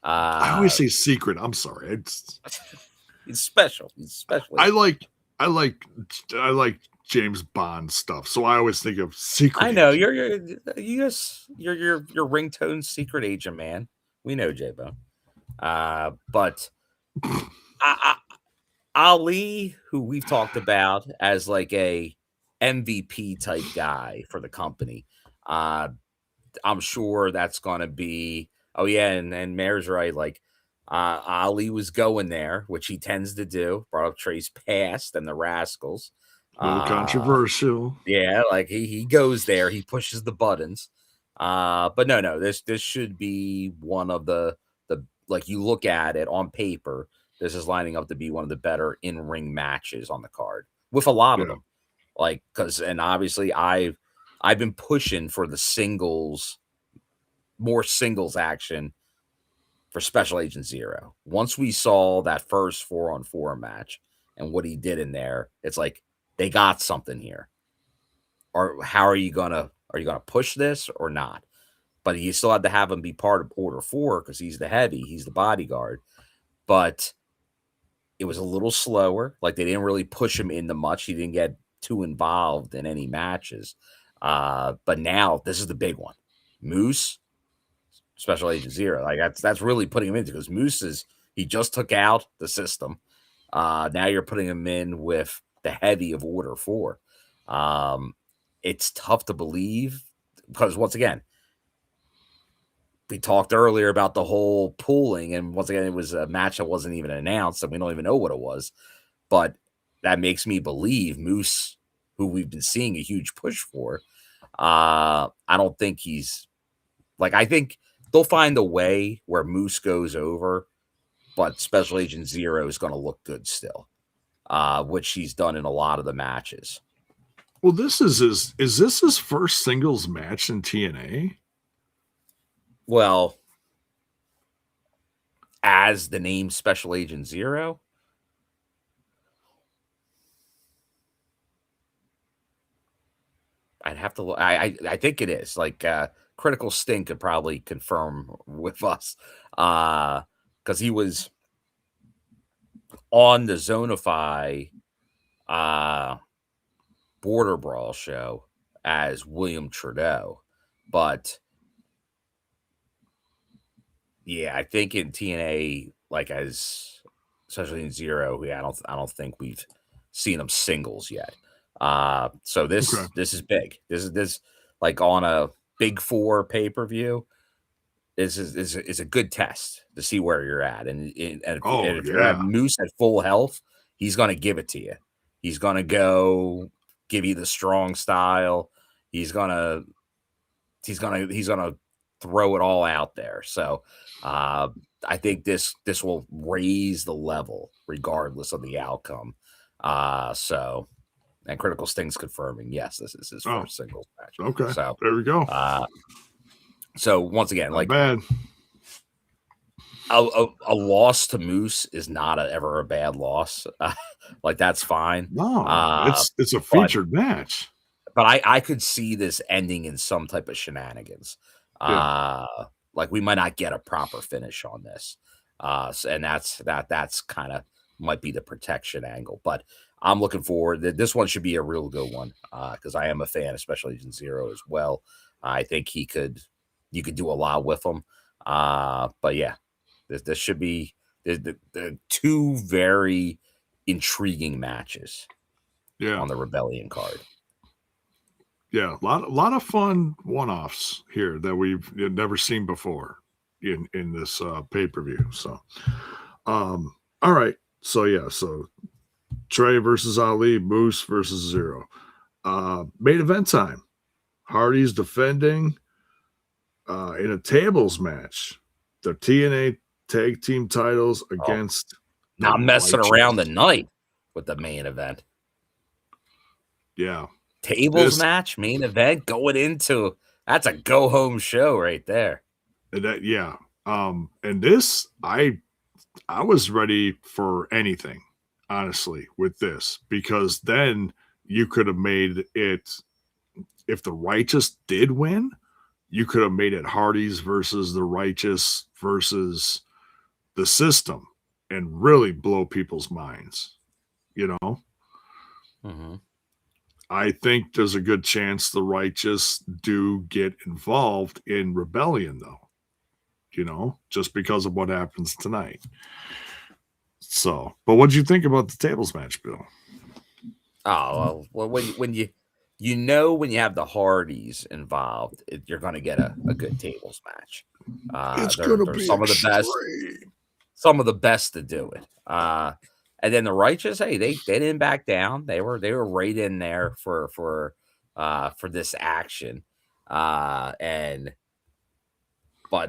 A: I always say secret. I'm sorry.
B: He's special.
A: I like James Bond stuff, so I always think of secret.
B: I know you're ringtone secret agent, man. We know J-Bone. But Ali, who we've talked about as like a MVP type guy for the company, I'm sure that's going to be. Oh yeah, and Mayor's right. Like Ali was going there, which he tends to do. Brought up Trey's past and the Rascals.
A: A little controversial.
B: Yeah, like he goes there, he pushes the buttons. But no, this should be one of the like you look at it on paper, this is lining up to be one of the better in-ring matches on the card with a lot of them. Like and obviously I've been pushing for the more singles action for Special Agent Zero. Once we saw that first 4-on-4 match and what he did in there, it's like they got something here. Or how are you gonna push this or not? But you still had to have him be part of Order 4 because he's the heavy, he's the bodyguard. But it was a little slower. Like they didn't really push him into much. He didn't get too involved in any matches. But now this is the big one. Moose, Special Agent Zero. Like that's really putting him into because Moose he just took out the system. Now you're putting him in with the heavy of Order 4. It's tough to believe because once again, we talked earlier about the whole pooling, and once again, it was a match that wasn't even announced, and we don't even know what it was. But that makes me believe Moose, who we've been seeing a huge push for, I don't think he's like, I think they'll find a way where Moose goes over, but Special Agent Zero is going to look good still, which he's done in a lot of the matches.
A: Well, is this his first singles match in TNA?
B: Well, as the name Special Agent Zero? I'd have to look. I think it is. Like Critical Stink could probably confirm with us. Because he was on the Zonify Border Brawl show as William Trudeau. But yeah, I think in TNA, like as especially in Zero, I don't think we've seen him singles yet. So this is big. This is like on a Big 4 pay-per-view. This is a good test to see where you're at. And if you're at Moose at full health, he's gonna give it to you. He's gonna go give you the strong style. He's gonna throw it all out there. So I think this will raise the level regardless of the outcome. So, and Critical Sting's confirming, yes, this is his first singles match.
A: Okay,
B: so
A: there we go.
B: So once again,
A: Not bad.
B: A loss to Moose is not ever a bad loss. Like that's fine.
A: No, it's a featured match.
B: But I could see this ending in some type of shenanigans. Like we might not get a proper finish on this. And that's kind of might be the protection angle. But I'm looking forward. This one should be a real good one because I am a fan, especially in Zero as well. I think you could do a lot with him. But yeah, this should be the two very intriguing matches. On the Rebellion card.
A: Yeah, a lot of fun one-offs here that we've never seen before in this pay-per-view. So, all right. So Trey versus Ali, Moose versus Zero. Main event time. Hardy's defending in a tables match the TNA tag team titles against.
B: Not messing around the night with the main event.
A: Yeah.
B: Tables match, main event, going into that's a go home show right there.
A: And this, I was ready for anything, honestly, with this, because then you could have made it, if the Righteous did win, you could have made it Hardy's versus the Righteous versus the System and really blow people's minds,
B: Mm-hmm.
A: I think there's a good chance the Righteous do get involved in Rebellion, though, just because of what happens tonight. So, but what do you think about the tables match, Bill?
B: Oh, well, when you when you have the Hardys involved, you're going to get a good tables match.
A: It's going to be
B: some of the best to do it. And then the Righteous, hey, they didn't back down. They were right in there for this action. But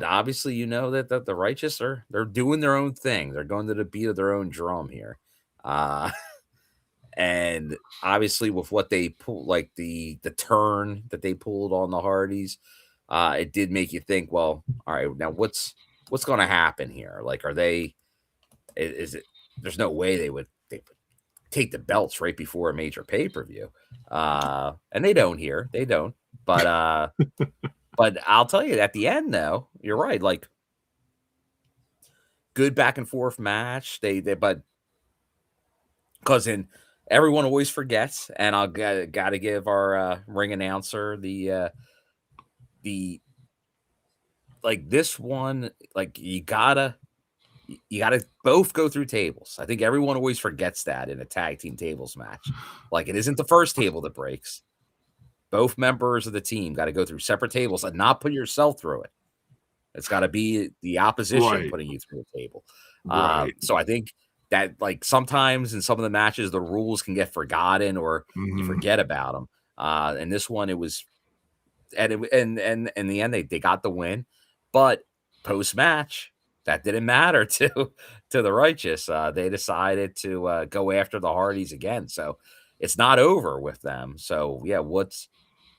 B: obviously, that the Righteous they're doing their own thing. They're going to the beat of their own drum here. And obviously with what they pull, like the turn that they pulled on the Hardys, it did make you think, well, all right, now what's going to happen here? Like, is it, there's no way they would take the belts right before a major pay-per-view. And they don't, but, but I'll tell you at the end though, you're right. Like good back and forth match. But because everyone always forgets, and I'll got to give our ring announcer the like this one, like you gotta both go through tables. I think everyone always forgets that in a tag team tables match. Like it isn't the first table that breaks. Both members of the team got to go through separate tables and not put yourself through it. It's got to be the opposition putting you through a table. So I think that like sometimes in some of the matches, the rules can get forgotten or you forget about them. And this one, it was, and in the end, they got the win, but post match that didn't matter to the Righteous. They decided to go after the Hardys again. So it's not over with them. So yeah,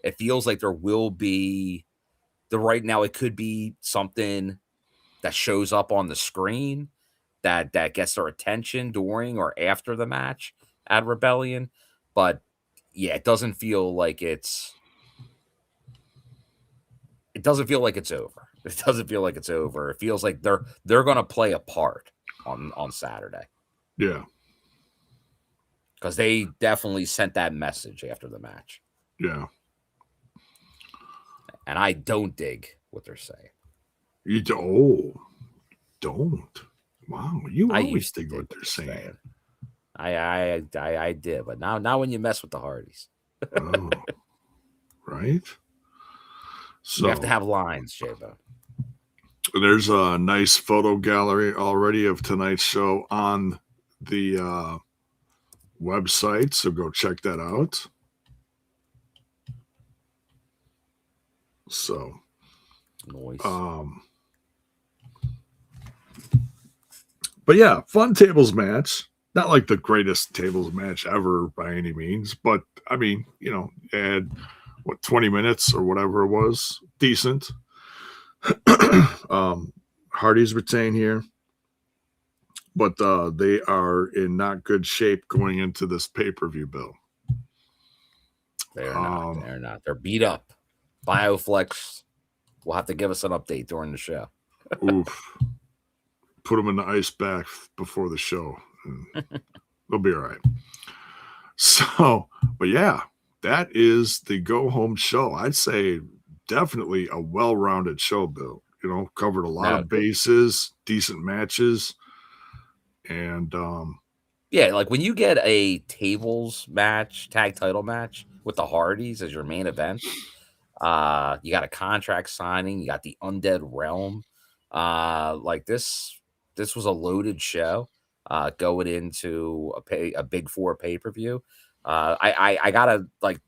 B: it feels like there will be right now. It could be something that shows up on the screen that gets their attention during or after the match at Rebellion. But yeah, it doesn't feel like it's over. It doesn't feel like it's over. It feels like they're going to play a part on Saturday.
A: Yeah.
B: Because they definitely sent that message after the match.
A: Yeah.
B: And I don't dig what they're saying.
A: You don't. Wow, you always dig what they're saying.
B: I did, but now when you mess with the Hardys.
A: Oh, right. So
B: you have to have lines, JAYBONE.
A: There's a nice photo gallery already of tonight's show on the website, so go check that out. So
B: noise.
A: But yeah, fun tables match. Not like the greatest tables match ever by any means, but I mean, had 20 minutes or whatever it was, decent. Hardy's retain here, but they are in not good shape going into this pay-per-view, Bill.
B: They're not. They're not. They're beat up. Bioflex will have to give us an update during the show.
A: Oof. Put them in the ice bath before the show. They'll be all right. So, but yeah, that is the go home show. I'd say definitely a well-rounded show, Bill. Covered a lot of bases, decent matches, and
B: yeah, like when you get a tables match, tag title match with the Hardys as your main event, you got a contract signing, you got the Undead Realm. Like this was a loaded show going into a big four pay-per-view. I gotta like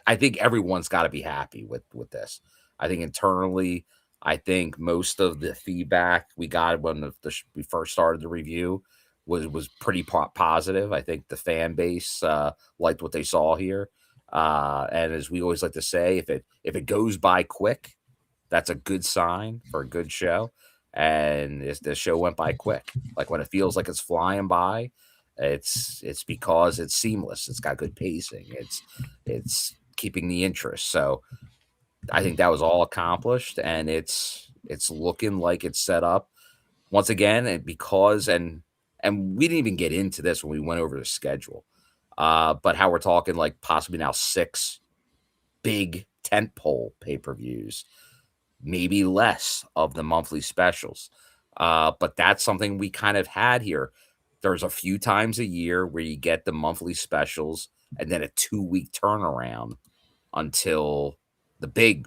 B: I think everyone's got to be happy with this. I think internally, I think most of the feedback we got when we first started the review was pretty positive. I think the fan base liked what they saw here, and as we always like to say, if it goes by quick, that's a good sign for a good show. And the show went by quick. Like when it feels like it's flying by, it's because it's seamless. It's got good pacing. It's keeping the interest. So I think that was all accomplished, and it's looking like it's set up once again. And because and we didn't even get into this when we went over the schedule, but how we're talking like possibly now 6 big tentpole pay-per-views, maybe less of the monthly specials. But that's something we kind of had here. There's a few times a year where you get the monthly specials and then a 2-week turnaround until the big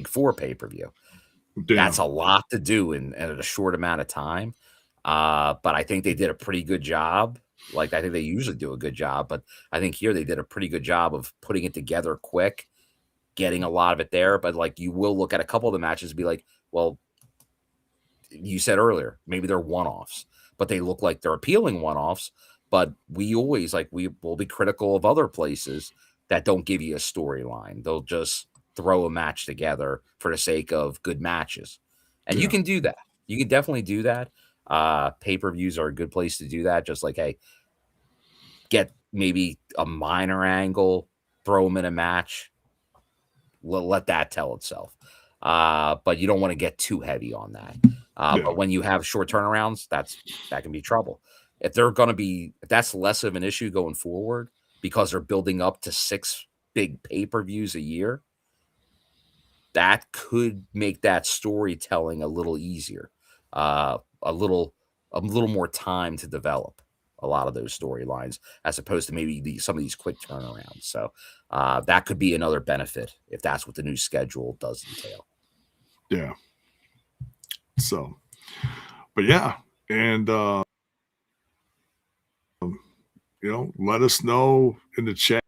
B: four pay-per-view. That's a lot to do in a short amount of time. But I think they did a pretty good job. Like I think they usually do a good job, but I think here they did a pretty good job of putting it together quick, getting a lot of it there. But like you will look at a couple of the matches and be like, well, you said earlier, maybe they're one-offs, but they look like they're appealing one-offs. But we always we will be critical of other places that don't give you a storyline. They'll just throw a match together for the sake of good matches. And you can do that. You can definitely do that. Pay-per-views are a good place to do that. Just like, hey, get maybe a minor angle, throw them in a match, let that tell itself. But you don't want to get too heavy on that. But when you have short turnarounds, that can be trouble. If that's less of an issue going forward because they're building up to 6 big pay-per-views a year, that could make that storytelling a little easier, a little more time to develop a lot of those storylines as opposed to maybe some of these quick turnarounds. So that could be another benefit if that's what the new schedule does entail.
A: Yeah. So, but yeah, and let us know in the chat.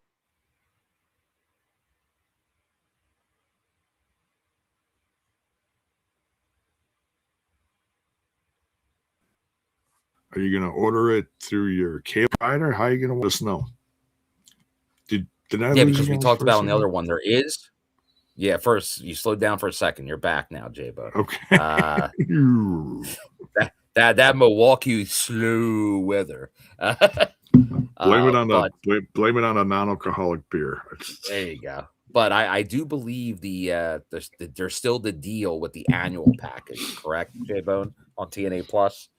A: Are you going to order it through your cable provider? How are you going to let us know? Did I?
B: Yeah, because we talked about on the other one, there is. Yeah, first you slowed down for a second. You're back now, J-Bo.
A: Okay.
B: That Milwaukee slow weather.
A: Blame it on a non-alcoholic beer.
B: There you go. But I do believe there's still the deal with the annual package, correct, J-Bone, on TNA Plus?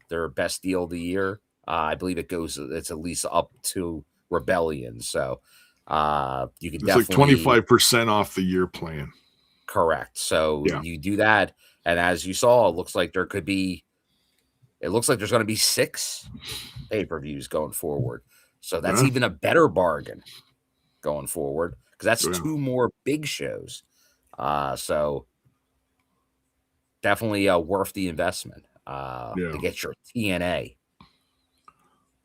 B: Their best deal of the year. I believe it's at least up to Rebellion. So you can definitely
A: like 25% off the year plan.
B: Correct. So you do that, and as you saw, it looks like there's going to be 6 pay-per-views going forward. So that's even a better bargain going forward because that's 2 more big shows. So definitely worth the investment to get your TNA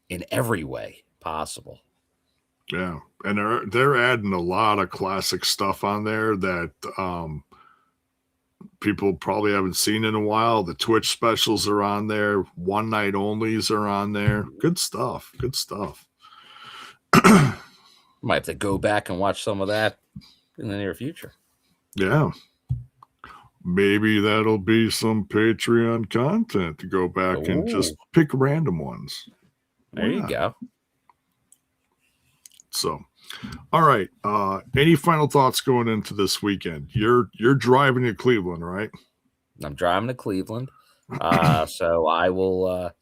B: in every way possible.
A: Yeah, and they're adding a lot of classic stuff on there that people probably haven't seen in a while. The Twitch specials are on there. One night onlys are on there. Good stuff. Good stuff.
B: Might have to go back and watch some of that in the near future.
A: Yeah. Maybe that'll be some Patreon content to go back and just pick random ones.
B: There you go.
A: So, all right. Any final thoughts going into this weekend? You're driving to Cleveland, right?
B: I'm driving to Cleveland. So I will.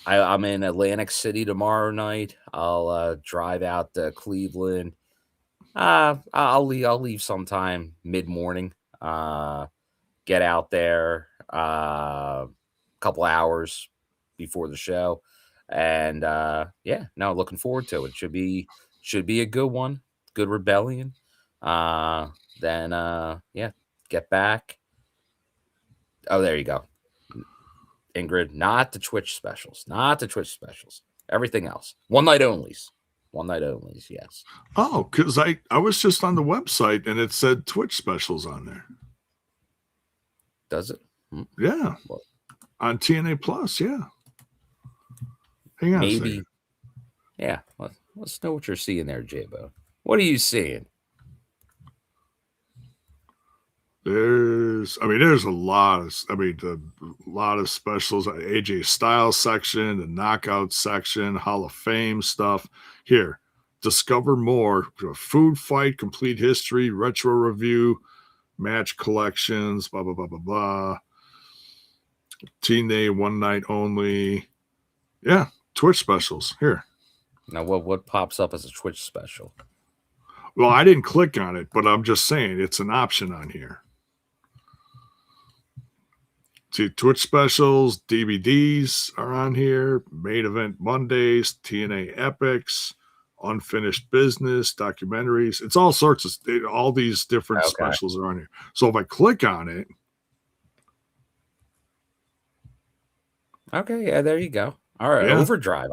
B: I'm in Atlantic City tomorrow night. I'll drive out to Cleveland. I'll leave sometime mid-morning. Get out there a couple hours before the show, and looking forward to it. Should be a good one. Good rebellion. Then get back. Oh, there you go, Ingrid. Not the Twitch specials. Everything else. One night onlys. Yes.
A: Oh, because I was just on the website and it said Twitch specials on there.
B: Does it?
A: Yeah.
B: Well,
A: on TNA Plus, yeah. Hang on a second.
B: Yeah. Let's know what you're seeing there, J-Bone. What are you seeing?
A: There's a lot of specials. AJ Styles section, the knockout section, Hall of Fame stuff. Here, discover more. Food fight, complete history, retro review, match collections, blah blah blah blah blah. TNA one night only. Yeah, Twitch specials here.
B: Now, what pops up as a Twitch special?
A: Well, I didn't click on it, but I'm just saying it's an option on here. See, Twitch specials, DVDs are on here, main event Mondays, TNA epics, unfinished business, documentaries. It's all sorts of, all these different specials are on here. So if I click on it.
B: Okay, yeah, there you go. All right, yeah. Overdrive.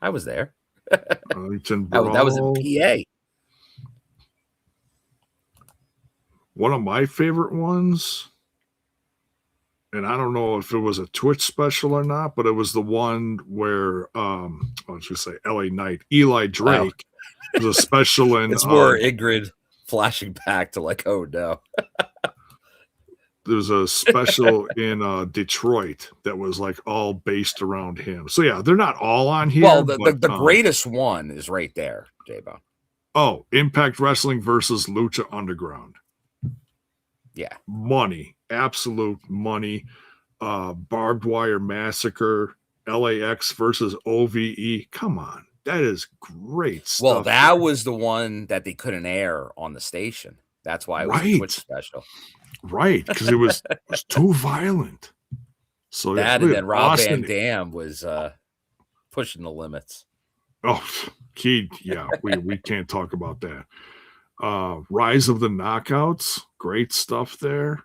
B: I was there. that was in PA.
A: One of my favorite ones, and I don't know if it was a Twitch special or not, but it was the one where LA Knight, Eli Drake was a special in
B: it's more Ingrid flashing back to like, oh no.
A: There's a special in Detroit that was like all based around him. So yeah, they're not all on here.
B: Well, the greatest one is right there, J-Bone.
A: Oh, Impact Wrestling versus Lucha Underground.
B: Yeah.
A: Money. Absolute money. Barbed Wire Massacre. LAX versus OVE. Come on. That is great stuff.
B: Well, that was the one that they couldn't air on the station. That's why it was a Twitch special.
A: Right, because it was too violent. So
B: that and then Rob Van Dam was pushing the limits.
A: Oh, we can't talk about that. Rise of the Knockouts, great stuff there.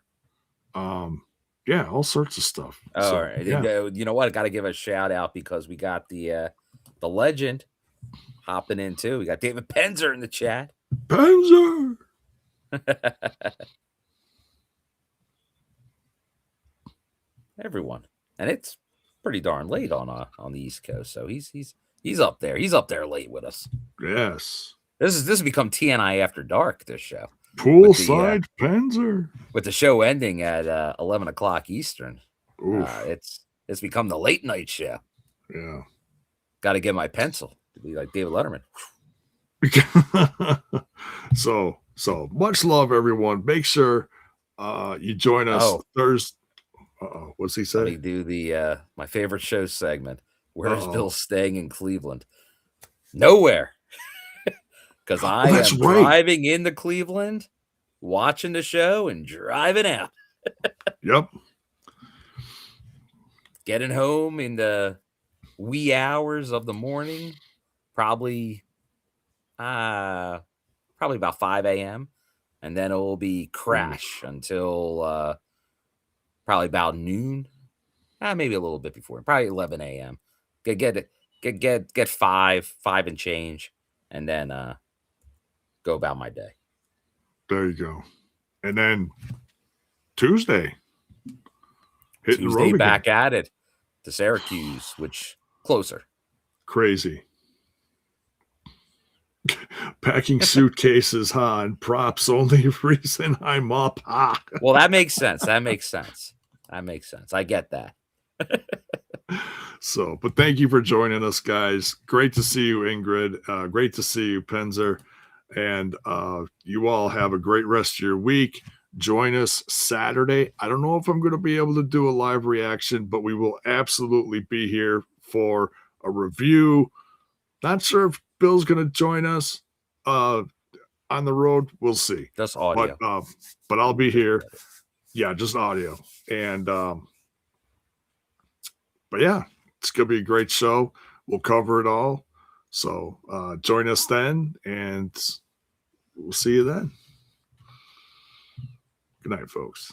A: All sorts of stuff.
B: All right. Yeah. You know what? I got to give a shout out because we got the legend hopping in too. We got David Penzer in the chat.
A: Penzer.
B: Everyone, and it's pretty darn late on the East Coast, so he's up there. He's up there late with us.
A: Yes,
B: this has become TNI After Dark. This show,
A: poolside Penzer,
B: with the show ending at 11 o'clock Eastern. It's become the late night show.
A: Yeah,
B: got to get my pencil to be like David Letterman.
A: So much love, everyone. Make sure you join us Thursday. What's he say?
B: Let me do the my favorite show segment. Where is Bill staying in Cleveland? Nowhere. Because I am driving into Cleveland, watching the show, and driving out.
A: Yep.
B: Getting home in the wee hours of the morning, probably about 5 a.m. And then it will be crash until probably about noon, maybe a little bit before, probably 11 a.m. Get 5 and change, and then go about my day.
A: There you go. And then Tuesday. Hitting the road
B: Tuesday
A: again.
B: back at it to Syracuse, which closer.
A: Crazy. Packing suitcases, and props only reason I'm up.
B: Well, that makes sense. That makes sense. I get that.
A: So, but thank you for joining us, guys. Great to see you, Ingrid. Great to see you, Penzer. And you all have a great rest of your week. Join us Saturday. I don't know if I'm going to be able to do a live reaction, but we will absolutely be here for a review. Not sure if Bill's going to join us on the road. We'll see.
B: Just audio.
A: But I'll be here. Yeah, just audio. And but yeah, it's going to be a great show. We'll cover it all. So join us then, and we'll see you then. Good night, folks.